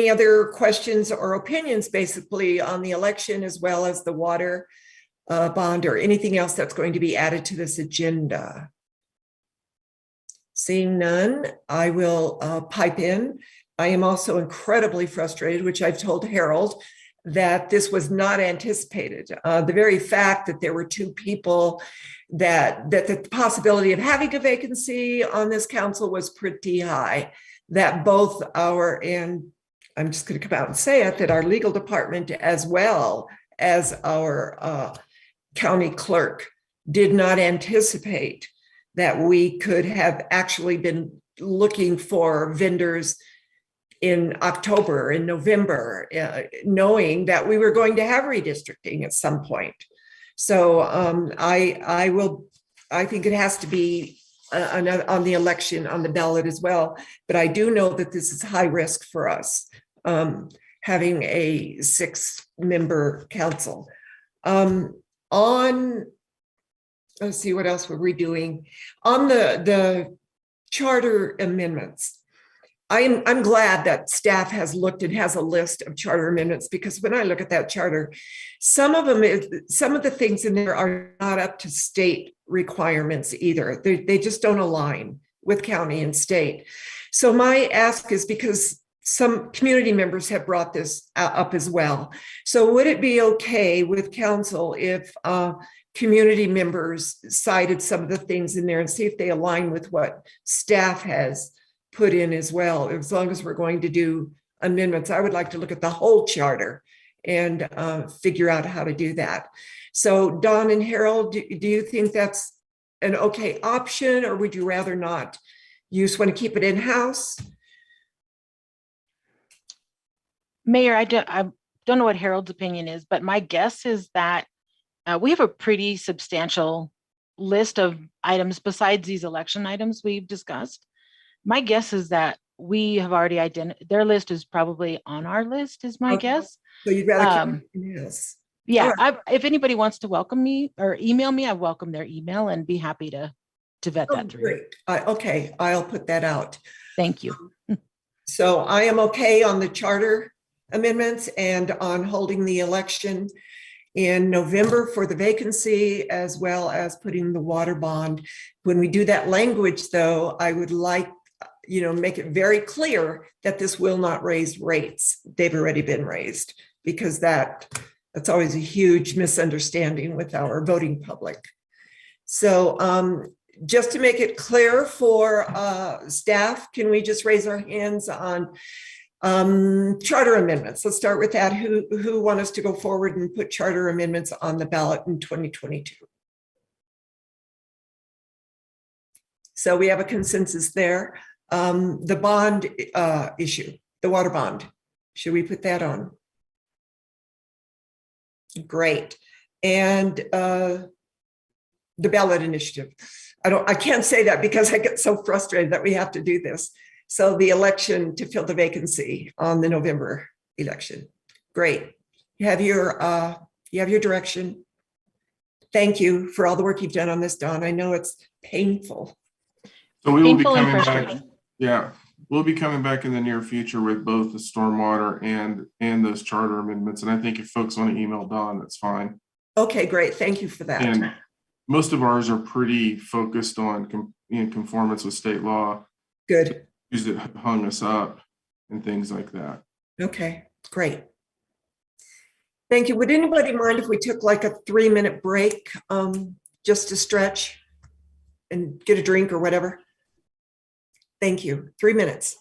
other questions or opinions basically on the election as well as the water bond or anything else that's going to be added to this agenda? Seeing none, I will pipe in. I am also incredibly frustrated, which I've told Harold, that this was not anticipated. The very fact that there were 2 people that the possibility of having a vacancy on this council was pretty high, that both and I'm just going to come out and say it, that our legal department as well as our county clerk did not anticipate that we could have actually been looking for vendors in October, in November, knowing that we were going to have redistricting at some point. So I think it has to be on the election on the ballot as well. But I do know that this is high risk for us, having a 6-member council. Let's see, what else were we doing? On the charter amendments, I'm glad that staff has looked and has a list of charter amendments, because when I look at that charter, some of the things in there are not up to state requirements either. They just don't align with county and state. So my ask is, because some community members have brought this up as well. So would it be okay with council if community members cited some of the things in there and see if they align with what staff has put in as well? As long as we're going to do amendments, I would like to look at the whole charter and figure out how to do that. So Don and Harold, do you think that's an okay option, or would you rather not? You just want to keep it in-house? Mayor, I don't know what Harold's opinion is, but my guess is that we have a pretty substantial list of items besides these election items we've discussed. My guess is that we have already identified, their list is probably on our list, is my guess. So you'd rather keep it in-house? Yeah, if anybody wants to welcome me or email me, I welcome their email and be happy to vet that through. Great. Okay, I'll put that out. Thank you. So I am okay on the charter amendments and on holding the election in November for the vacancy, as well as putting the water bond. When we do that language, though, I would like, make it very clear that this will not raise rates. They've already been raised, because that's always a huge misunderstanding with our voting public. So just to make it clear for staff, can we just raise our hands on charter amendments? Let's start with that. Who want us to go forward and put charter amendments on the ballot in 2022? So we have a consensus there. The bond issue, the water bond, should we put that on? Great. And the ballot initiative. I can't say that because I get so frustrated that we have to do this. So the election to fill the vacancy on the November election. Great. You have your direction. Thank you for all the work you've done on this, Dawn. I know it's painful. So we will be coming back. Yeah, we'll be coming back in the near future with both the stormwater and those charter amendments. And I think if folks want to email Dawn, that's fine. Okay, great. Thank you for that. And most of ours are pretty focused on conformance with state law. Good. That hung us up and things like that. Okay, great. Thank you. Would anybody mind if we took like a 3-minute break just to stretch and get a drink or whatever? Thank you. 3 minutes.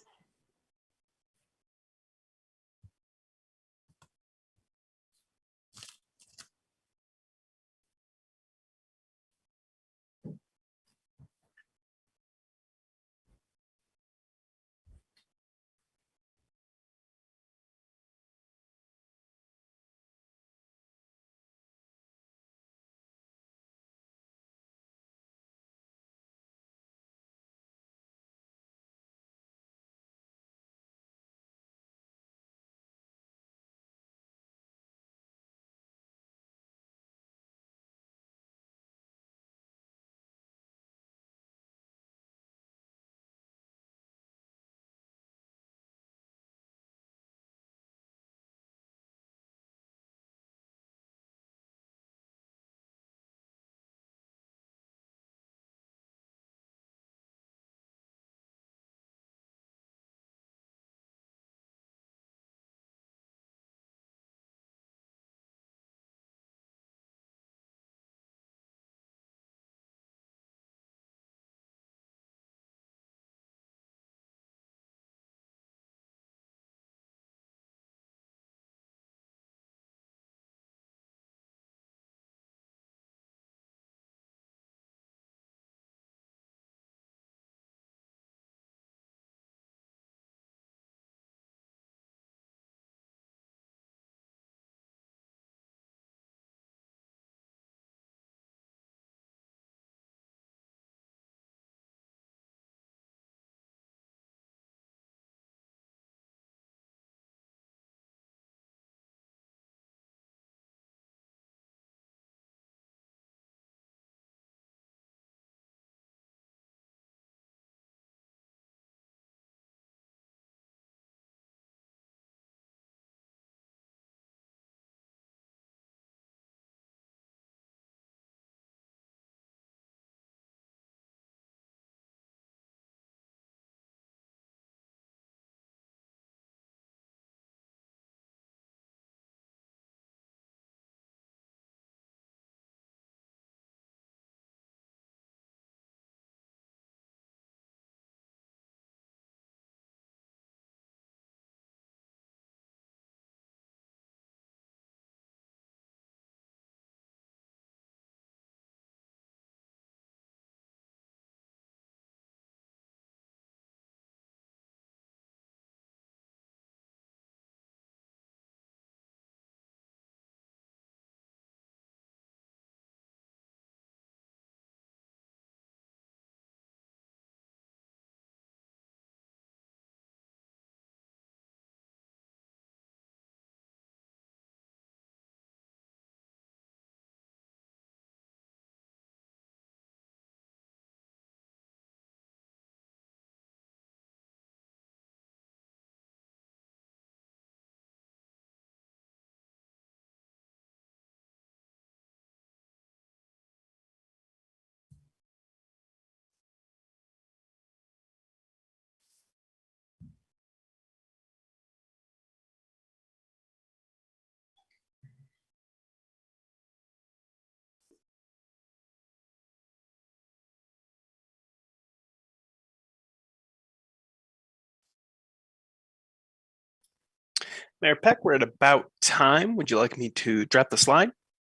Mayor Peck, we're at about time. Would you like me to drop the slide?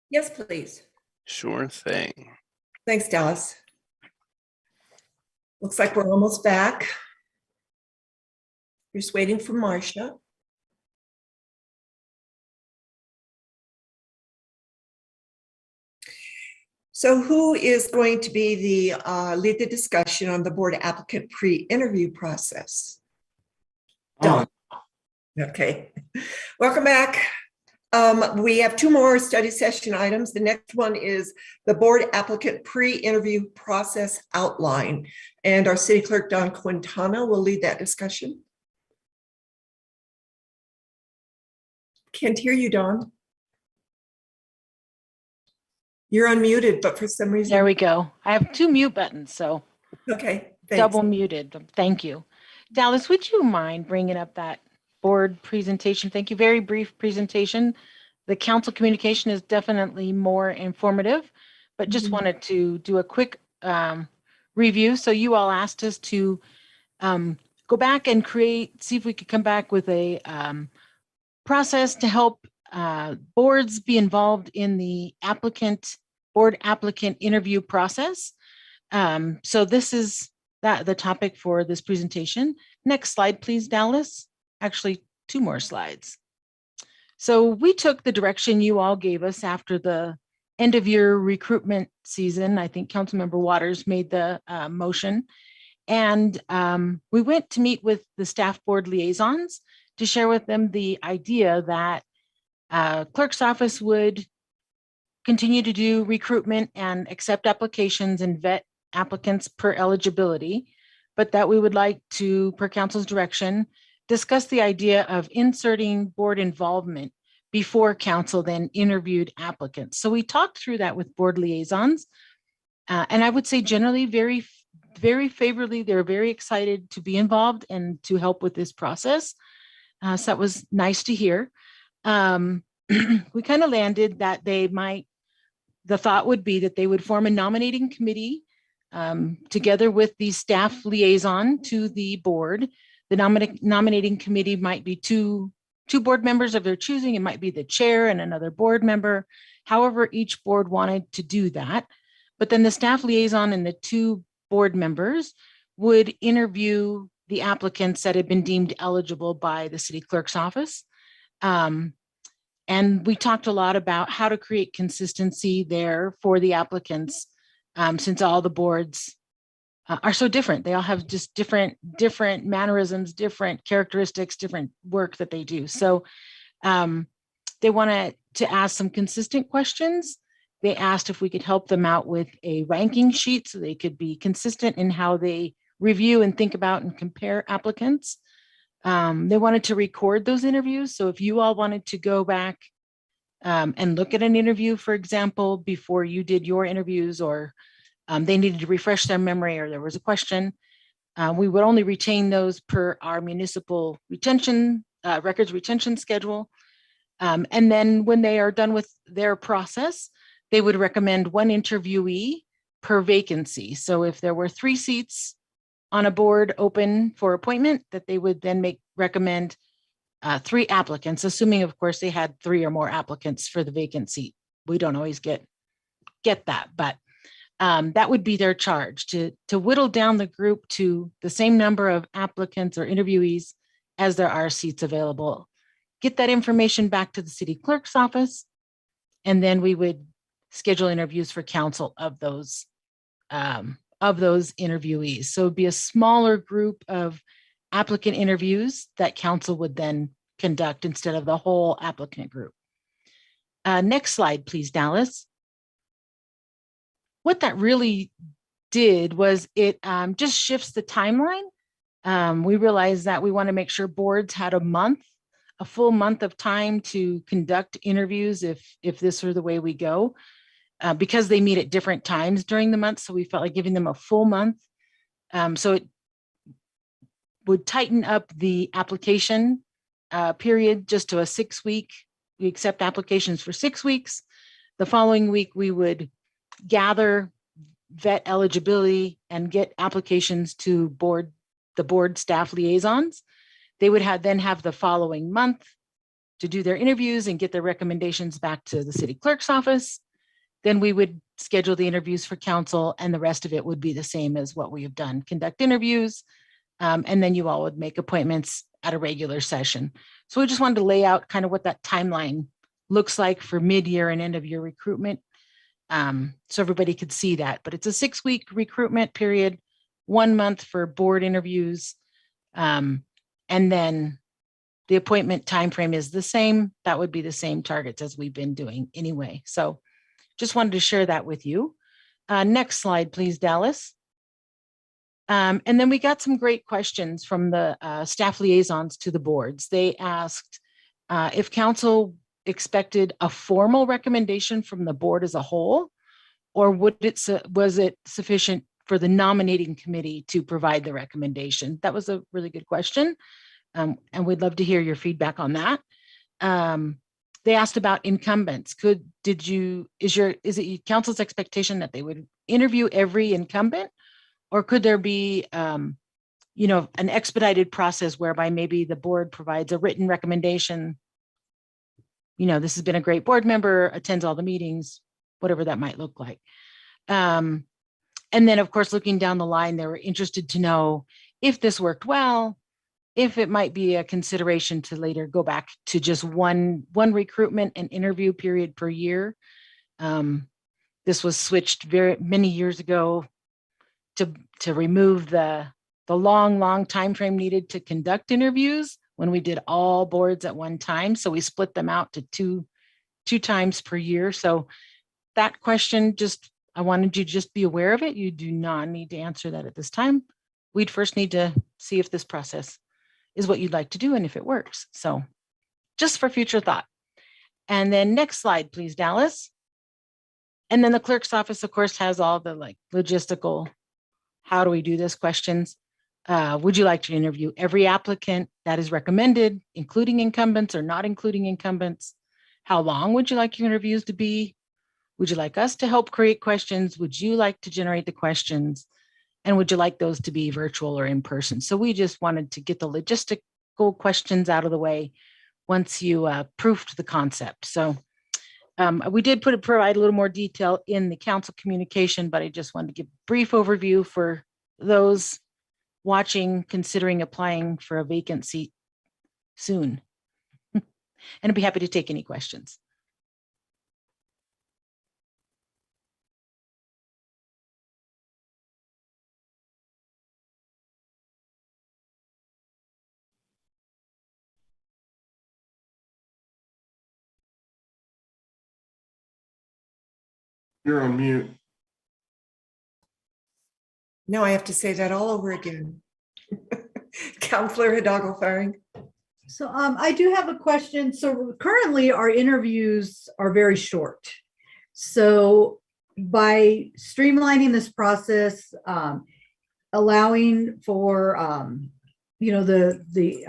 Yes, please. Sure thing. Thanks, Dallas. Looks like we're almost back. We're just waiting for Marcia. So who is going to be the lead the discussion on the board applicant pre-interview process? Don. Okay, welcome back. We have 2 more study session items. The next one is the board applicant pre-interview process outline. And our city clerk, Don Quintana, will lead that discussion. Can't hear you, Don. You're unmuted, but for some reason. There we go. I have 2 mute buttons, so. Okay, thanks. Double muted. Thank you. Dallas, would you mind bringing up that board presentation? Thank you. Very brief presentation The council communication is definitely more informative, but just wanted to do a quick review. So you all asked us to go back and see if we could come back with a process to help boards be involved in the board applicant interview process. So this is the topic for this presentation. Next slide, please, Dallas. Actually, 2 more slides. So we took the direction you all gave us after the end of year recruitment season. I think Councilmember Waters made the motion. And we went to meet with the staff board liaisons to share with them the idea that clerk's office would continue to do recruitment and accept applications and vet applicants per eligibility, but that we would like to, per council's direction, discuss the idea of inserting board involvement before council then interviewed applicants. So we talked through that with board liaisons, and I would say generally very favorably. They're very excited to be involved and to help with this process. So that was nice to hear. We kind of landed that the thought would be that they would form a nominating committee together with the staff liaison to the board. The nominating committee might be two board members of their choosing. It might be the chair and another board member, however each board wanted to do that. But then the staff liaison and the 2 board members would interview the applicants that had been deemed eligible by the city clerk's office. And we talked a lot about how to create consistency there for the applicants, since all the boards are so different. They all have just different mannerisms, different characteristics, different work that they do. So they wanted to ask some consistent questions. They asked if we could help them out with a ranking sheet so they could be consistent in how they review and think about and compare applicants. They wanted to record those interviews. So if you all wanted to go back and look at an interview, for example, before you did your interviews, or they needed to refresh their memory, or there was a question, we would only retain those per our municipal records retention schedule. And then when they are done with their process, they would recommend 1 interviewee per vacancy. So if there were 3 seats on a board open for appointment, that they would then recommend 3 applicants, assuming of course they had 3 or more applicants for the vacant seat. We don't always get that, but that would be their charge, to whittle down the group to the same number of applicants or interviewees as there are seats available. Get that information back to the city clerk's office, and then we would schedule interviews for council of those interviewees. So it'd be a smaller group of applicant interviews that council would then conduct instead of the whole applicant group. Next slide, please, Dallas. What that really did was it just shifts the timeline. We realized that we want to make sure boards had a full month of time to conduct interviews if this were the way we go, because they meet at different times during the month. So we felt like giving them a full month. So it would tighten up the application period just to a 6-week. We accept applications for 6 weeks. The following week, we would gather vet eligibility and get applications to the board staff liaisons. They would then have the following month to do their interviews and get their recommendations back to the city clerk's office. Then we would schedule the interviews for council, and the rest of it would be the same as what we have done, conduct interviews, and then you all would make appointments at a regular session. So we just wanted to lay out kind of what that timeline looks like for mid-year and end-of-year recruitment, so everybody could see that. But it's a 6-week recruitment period, 1 month for board interviews, and then the appointment timeframe is the same. That would be the same targets as we've been doing anyway. So just wanted to share that with you. Next slide, please, Dallas. And then we got some great questions from the staff liaisons to the boards. They asked if council expected a formal recommendation from the board as a whole, or was it sufficient for the nominating committee to provide the recommendation? That was a really good question. And we'd love to hear your feedback on that. They asked about incumbents. Is it council's expectation that they would interview every incumbent? Or could there be, an expedited process whereby maybe the board provides a written recommendation? This has been a great board member, attends all the meetings, whatever that might look like. And then, of course, looking down the line, they were interested to know if this worked well, if it might be a consideration to later go back to just one recruitment and interview period per year. This was switched very many years ago to remove the long time frame needed to conduct interviews when we did all boards at one time. So we split them out to two times per year. So that question, I wanted you to just be aware of it. You do not need to answer that at this time. We'd first need to see if this process is what you'd like to do and if it works. So just for future thought. And then next slide, please, Dallas. And then the clerk's office, of course, has all the logistical, how do we do this questions. Would you like to interview every applicant that is recommended, including incumbents or not including incumbents? How long would you like your interviews to be? Would you like us to help create questions? Would you like to generate the questions? And would you like those to be virtual or in person? So we just wanted to get the logistical questions out of the way once you proofed the concept. So we did provide a little more detail in the council communication, but I just wanted to give a brief overview for those watching, considering applying for a vacant seat soon. And I'd be happy to take any questions. You're on mute. No, I have to say that all over again. Counselor Hidalgo Faring. So I do have a question. So currently our interviews are very short. So by streamlining this process, allowing for the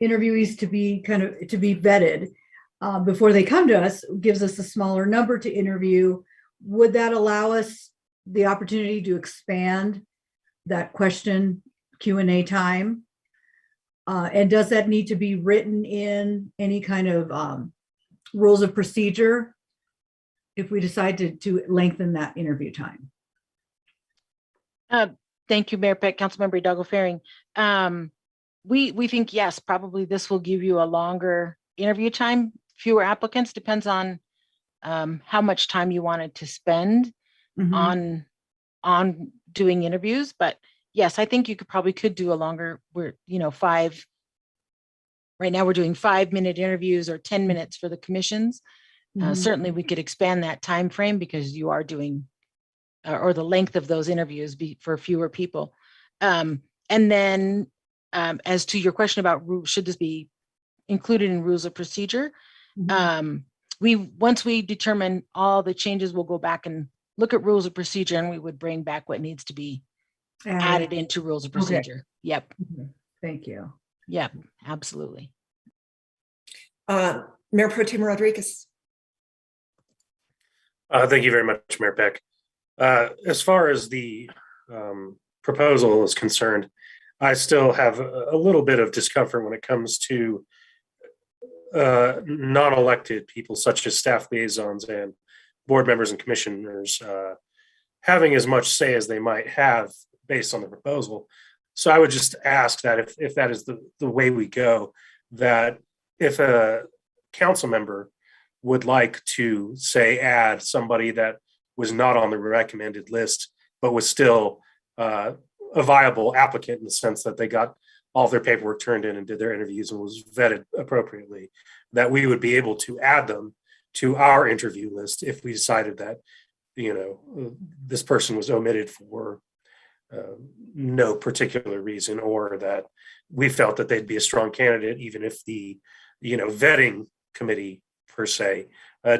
interviewees to be vetted before they come to us, gives us a smaller number to interview. Would that allow us the opportunity to expand that question Q&A time? And does that need to be written in any kind of rules of procedure if we decide to lengthen that interview time? Thank you, Mayor Peck, Councilmember Hidalgo Faring. We think, yes, probably this will give you a longer interview time, fewer applicants, depends on how much time you wanted to spend on doing interviews. But yes, I think you could do a longer, right now we're doing 5-minute interviews or 10 minutes for the commissions. Certainly we could expand that time frame because you are doing, or the length of those interviews for fewer people. And then as to your question about should this be included in rules of procedure, once we determine all the changes, we'll go back and look at rules of procedure and we would bring back what needs to be added into rules of procedure. Okay. Yep. Thank you. Yep, absolutely. Mayor Pro Tem Rodriguez. Thank you very much, Mayor Peck. As far as the proposal is concerned, I still have a little bit of discomfort when it comes to non-elected people such as staff liaisons and board members and commissioners having as much say as they might have based on the proposal. So I would just ask that if that is the way we go, that if a council member would like to say add somebody that was not on the recommended list, but was still a viable applicant in the sense that they got all of their paperwork turned in and did their interviews and was vetted appropriately, that we would be able to add them to our interview list if we decided that, this person was omitted for no particular reason, or that we felt that they'd be a strong candidate, even if the, vetting committee per se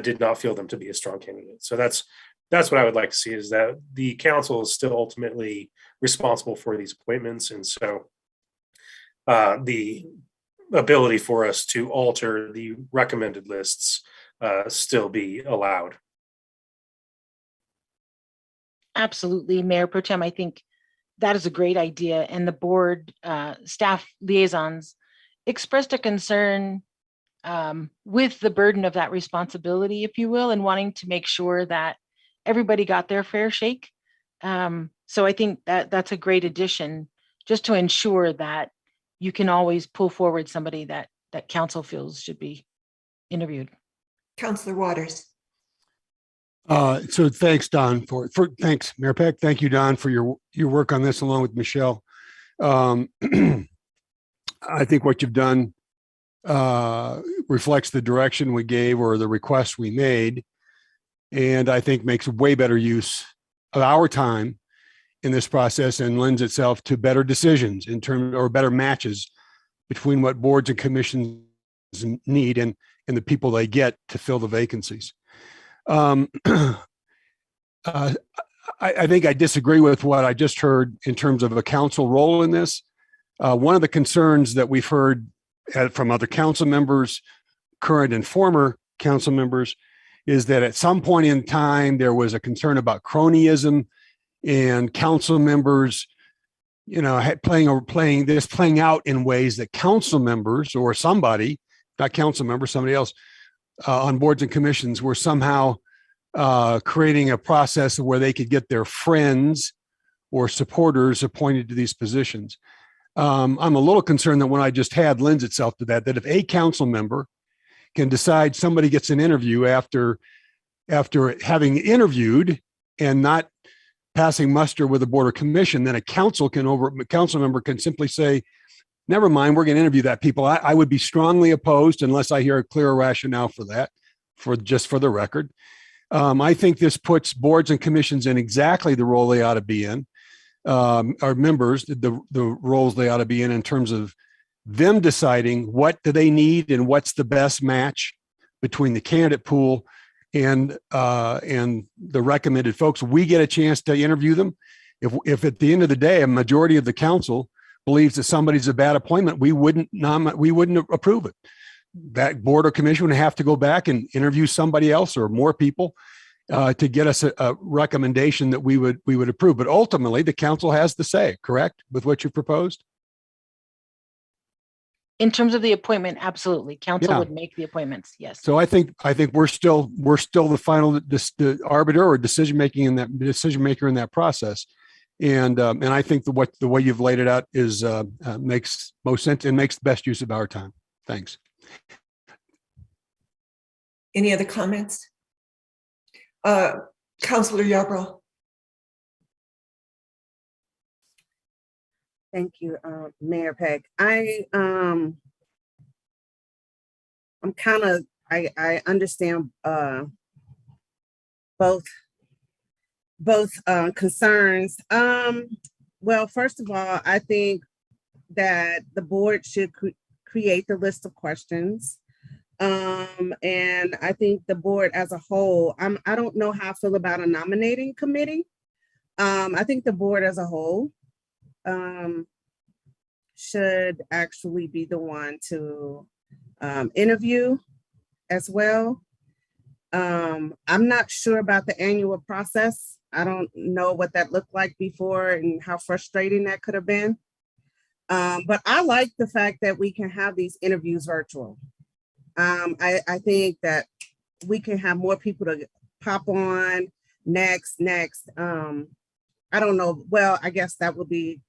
did not feel them to be a strong candidate. So that's what I would like to see, is that the council is still ultimately responsible for these appointments. And so the ability for us to alter the recommended lists still be allowed. Absolutely, Mayor Pro Tem. I think that is a great idea. And the board staff liaisons expressed a concern with the burden of that responsibility, if you will, and wanting to make sure that everybody got their fair shake. So I think that that's a great addition, just to ensure that you can always pull forward somebody that council feels should be interviewed. Councillor Waters. So thanks, Don, thanks, Mayor Peck. Thank you, Don, for your work on this along with Michelle. I think what you've done reflects the direction we gave or the request we made, and I think makes way better use of our time in this process and lends itself to better decisions in terms or better matches between what boards and commissions need and the people they get to fill the vacancies. I think I disagree with what I just heard in terms of a council role in this. One of the concerns that we've heard from other council members, current and former council members, is that at some point in time, there was a concern about cronyism and council members, playing out in ways that council members or somebody, not council members, somebody else on boards and commissions were somehow creating a process where they could get their friends or supporters appointed to these positions. I'm a little concerned that what I just had lends itself to that if a council member can decide somebody gets an interview after having interviewed and not passing muster with a board or commission, then a council member can simply say, never mind, we're going to interview that people. I would be strongly opposed unless I hear a clear rationale for that, for the record. I think this puts boards and commissions in exactly the role they ought to be in. Our members, the roles they ought to be in terms of them deciding what do they need and what's the best match between the candidate pool and the recommended folks. We get a chance to interview them. If at the end of the day, a majority of the council believes that somebody's a bad appointment, we wouldn't approve it. That board or commission would have to go back and interview somebody else or more people to get us a recommendation that we would approve. But ultimately, the council has the say, correct, with what you proposed? In terms of the appointment, absolutely. Council Yeah. would make the appointments. Yes. So I think we're still the final the arbiter or decision maker in that process. And I think the way you've laid it out is makes most sense and makes the best use of our time. Thanks. Any other comments? Councillor Yarbrough. Thank you, Mayor Peck. I understand both concerns. Well, first of all, I think that the board should create the list of questions. And I think the board as a whole, I don't know how I feel about a nominating committee. I think the board as a whole should actually be the one to interview as well. I'm not sure about the annual process. I don't know what that looked like before and how frustrating that could have been. But I like the fact that we can have these interviews virtual. I think that we can have more people to pop on next. I don't know. Well, I guess that would be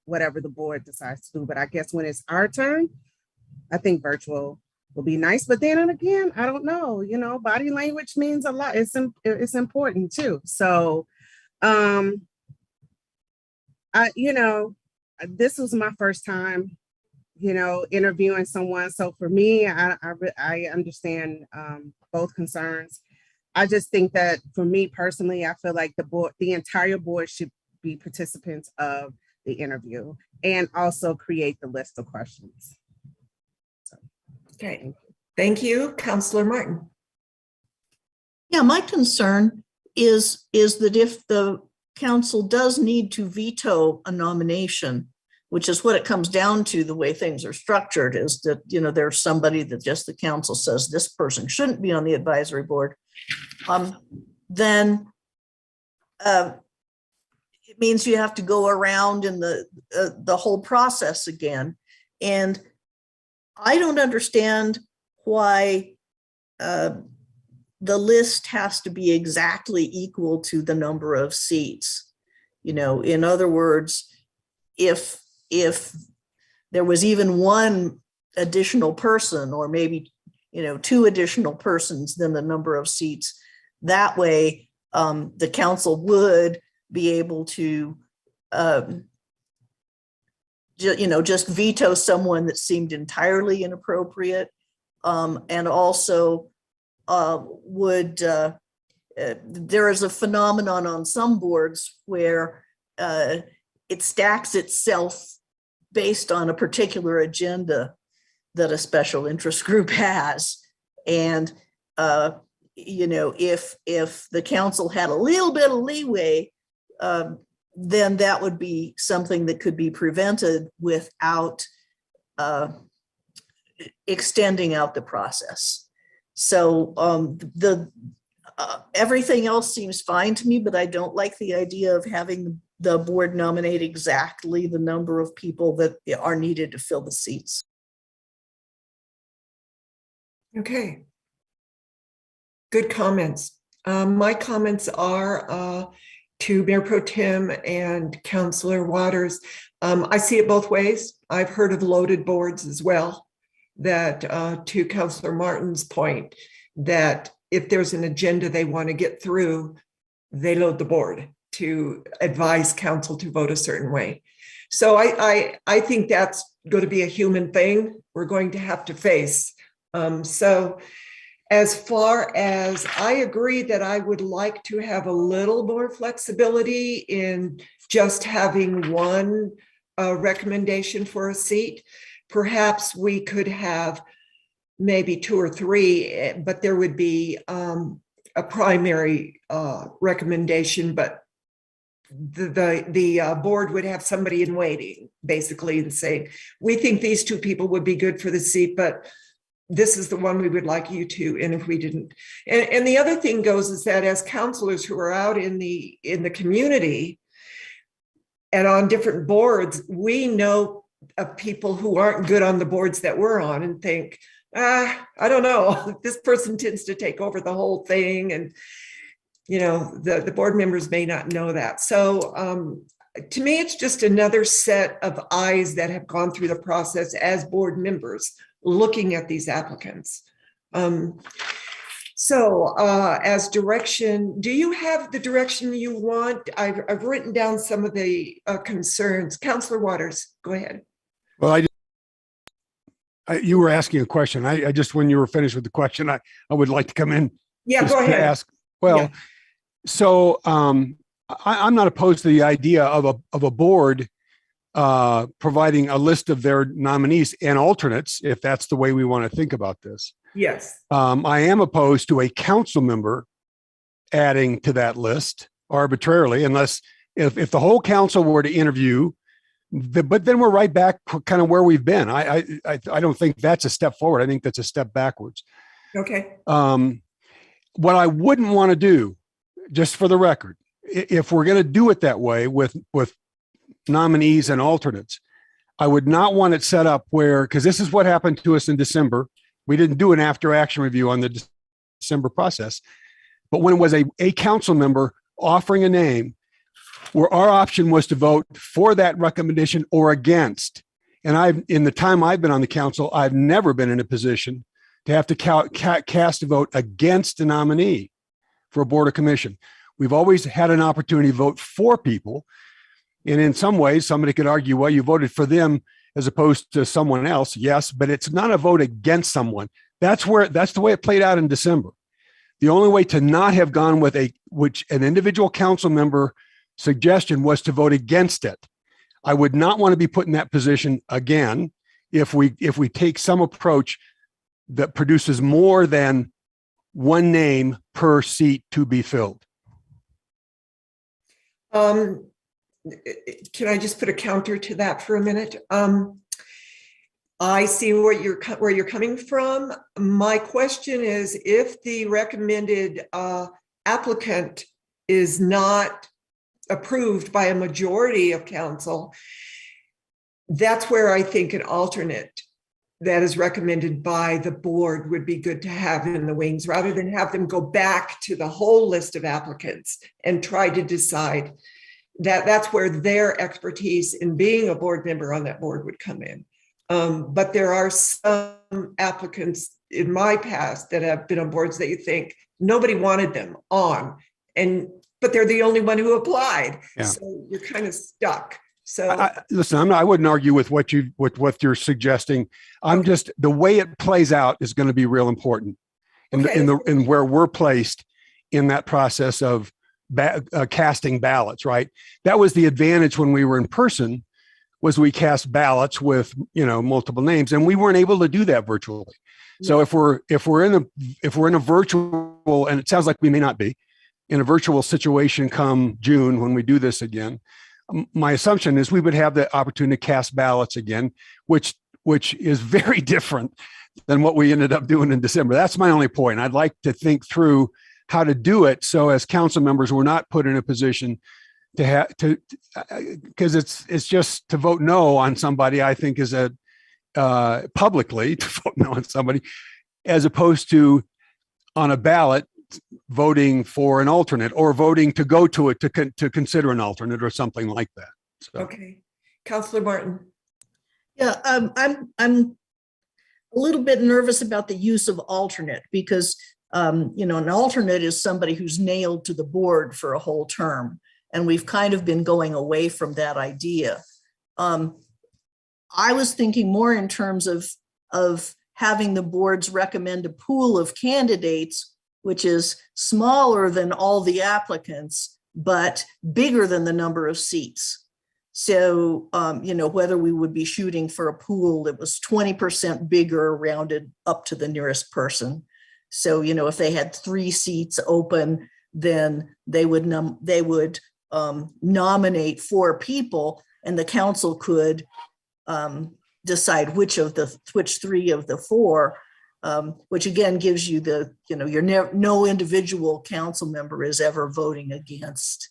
whatever the board decides to do. But I guess when it's our turn, I think virtual will be nice. But then again, I don't know. Body language means a lot. It's important too. So, this was my first time, interviewing someone. So for me, I understand both concerns. I just think that for me personally, I feel like the entire board should be participants of the interview and also create the list of questions. So, okay. Thank you, Councillor Martin. Yeah, my concern is that if the council does need to veto a nomination, which is what it comes down to. The way things are structured is that, there's somebody that just the council says this person shouldn't be on the advisory board, then it means you have to go around in the whole process again. And I don't understand why the list has to be exactly equal to the number of seats. In other words, if there was even one additional person, or maybe, 2 additional persons than the number of seats, that way the council would be able to, just veto someone that seemed entirely inappropriate, and also there is a phenomenon on some boards where it stacks itself based on a particular agenda that a special interest group has. And, if the council had a little bit of leeway, then that would be something that could be prevented without extending out the process. So everything else seems fine to me, but I don't like the idea of having the board nominate exactly the number of people that are needed to fill the seats. Okay. Good comments. My comments are to Mayor Pro Tem and Councillor Waters. I see it both ways. I've heard of loaded boards as well, that to Councillor Martin's point, that if there's an agenda they want to get through, they load the board to advise council to vote a certain way. So I think that's going to be a human thing we're going to have to face. So as far as, I agree that I would like to have a little more flexibility in just having one recommendation for a seat. Perhaps we could have maybe 2 or 3, but there would be a primary recommendation, but the board would have somebody in waiting, basically, and say, we think these 2 people would be good for the seat, but this is the one we would like you to. And if we didn't, and the other thing goes is that as counselors who are out in the community and on different boards, we know of people who aren't good on the boards that we're on and think, I don't know, this person tends to take over the whole thing. And, the board members may not know that. So to me, it's just another set of eyes that have gone through the process as board members looking at these applicants. So as direction, do you have the direction you want? I've written down some of the concerns. Councillor Waters, go ahead. Well, you were asking a question. I just, when you were finished with the question, I would like to come in. Yeah, go ahead. Ask. Well, yeah. So I'm not opposed to the idea of a board providing a list of their nominees and alternates, if that's the way we want to think about this. Yes. I am opposed to a council member adding to that list arbitrarily, unless if the whole council were to interview, but then we're right back kind of where we've been. I don't think that's a step forward. I think that's a step backwards. Okay. What I wouldn't want to do, just for the record, if we're going to do it that way with nominees and alternates, I would not want it set up where, because this is what happened to us in December. We didn't do an after action review on the December process, but when it was a council member offering a name, where our option was to vote for that recommendation or against. And in the time I've been on the council, I've never been in a position to have to cast a vote against a nominee for a board or commission. We've always had an opportunity to vote for people. And in some ways, somebody could argue, well, you voted for them as opposed to someone else. Yes, but it's not a vote against someone. That's the way it played out in December. The only way to not have gone with an individual council member suggestion was to vote against it. I would not want to be put in that position again if we take some approach that produces more than one name per seat to be filled. can I just put a counter to that for a minute? I see where you're coming from. My question is, if the recommended applicant is not approved by a majority of council, that's where I think an alternate that is recommended by the board would be good to have in the wings, rather than have them go back to the whole list of applicants and try to decide. That's where their expertise in being a board member on that board would come in. But there are some applicants in my past that have been on boards that you think nobody wanted them on, but they're the only one who applied. Yeah. So you're kind of stuck. So listen, I wouldn't argue with what you're suggesting. I'm just, the way it plays out is going to be real important in where we're placed in that process of casting ballots, right? That was the advantage when we were in person, was we cast ballots with, multiple names, and we weren't able to do that virtually. So if we're in a virtual, and it sounds like we may not be in a virtual situation come June when we do this again, my assumption is we would have the opportunity to cast ballots again, which is very different than what we ended up doing in December. That's my only point. I'd like to think through how to do it so as council members, we're not put in a position to have to, because it's just to vote no on somebody, I think is publicly to vote no on somebody, as opposed to on a ballot voting for an alternate or voting to go to it to consider an alternate or something like that. So. Okay, Councillor Martin. Yeah, I'm a little bit nervous about the use of alternate because an alternate is somebody who's nailed to the board for a whole term, and we've kind of been going away from that idea. I was thinking more in terms of having the boards recommend a pool of candidates which is smaller than all the applicants, but bigger than the number of seats. So, whether we would be shooting for a pool that was 20% bigger, rounded up to the nearest person. So, if they had 3 seats open, then they would nominate 4 people, and the council could decide which 3 of the 4. Which again gives you no individual council member is ever voting against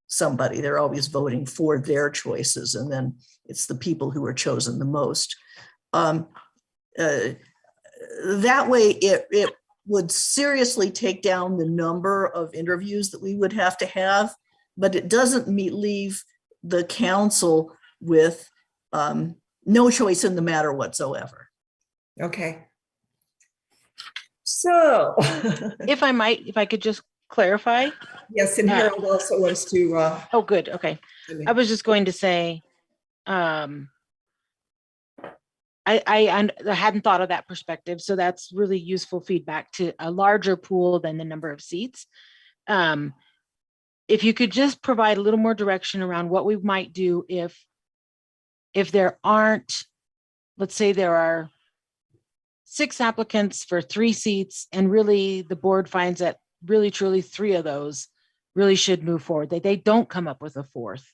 somebody. They're always voting for their choices, and then it's the people who are chosen the most. That way it would seriously take down the number of interviews that we would have to have, but it doesn't leave the council with no choice in the matter whatsoever. Okay. So, if I could just clarify. Yes, and Harold also wants to. Oh, good. Okay. I was just going to say, I hadn't thought of that perspective. So that's really useful feedback to a larger pool than the number of seats. If you could just provide a little more direction around what we might do if there aren't, let's say there are 6 applicants for 3 seats, and really the board finds that really truly 3 of those really should move forward. They don't come up with a 4th.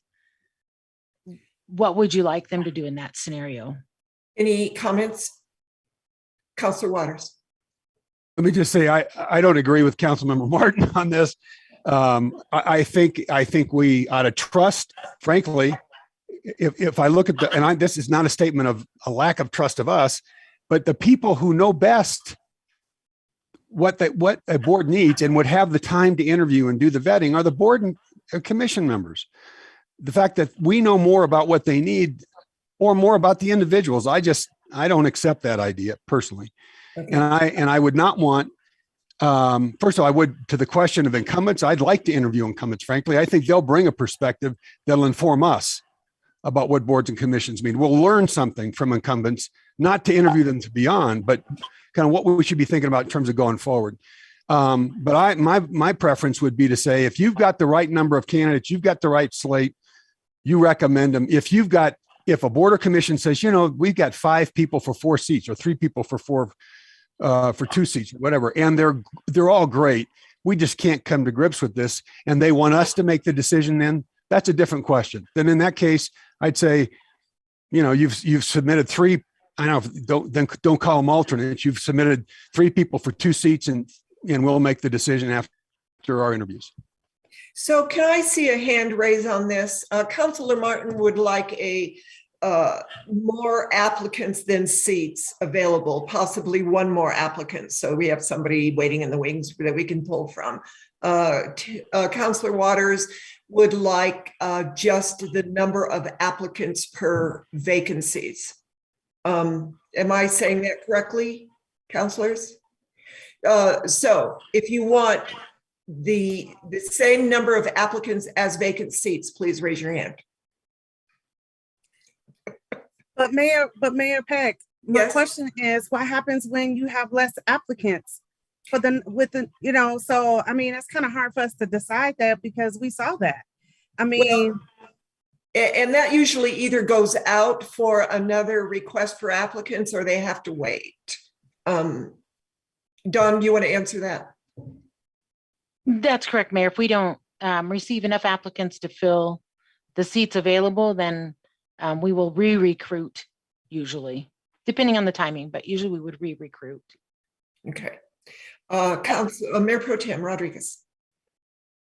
What would you like them to do in that scenario? Any comments? Councillor Waters. Let me just say, I don't agree with Councilmember Martin on this. I think we ought to trust, frankly, if I look at this is not a statement of a lack of trust of us, but the people who know best what a board needs and would have the time to interview and do the vetting are the board and commission members. The fact that we know more about what they need or more about the individuals, I don't accept that idea personally. Okay. And I would not want, first of all, to the question of incumbents, I'd like to interview incumbents, frankly. I think they'll bring a perspective that'll inform us about what boards and commissions mean. We'll learn something from incumbents, not to interview them to beyond, but kind of what we should be thinking about in terms of going forward. But my preference would be to say, if you've got the right number of candidates, you've got the right slate, you recommend them. If a board or commission says, we've got 5 people for 4 seats or 3 people for 2 seats, whatever, and they're all great, we just can't come to grips with this, and they want us to make the decision, then that's a different question. Then in that case, I'd say, you've submitted three. I know, don't call them alternates. You've submitted three people for two seats, and we'll make the decision after our interviews. So can I see a hand raise on this? Councilor Martin would like more applicants than seats available, possibly one more applicant. So we have somebody waiting in the wings that we can pull from. Councilor Waters would like just the number of applicants per vacancies. Am I saying that correctly, councilors? So if you want the same number of applicants as vacant seats, please raise your hand. But Mayor Peck, my Yes. question is, what happens when you have less applicants so I mean, it's kind of hard for us to decide that because we saw that. I mean, and that usually either goes out for another request for applicants or they have to wait. Dawn, do you want to answer that? That's correct, Mayor. If we don't receive enough applicants to fill the seats available, then we will re-recruit usually, depending on the timing, but usually we would re-recruit. Okay. Mayor Pro Tem Rodriguez.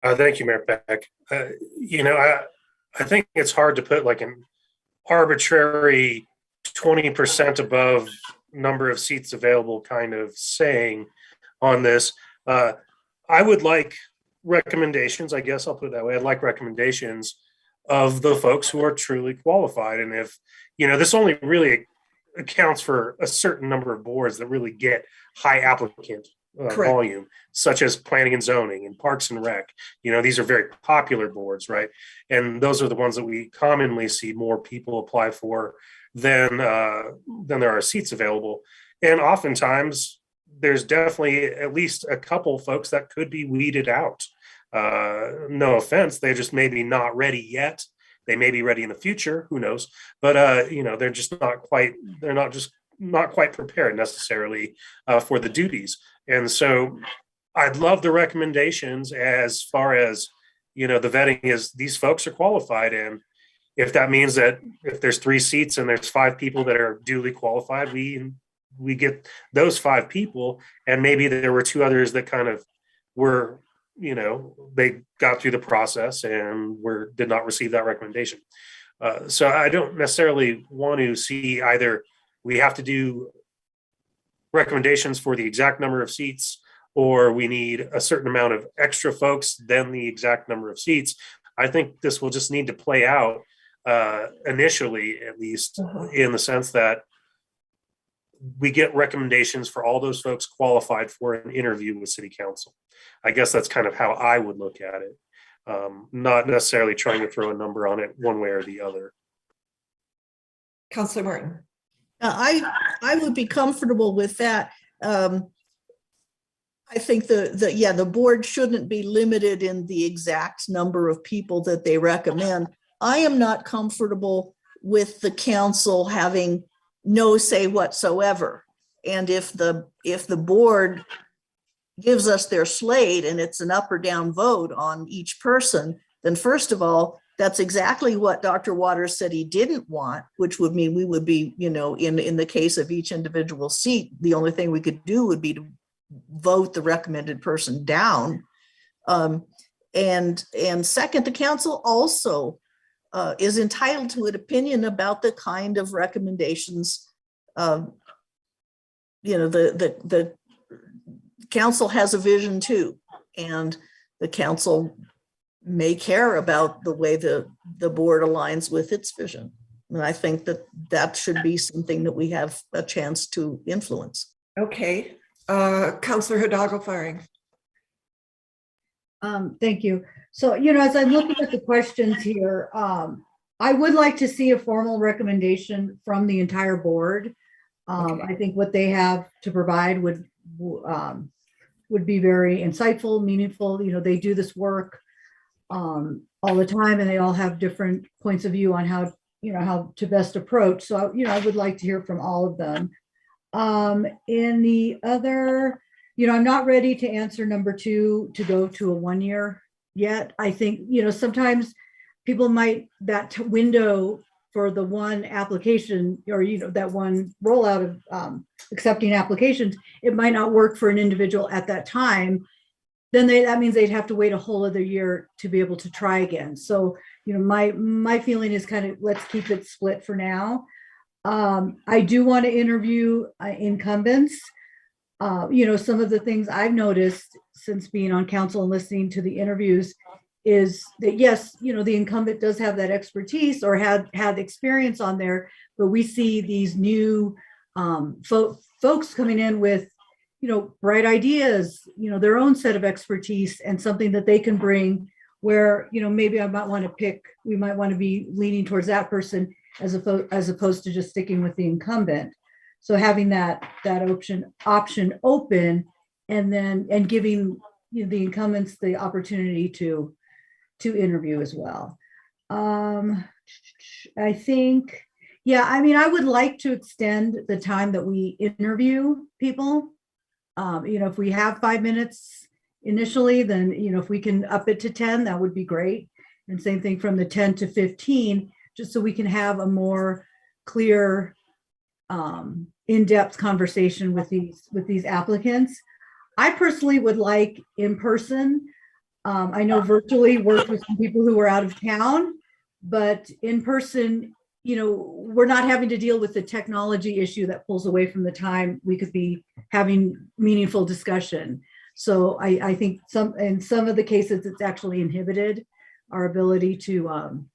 Thank you, Mayor Peck. I think it's hard to put like an arbitrary 20% above number of seats available kind of saying on this. I would like recommendations, I guess I'll put it that way. I'd like recommendations of the folks who are truly qualified. And if, this only really accounts for a certain number of boards that really get high applicant volume, such as planning and zoning and parks and rec. These are very popular boards, right? And those are the ones that we commonly see more people apply for than there are seats available. And oftentimes there's definitely at least a couple folks that could be weeded out. No offense, they're just maybe not ready yet. They may be ready in the future, who knows? But they're just not quite prepared necessarily for the duties. And so I'd love the recommendations as far as, the vetting is these folks are qualified. And if that means that if there's 3 seats and there's 5 people that are duly qualified, we get those 5 people. And maybe there were 2 others that kind of were, they got through the process and did not receive that recommendation. So I don't necessarily want to see either we have to do recommendations for the exact number of seats, or we need a certain amount of extra folks than the exact number of seats. I think this will just need to play out initially, at least in the sense that we get recommendations for all those folks qualified for an interview with City Council. I guess that's kind of how I would look at it. Not necessarily trying to throw a number on it one way or the other. Councilor Martin. I would be comfortable with that. I think the board shouldn't be limited in the exact number of people that they recommend. I am not comfortable with the council having no say whatsoever. And if the board gives us their slate and it's an up or down vote on each person, then first of all, that's exactly what Dr. Waters said he didn't want, which would mean we would be, in the case of each individual seat, the only thing we could do would be to vote the recommended person down. And second, the council also is entitled to an opinion about the kind of recommendations. The council has a vision too, and the council may care about the way the board aligns with its vision. And I think that should be something that we have a chance to influence. Okay. Councilor Hidalgo-Firing. Thank you. So, as I'm looking at the questions here, I would like to see a formal recommendation from the entire board. I think what they have to provide would be very insightful, meaningful. They do this work all the time, and they all have different points of view on how to best approach. So, I would like to hear from all of them. In the other, I'm not ready to answer number 2 to go to a 1 year yet. I think, sometimes people might, that window for the one application, or, you know, that one rollout of accepting applications, it might not work for an individual at that time. Then that means they'd have to wait a whole other year to be able to try again. So, you know, my feeling is kind of, let's keep it split for now. I do want to interview incumbents. You know, some of the things I've noticed since being on council and listening to the interviews is that, yes, you know, the incumbent does have that expertise or had experience on there, but we see these new folks coming in with, you know, bright ideas, you know, their own set of expertise and something that they can bring where, you know, maybe I might want to pick, we might want to be leaning towards that person as opposed to just sticking with the incumbent. So having that option open, and giving, you know, the incumbents the opportunity to interview as well. I think, yeah, I mean, I would like to extend the time that we interview people. You know, if we have 5 minutes initially, then, you know, if we can up it to 10, that would be great. And same thing from the 10 to 15, just so we can have a more clear, in-depth conversation with these applicants. I personally would like in person. I know virtually worked with some people who were out of town, but in person, you know, we're not having to deal with the technology issue that pulls away from the time we could be having meaningful discussion. So I think in some of the cases, it's actually inhibited our ability to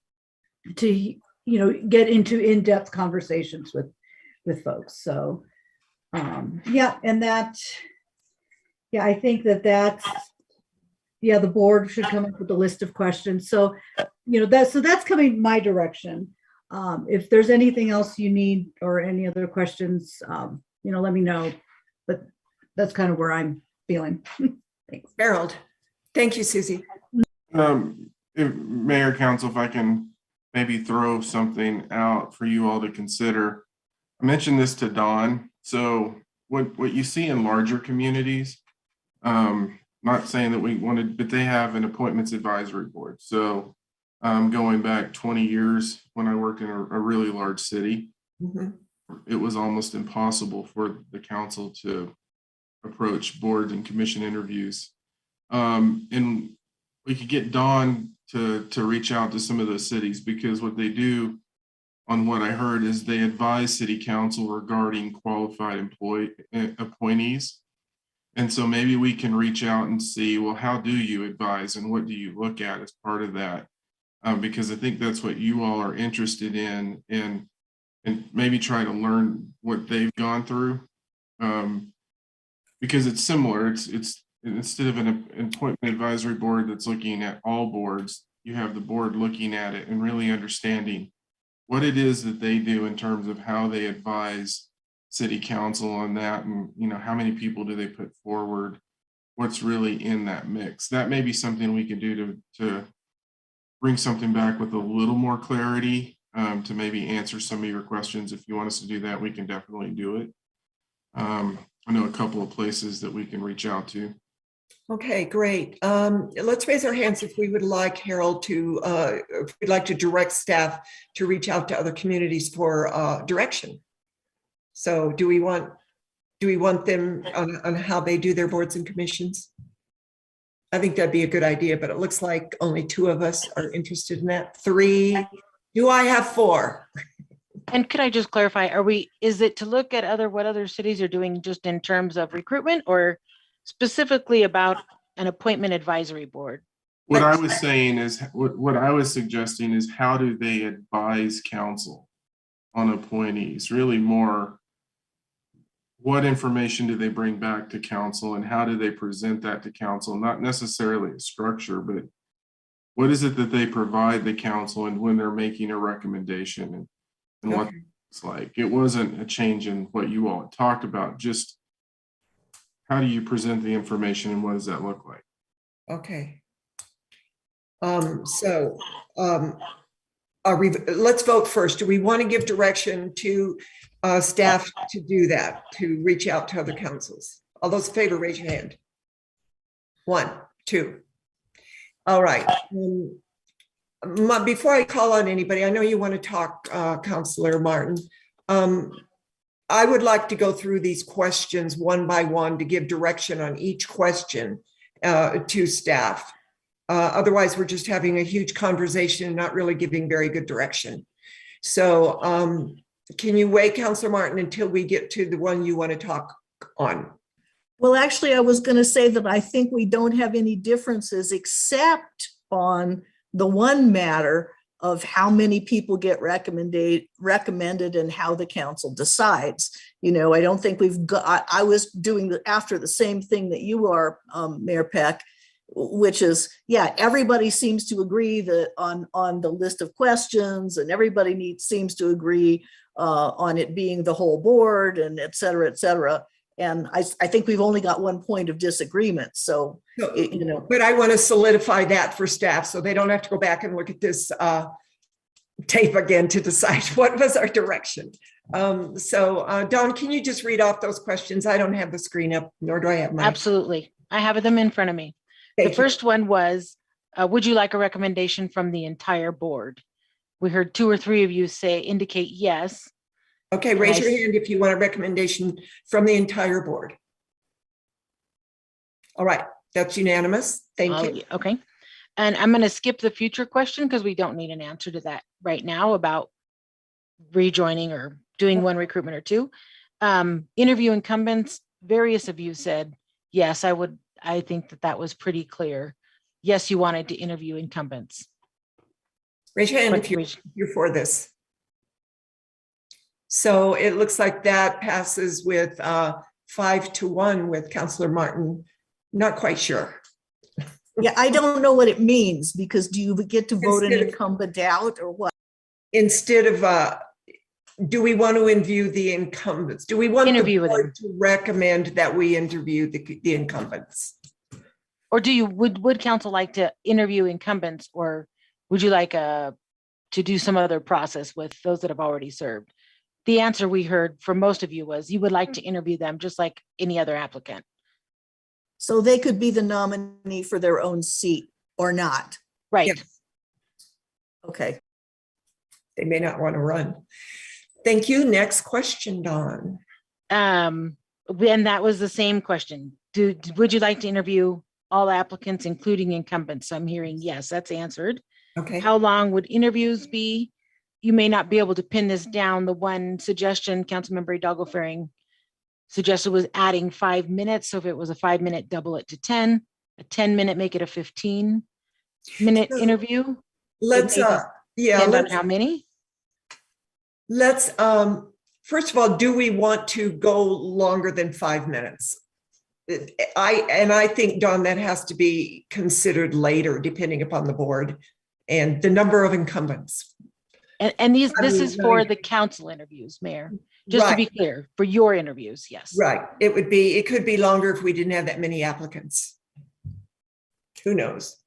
you know, get into in-depth conversations with folks. So yeah, and that, yeah, I think that's, yeah, the board should come up with a list of questions. So, you know, that's coming my direction. If there's anything else you need or any other questions, you know, let me know. But that's kind of where I'm feeling. Thanks. Harold. Thank you, Susie. Mayor, Council, if I can maybe throw something out for you all to consider. I mentioned this to Dawn. So what you see in larger communities, not saying that we wanted, but they have an appointments advisory board. So going back 20 years when I worked in a really large city, it was almost impossible for the council to approach board and commission interviews. And we could get Dawn to reach out to some of those cities, because what they do, on what I heard, is they advise city council regarding qualified appointees. And so maybe we can reach out and see, well, how do you advise and what do you look at as part of that? Because I think that's what you all are interested in, and maybe try to learn what they've gone through. Because it's similar. It's instead of an appointment advisory board that's looking at all boards, you have the board looking at it and really understanding what it is that they do in terms of how they advise city council on that, and, you know, how many people do they put forward, what's really in that mix. That may be something we could do to bring something back with a little more clarity, to maybe answer some of your questions. If you want us to do that, we can definitely do it. I know a couple of places that we can reach out to. Okay, great. Let's raise our hands if we would like Harold to, if we'd like to direct staff to reach out to other communities for direction. So do we want them on how they do their boards and commissions? I think that'd be a good idea, but it looks like only 2 of us are interested in that. 3. Do I have 4? And could I just clarify, is it to look at what other cities are doing just in terms of recruitment, or specifically about an appointment advisory board? What I was saying is, what I was suggesting is, how do they advise council on appointees? Really more, what information do they bring back to council and how do they present that to council? Not necessarily a structure, but what is it that they provide the council and when they're making a recommendation, and what it's like. It wasn't a change in what you all talked about, just how do you present the information and what does that look like? Okay. Let's vote first. Do we want to give direction to staff to do that, to reach out to other councils? All those in favor, raise your hand. 1, 2. All right. Before I call on anybody, I know you want to talk, Counselor Martin. I would like to go through these questions one by one to give direction on each question to staff. Otherwise, we're just having a huge conversation and not really giving very good direction. So can you wait, Counselor Martin, until we get to the one you want to talk on? Well, actually, I was going to say that I think we don't have any differences except on the one matter of how many people get recommended and how the council decides. You know, I don't think we've got, I was doing after the same thing that you are, Mayor Peck, which is, yeah, everybody seems to agree that on the list of questions, and everybody seems to agree on it being the whole board, and et cetera, et cetera. And I think we've only got one point of disagreement. So, you know. But I want to solidify that for staff so they don't have to go back and look at this tape again to decide what was our direction. Dawn, can you just read off those questions? I don't have the screen up, nor do I have mine. Absolutely. I have them in front of me. The first one was, would you like a recommendation from the entire board? We heard 2 or 3 of you indicate yes. Okay, raise your hand if you want a recommendation from the entire board. All right, that's unanimous. Thank you. Okay. And I'm going to skip the future question because we don't need an answer to that right now about rejoining or doing one recruitment or 2. Interview incumbents, various of you said, yes, I would. I think that was pretty clear. Yes, you wanted to interview incumbents. Raise your hand if you're for this. So it looks like that passes with 5-1 with Counselor Martin. Not quite sure. Yeah, I don't know what it means, because do you get to vote an incumbent out or what? Instead of, do we want to interview the incumbents? Do we want the board to recommend that we interview the incumbents? Or would council like to interview incumbents, or would you like to do some other process with those that have already served? The answer we heard from most of you was you would like to interview them just like any other applicant. So they could be the nominee for their own seat or not. Right. Yes. Okay. They may not want to run. Thank you. Next question, Dawn. And that was the same question. Would you like to interview all applicants, including incumbents? So I'm hearing yes, that's answered. Okay. How long would interviews be? You may not be able to pin this down. The one suggestion Councilmember Hidalgo-Ferring suggested was adding 5 minutes. So if it was a 5-minute, double it to 10, a 10-minute, make it a 15-minute interview. Let's, how many? Let's, first of all, do we want to go longer than 5 minutes? I think, Dawn, that has to be considered later, depending upon the board and the number of incumbents. And this is for the council interviews, Mayor, just to be clear, for your interviews, yes. Right. It could be longer if we didn't have that many applicants. Who knows?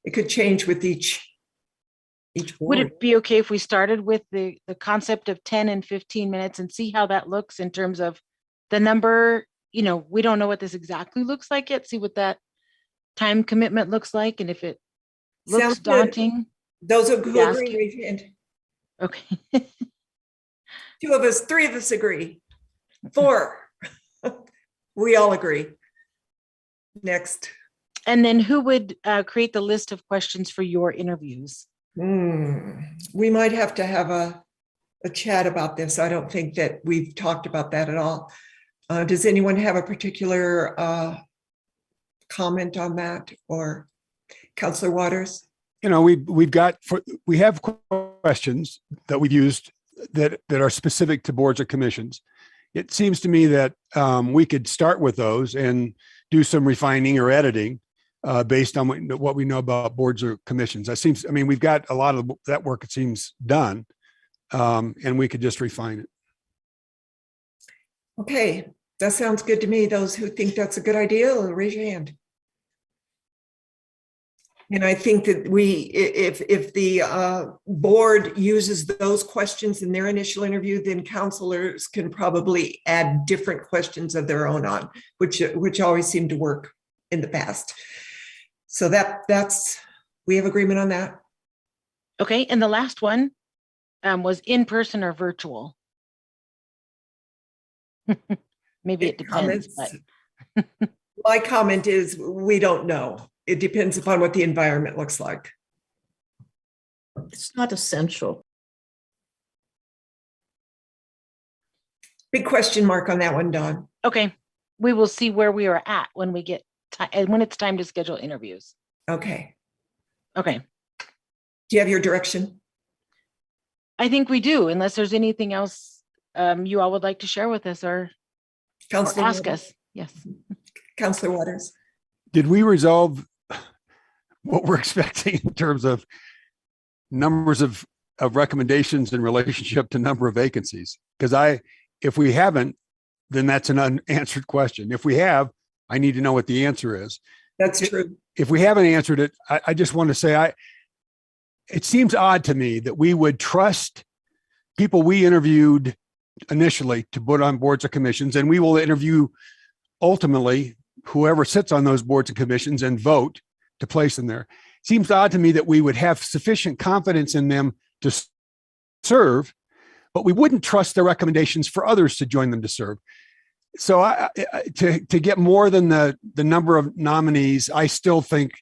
It could change with each board. Would it be okay if we started with the concept of 10 and 15 minutes and see how that looks in terms of the number? You know, we don't know what this exactly looks like yet. See what that time commitment looks like. And if it looks Sounds daunting. Good. Those who agree, raise your hand. Okay. 2 of us, 3 of us agree. 4. We all agree. Next. And then who would create the list of questions for your interviews? We might have to have a chat about this. I don't think that we've talked about that at all. Does anyone have a particular comment on that, or Councilor Waters? You know, we have questions that we've used that are specific to boards or commissions. It seems to me that we could start with those and do some refining or editing based on what we know about boards or commissions. I mean, we've got a lot of that work, it seems, done, and we could just refine it. Okay, that sounds good to me. Those who think that's a good idea, raise your hand. And I think that if the board uses those questions in their initial interview, then counselors can probably add different questions of their own on, which always seemed to work in the past. So that's, we have agreement on that. Okay, and the last one was in person or virtual. Maybe it depends, but My comment is we don't know. It depends upon what the environment looks like. It's not essential. Big question mark on that one, Dawn. okay, we will see where we are at when we get when it's time to schedule interviews. Okay. Okay. Do you have your direction? I think we do, unless there's anything else you all would like to share with us or Councilor ask Waters? us. Yes. Councilor Waters. Did we resolve what we're expecting in terms of numbers of recommendations in relationship to number of vacancies? Because if we haven't, then that's an unanswered question. If we have, I need to know what the answer is. That's true. If we haven't answered it, I just want to say, it seems odd to me that we would trust people we interviewed initially to put on boards or commissions, and we will interview ultimately whoever sits on those boards and commissions and vote to place them there. It seems odd to me that we would have sufficient confidence in them to serve, but we wouldn't trust their recommendations for others to join them to serve. So to get more than the number of nominees, I still think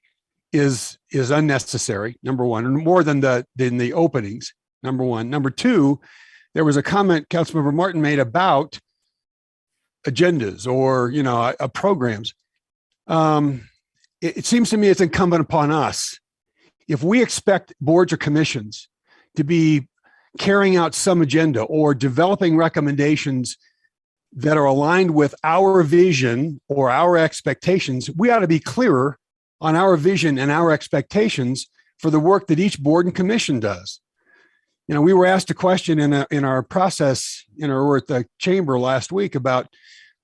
is unnecessary, number one, and more than the openings, number one. Number two, there was a comment Councilmember Martin made about agendas or, programs. It seems to me it's incumbent upon us. If we expect boards or commissions to be carrying out some agenda or developing recommendations that are aligned with our vision or our expectations, we ought to be clearer on our vision and our expectations for the work that each board and commission does. We were asked a question in our process, or at the chamber last week about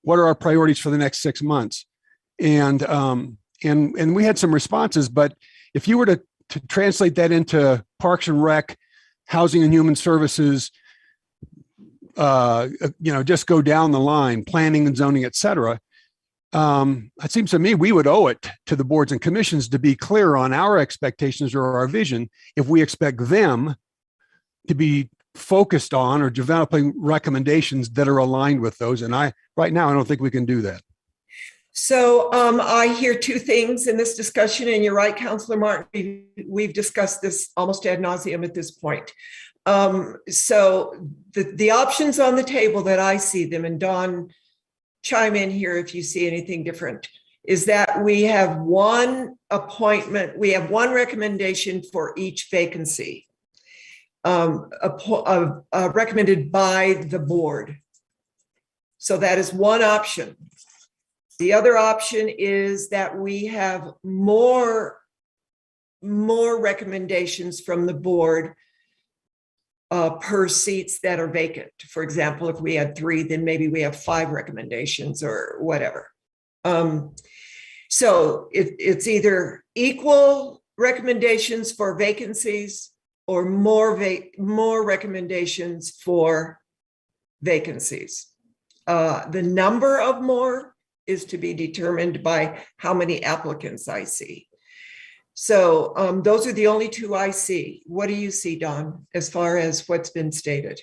what are our priorities for the next 6 months. And we had some responses, but if you were to translate that into Parks and Rec, Housing and Human Services, just go down the line, planning and zoning, et cetera. It seems to me we would owe it to the boards and commissions to be clear on our expectations or our vision if we expect them to be focused on or developing recommendations that are aligned with those. And right now, I don't think we can do that. So I hear two things in this discussion, and you're right, Councilor Martin, we've discussed this almost ad nauseum at this point. So the options on the table that I see them, and Dawn, chime in here if you see anything different, is that we have one appointment, we have one recommendation for each vacancy, recommended by the board. So that is one option. The other option is that we have more recommendations from the board per seats that are vacant. For example, if we had 3, then maybe we have 5 recommendations or whatever. So it's either equal recommendations for vacancies or more recommendations for vacancies. The number of more is to be determined by how many applicants I see. So those are the only two I see. What do you see, Dawn, as far as what's been stated?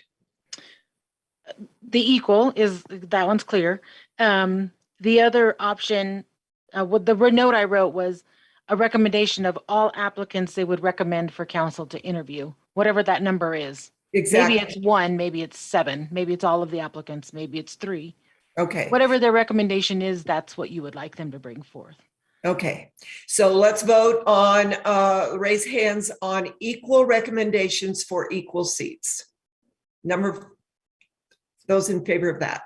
The equal is, that one's clear. The other option, the note I wrote was a recommendation of all applicants they would recommend for council to interview, whatever that number is. Exactly. Maybe it's 1, maybe it's 7, maybe it's all of the applicants, maybe it's 3. Okay. Whatever their recommendation is, that's what you would like them to bring forth. Okay, so let's vote on, raise hands on equal recommendations for equal seats. Those in favor of that.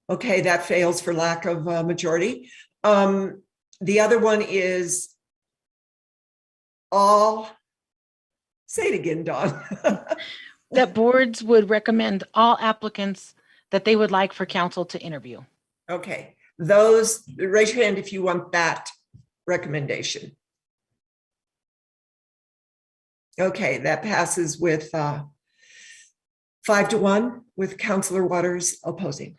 Okay, that fails for lack of majority. The other one is all, say it again, Dawn. That boards would recommend all applicants that they would like for council to interview. Okay, those, raise your hand if you want that recommendation. Okay, that passes with 5-1 with Councilor Waters opposing.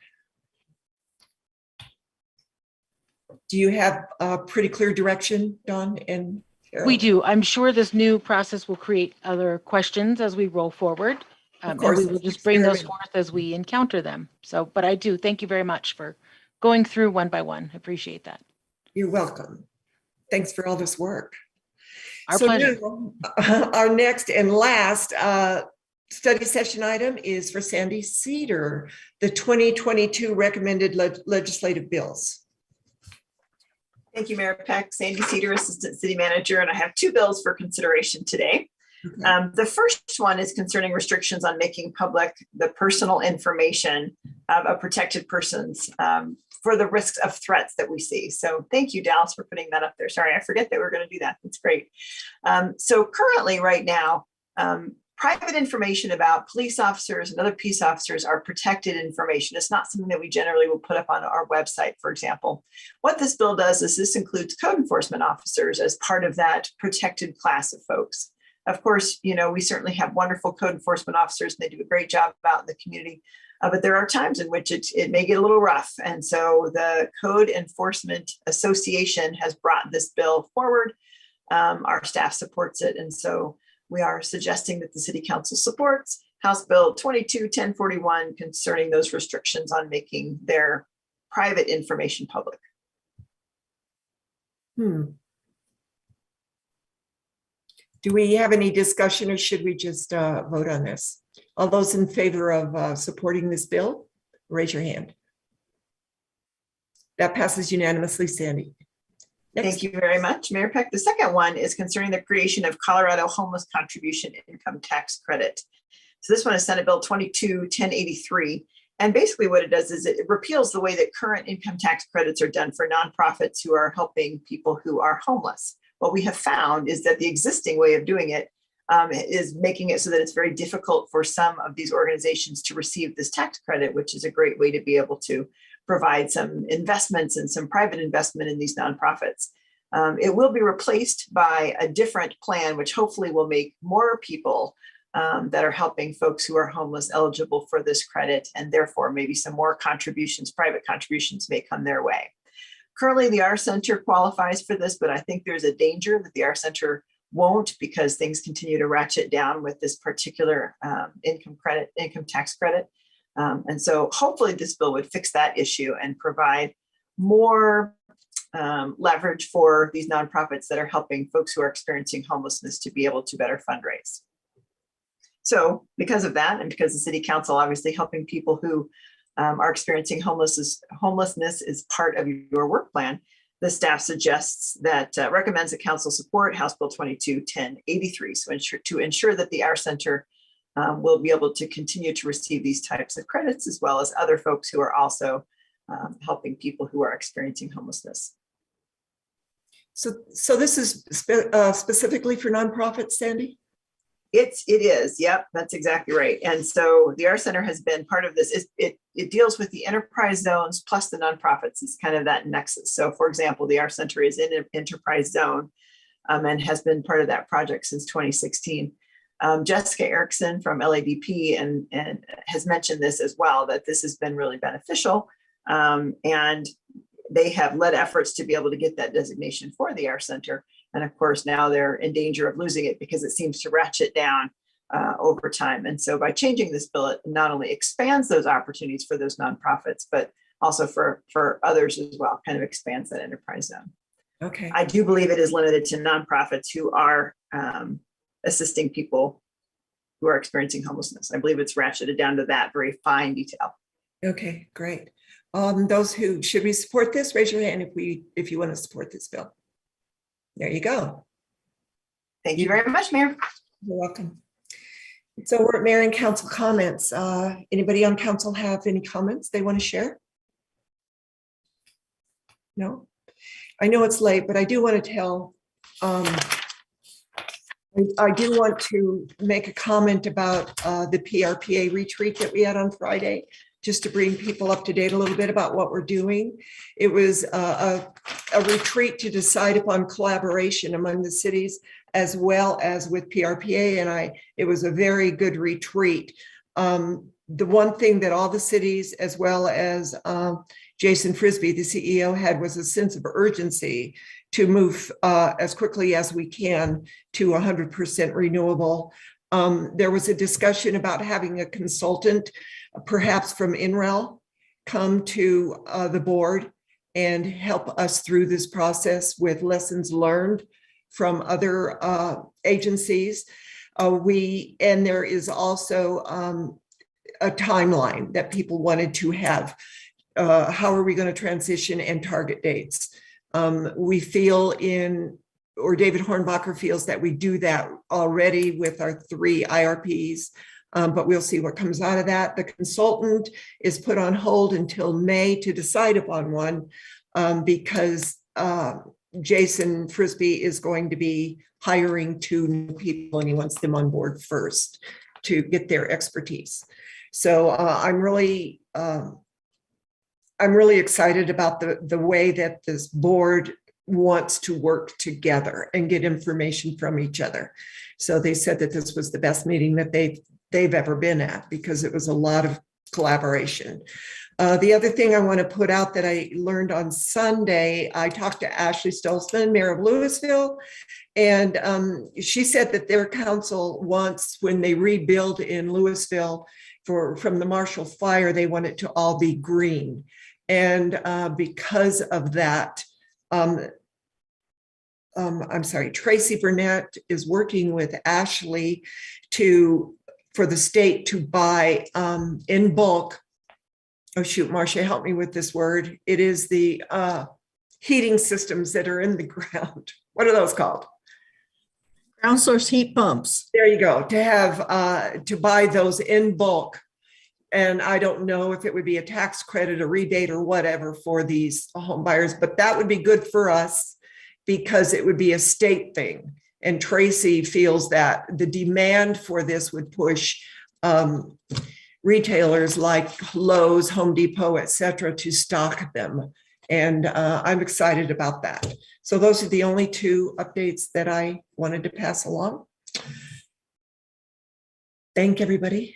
Do you have a pretty clear direction, Dawn? And We do. I'm sure this new process will create other questions as we roll forward. And course, we will it's just bring those experiment. forth as we encounter them. So, but I do thank you very much for going through one by one. I appreciate that. You're welcome. Thanks for all this work. Our pleasure. Now, our next and last study session item is for Sandy Cedar, the 2022 recommended legislative bills. Thank you, Mayor Peck. Sandy Cedar, Assistant City Manager, and I have two bills for consideration today. Okay. The first one is concerning restrictions on making public the personal information of protected persons for the risks of threats that we see. So thank you, Dallas, for putting that up there. Sorry, I forget that we're going to do that. That's great. So currently, right now, private information about police officers and other peace officers are protected information. It's not something that we generally will put up on our website, for example. What this bill does is this includes code enforcement officers as part of that protected class of folks. Of course, you know, we certainly have wonderful code enforcement officers and they do a great job out in the community, but there are times in which it may get a little rough. And so the Code Enforcement Association has brought this bill forward. Our staff supports it. And so we are suggesting that the City Council supports House Bill 22-1041 concerning those restrictions on making their private information public. Do we have any discussion or should we just vote on this? All those in favor of supporting this bill, raise your hand. That passes unanimously, Sandy. Next. Thank you very much, Mayor Peck. The second one is concerning the creation of Colorado Homeless Contribution Income Tax Credit. So this one is Senate Bill 22-1083. And basically what it does is it repeals the way that current income tax credits are done for nonprofits who are helping people who are homeless. What we have found is that the existing way of doing it is making it so that it's very difficult for some of these organizations to receive this tax credit, which is a great way to be able to provide some investments and some private investment in these nonprofits. It will be replaced by a different plan, which hopefully will make more people that are helping folks who are homeless eligible for this credit, and therefore maybe some more contributions, private contributions may come their way. Currently, the R Center qualifies for this, but I think there's a danger that the R Center won't because things continue to ratchet down with this particular income tax credit. And so hopefully this bill would fix that issue and provide more leverage for these nonprofits that are helping folks who are experiencing homelessness to be able to better fundraise. So because of that, and because the City Council obviously helping people who are experiencing homelessness is part of your work plan, the staff suggests that recommends that council support House Bill 22-1083. So to ensure that the R Center will be able to continue to receive these types of credits, as well as other folks who are also helping people who are experiencing homelessness. So this is specifically for nonprofits, Sandy? It is. Yep, that's exactly right. And so the R Center has been part of this. It deals with the enterprise zones plus the nonprofits. It's kind of that nexus. So for example, the R Center is in an enterprise zone and has been part of that project since 2016. Jessica Erickson from LADP and has mentioned this as well, that this has been really beneficial. And they have led efforts to be able to get that designation for the R Center. And of course, now they're in danger of losing it because it seems to ratchet down over time. And so by changing this bill, it not only expands those opportunities for those nonprofits, but also for others as well, kind of expands that enterprise zone. Okay. I do believe it is limited to nonprofits who are assisting people who are experiencing homelessness. I believe it's ratcheted down to that very fine detail. Okay, great. Those who, should we support this? Raise your hand if you want to support this bill. There you go. Thank you very much, Mayor. You're welcome. So we're at Mayor and Council comments. Anybody on council have any comments they want to share? No? I know it's late, but I do want to tell, I do want to make a comment about the PRPA retreat that we had on Friday, just to bring people up to date a little bit about what we're doing. It was a retreat to decide upon collaboration among the cities as well as with PRPA, and it was a very good retreat. The one thing that all the cities, as well as Jason Frisbee, the CEO, had was a sense of urgency to move as quickly as we can to 100% renewable. There was a discussion about having a consultant, perhaps from INREL, come to the board and help us through this process with lessons learned from other agencies. And there is also a timeline that people wanted to have. How are we going to transition and target dates? We feel or David Hornbacher feels that we do that already with our 3 IRPs, but we'll see what comes out of that. The consultant is put on hold until May to decide upon one because Jason Frisbee is going to be hiring 2 new people and he wants them on board first to get their expertise. So I'm really excited about the way that this board wants to work together and get information from each other. So they said that this was the best meeting that they've ever been at because it was a lot of collaboration. The other thing I want to put out that I learned on Sunday, I talked to Ashley Stolzman, Mayor of Louisville, and she said that their council wants, when they rebuild in Louisville from the Marshall Fire, they want it to all be green. And because of that, I'm sorry, Tracy Burnett is working with Ashley for the state to buy in bulk. Oh shoot, Marcia, help me with this word. It is the heating systems that are in the ground. What are those called? Ground source heat pumps. There you go, to have to buy those in bulk. And I don't know if it would be a tax credit, a rebate or whatever for these home buyers, but that would be good for us because it would be a state thing. And Tracy feels that the demand for this would push retailers like Lowe's, Home Depot, et cetera, to stock them. And I'm excited about that. So those are the only 2 updates that I wanted to pass along. Thank everybody.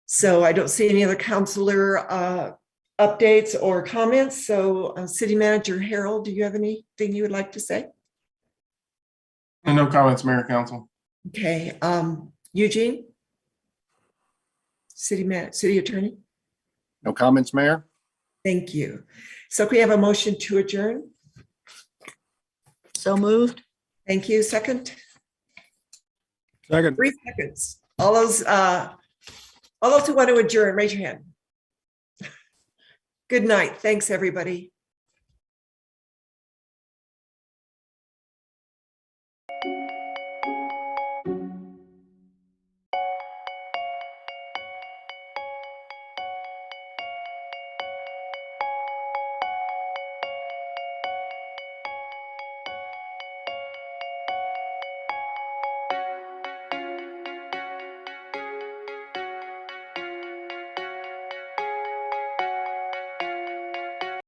So I don't see any other counselor updates or comments. So City Manager Harold, do you have anything you would like to say? And no comments, Mayor, Council. Okay, Eugene? City Attorney? No comments, Mayor. Thank you. So can we have a motion to adjourn? So moved. Thank you. Second? Second. 3 seconds. All those who want to adjourn, raise your hand. Good night. Thanks, everybody.